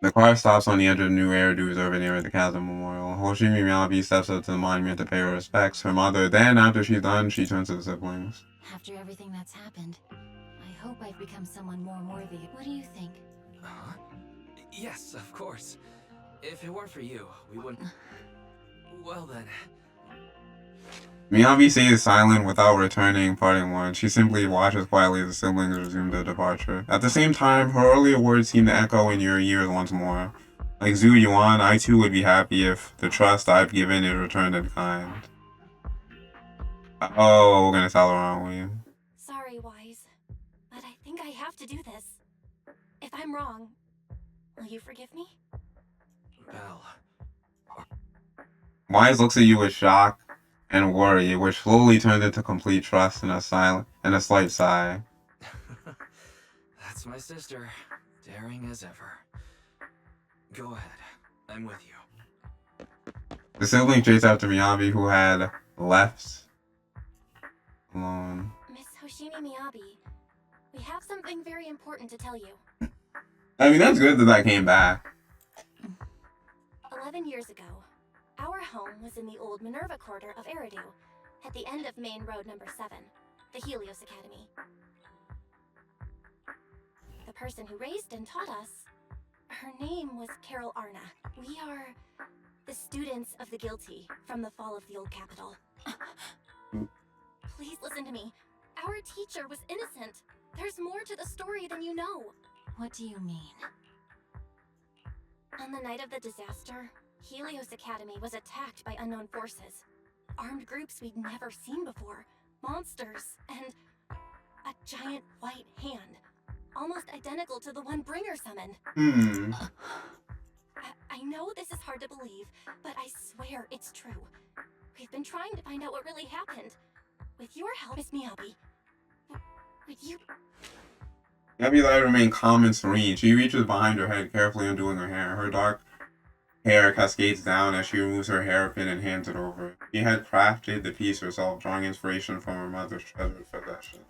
The car stops on the edge of the new Air Dues over near the Chasm Memorial. Hoshimi Miyabi steps up to the monument to pay her respects. Her mother. Then, after she's done, she turns to the siblings. After everything that's happened, I hope I've become someone more worthy. What do you think? Huh? Yes, of course. If it weren't for you, we wouldn't... Well then... Miyabi stays silent without returning parting words. She simply watches quietly as the siblings resume their departure. At the same time, her earlier words seem to echo in your ears once more. Like Zhu Yuan, I too would be happy if the trust I've given is returned in kind. Oh, we're gonna tell her, aren't we? Sorry, Wise, but I think I have to do this. If I'm wrong, will you forgive me? Belle. Wise looks at you with shock and worry, which slowly turns into complete trust and a slight sigh. That's my sister, daring as ever. Go ahead, I'm with you. The sibling chased after Miyabi, who had left alone. Miss Hoshimi Miyabi, we have something very important to tell you. I mean, that's good that I came back. 11 years ago, our home was in the old Minerva quarter of Eridu, at the end of Main Road number 7, the Helios Academy. The person who raised and taught us, her name was Carol Arna. We are the students of the guilty from the fall of the old capital. Please listen to me. Our teacher was innocent. There's more to the story than you know. What do you mean? On the night of the disaster, Helios Academy was attacked by unknown forces. Armed groups we'd never seen before. Monsters, and a giant white hand. Almost identical to the one Bringer summoned. I know this is hard to believe, but I swear it's true. We've been trying to find out what really happened. With your help, Miss Miyabi, would you... Miyabi's eyes remain calm and serene. She reaches behind her head, carefully undoing her hair. Her dark hair cascades down as she removes her hairpin and hands it over. She had crafted the piece herself, drawing inspiration from her mother's treasured possession.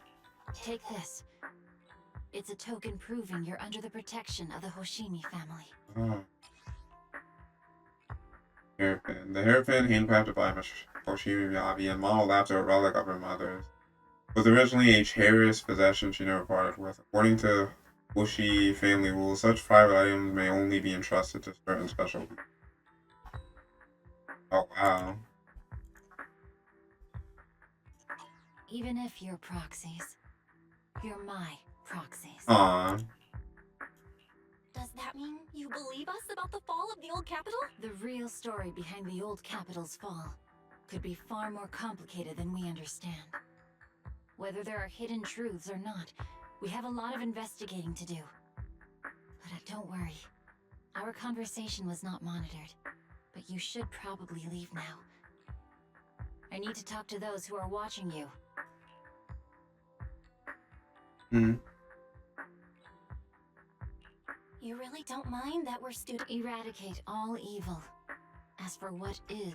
Take this. It's a token proving you're under the protection of the Hoshimi family. Oh. Hairpin. The hairpin, handcrafted by Hoshimi Miyabi and modeled after a relic of her mother's, was originally a cherished possession she never parted with. According to Hoshi family rules, such private items may only be entrusted to certain special people. Oh, wow. Even if you're proxies, you're my proxies. Aww. Does that mean you believe us about the fall of the old capital? The real story behind the old capital's fall could be far more complicated than we understand. Whether there are hidden truths or not, we have a lot of investigating to do. But don't worry. Our conversation was not monitored, but you should probably leave now. I need to talk to those who are watching you. You really don't mind that we're students? Eradicate all evil. As for what is...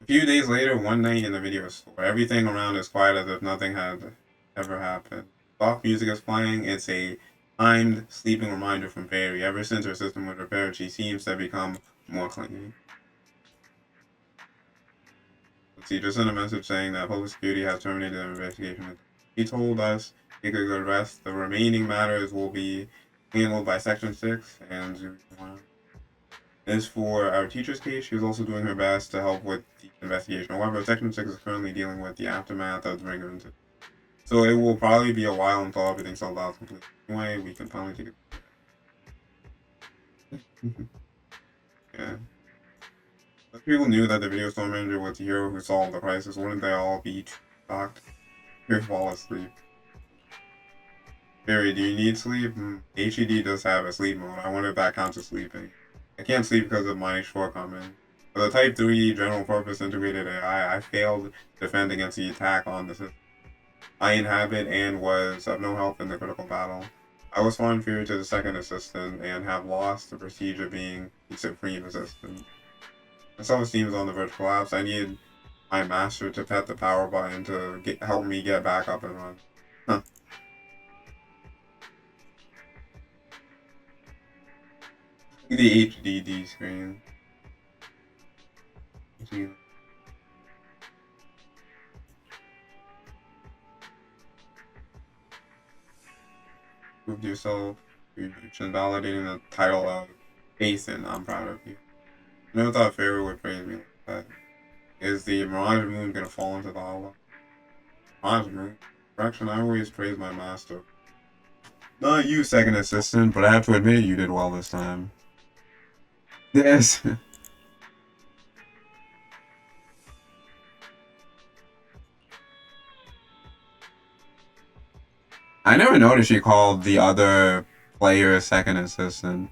A few days later, one night in the video store, everything around is quiet as if nothing had ever happened. Soft music is playing. It's a timed sleeping reminder from Fairy. Ever since her system was repaired, she seems to have become more clingy. He just sent a message saying that public security has terminated their investigation. He told us he could arrest the remaining matters will be handled by Section 6 and 01. As for our teacher's case, she is also doing her best to help with the investigation. However, Section 6 is currently dealing with the aftermath of the Ringer incident. So it will probably be a while until everything's settled out completely. Anyway, we can finally take it. Yeah. If people knew that the video store manager was the hero who solved the crisis, wouldn't they all be shocked? Or fall asleep? Barry, do you need sleep? HED does have a sleep mode. I wonder if that counts as sleeping. I can't sleep because of my shortcoming. For the Type 3 general purpose integrated AI, I failed to defend against the attack on the system. I inhabit and was of no help in the critical battle. I was far inferior to the second assistant and have lost the prestige of being the supreme assistant. My self-esteem is on the verge of collapse. I need my master to pet the power button to help me get back up and run. Huh. The HDD screen. Prove yourself. You're validating the title of Jason. I'm proud of you. I never thought Pharaoh would praise me like that. Is the Mirage Moon gonna fall into the hollow? Mirage Moon? Correction, I always praise my master. Not you, second assistant, but I have to admit you did well this time. Yes. I never noticed she called the other player second assistant.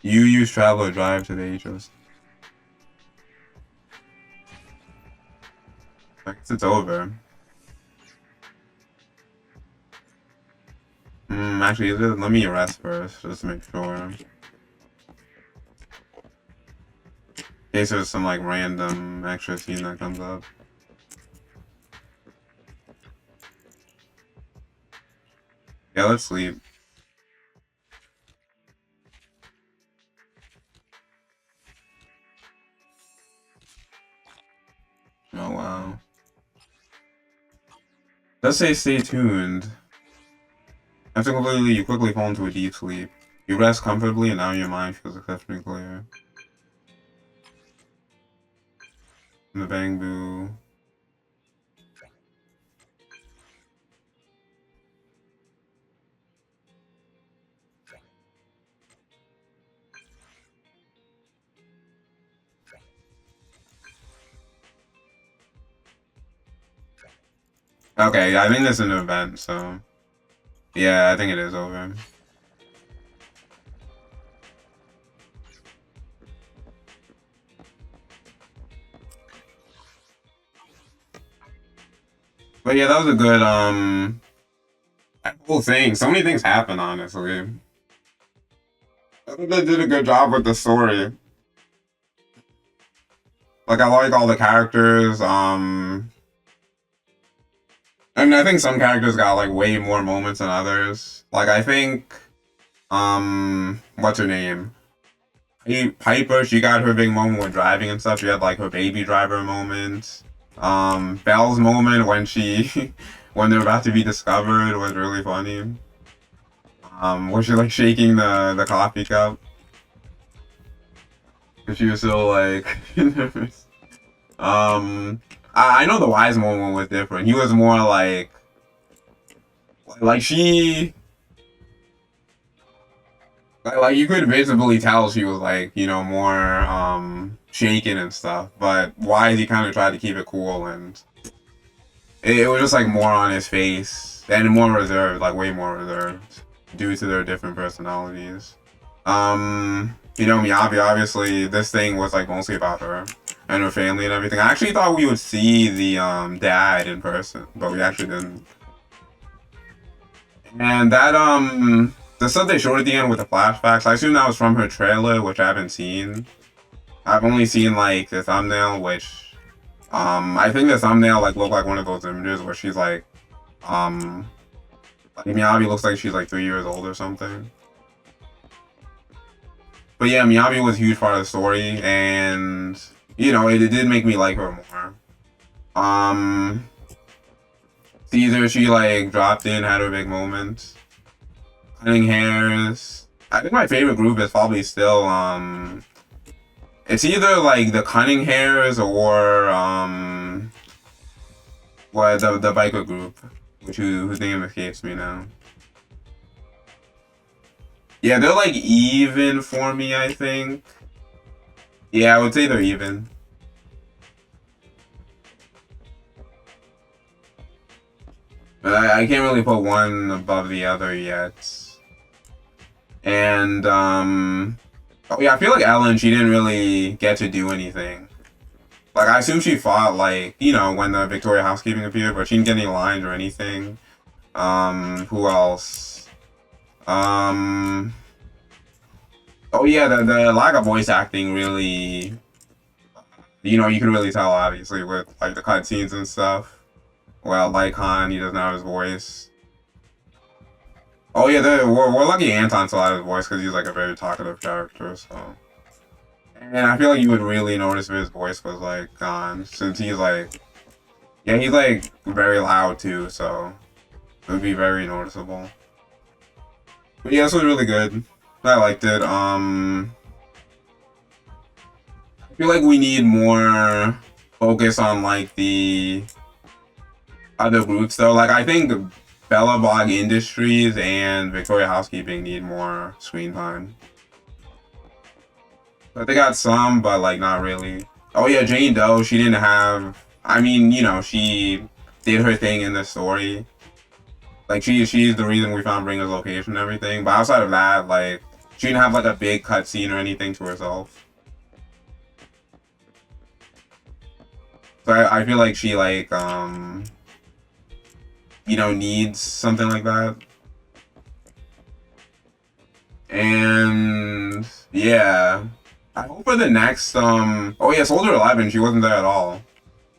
You use Traveler Drive to the HOS. I guess it's over. Actually, let me rest first, just to make sure. In case there's some like random extra scene that comes up. Yeah, let's sleep. Oh wow. Let's say stay tuned. After completely, you quickly fall into a deep sleep. You rest comfortably and now your mind feels exceptionally clear. And the bang boo. Okay, I think this is an event, so yeah, I think it is over. But yeah, that was a good cool thing. So many things happen, honestly. I think they did a good job with the story. Like I like all the characters, and I think some characters got like way more moments than others. Like I think what's her name? Piper, she got her big moment with driving and stuff. She had like her baby driver moment. Belle's moment when she when they're about to be discovered was really funny. Where she like shaking the coffee cup. Cause she was so like nervous. I know the Wise moment was different. He was more like she like you could visibly tell she was like, you know, more shaken and stuff. But Wise, he kind of tried to keep it cool, and it was just like more on his face and more reserved, like way more reserved, due to their different personalities. You know, Miyabi, obviously, this thing was like mostly about her and her family and everything. I actually thought we would see the dad in person, but we actually didn't. And that the stuff they showed at the end with the flashbacks, I assume that was from her trailer, which I haven't seen. I've only seen like the thumbnail, which I think the thumbnail like looked like one of those images where she's like Miyabi looks like she's like 3 years old or something. But yeah, Miyabi was a huge part of the story, and you know, it did make me like her more. Caesar, she like dropped in, had her big moment. Cunning Hairs. I think my favorite group is probably still it's either like the Cunning Hairs or what the biker group, whose name escapes me now. Yeah, they're like even for me, I think. Yeah, I would say they're even. But I can't really put one above the other yet. And oh yeah, I feel like Ellen, she didn't really get to do anything. Like, I assume she fought, like, you know, when the Victoria Housekeeping appeared, but she didn't get any lines or anything. Who else? Oh yeah, the lack of voice acting really, you know, you can really tell, obviously, with, like, the cutscenes and stuff. Well, like Han, he doesn't have his voice. Oh yeah, we're lucky Anton still had his voice because he's, like, a very talkative character, so. And I feel like you would really notice if his voice was, like, gone, since he's, like, yeah, he's, like, very loud, too, so it would be very noticeable. But yeah, this was really good. I liked it. I feel like we need more focus on, like, the other groups, though. Like, I think Bellabog Industries and Victoria Housekeeping need more screen time. But they got some, but, like, not really. Oh yeah, Jane Doe, she didn't have... I mean, you know, she did her thing in the story. Like, she's the reason we found Bringer's location and everything. But outside of that, like, she didn't have, like, a big cutscene or anything to herself. So I feel like she, like, you know, needs something like that. And, yeah. I hope for the next, oh yeah, Soldier 11, she wasn't there at all.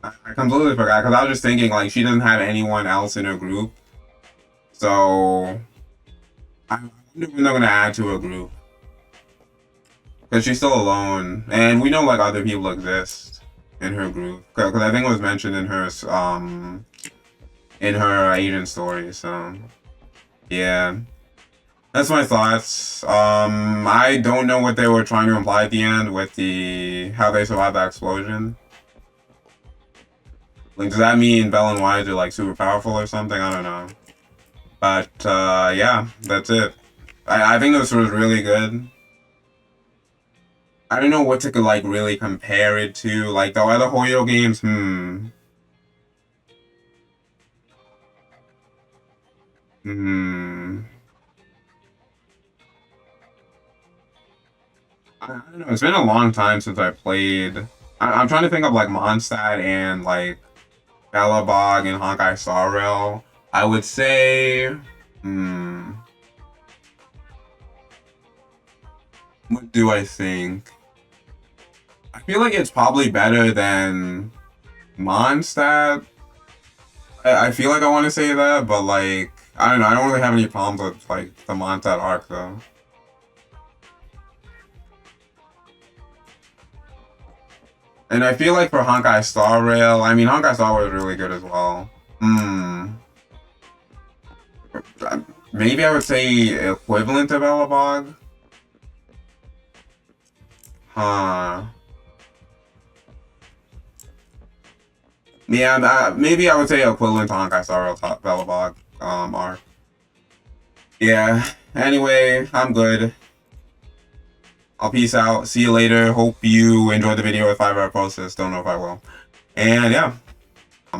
I completely forgot, because I was just thinking, like, she doesn't have anyone else in her group. So, I wonder when they're going to add to her group. Because she's still alone. And we know, like, other people exist in her group. Because I think it was mentioned in her agent story, so. Yeah. That's my thoughts. I don't know what they were trying to imply at the end with how they survived that explosion. Like, does that mean Bell and Wise are, like, super powerful or something? I don't know. But, yeah, that's it. I think this was really good. I don't know what to, like, really compare it to. Like, the other Hoyo games, I don't know. It's been a long time since I played. I'm trying to think of, like, Mondstadt and, like, Bellabog and Honkai Star Rail. I would say, what do I think? I feel like it's probably better than Mondstadt. I feel like I want to say that, but, like, I don't know. I don't really have any problems with, like, the Mondstadt arc, though. And I feel like for Honkai Star Rail, I mean, Honkai Star Rail is really good as well. Maybe I would say equivalent to Bellabog. Huh. Yeah, maybe I would say equivalent to Honkai Star Rail Bellabog arc. Yeah. Anyway, I'm good. I'll peace out. See you later. Hope you enjoyed the video with 5-hour process. Don't know if I will. And yeah.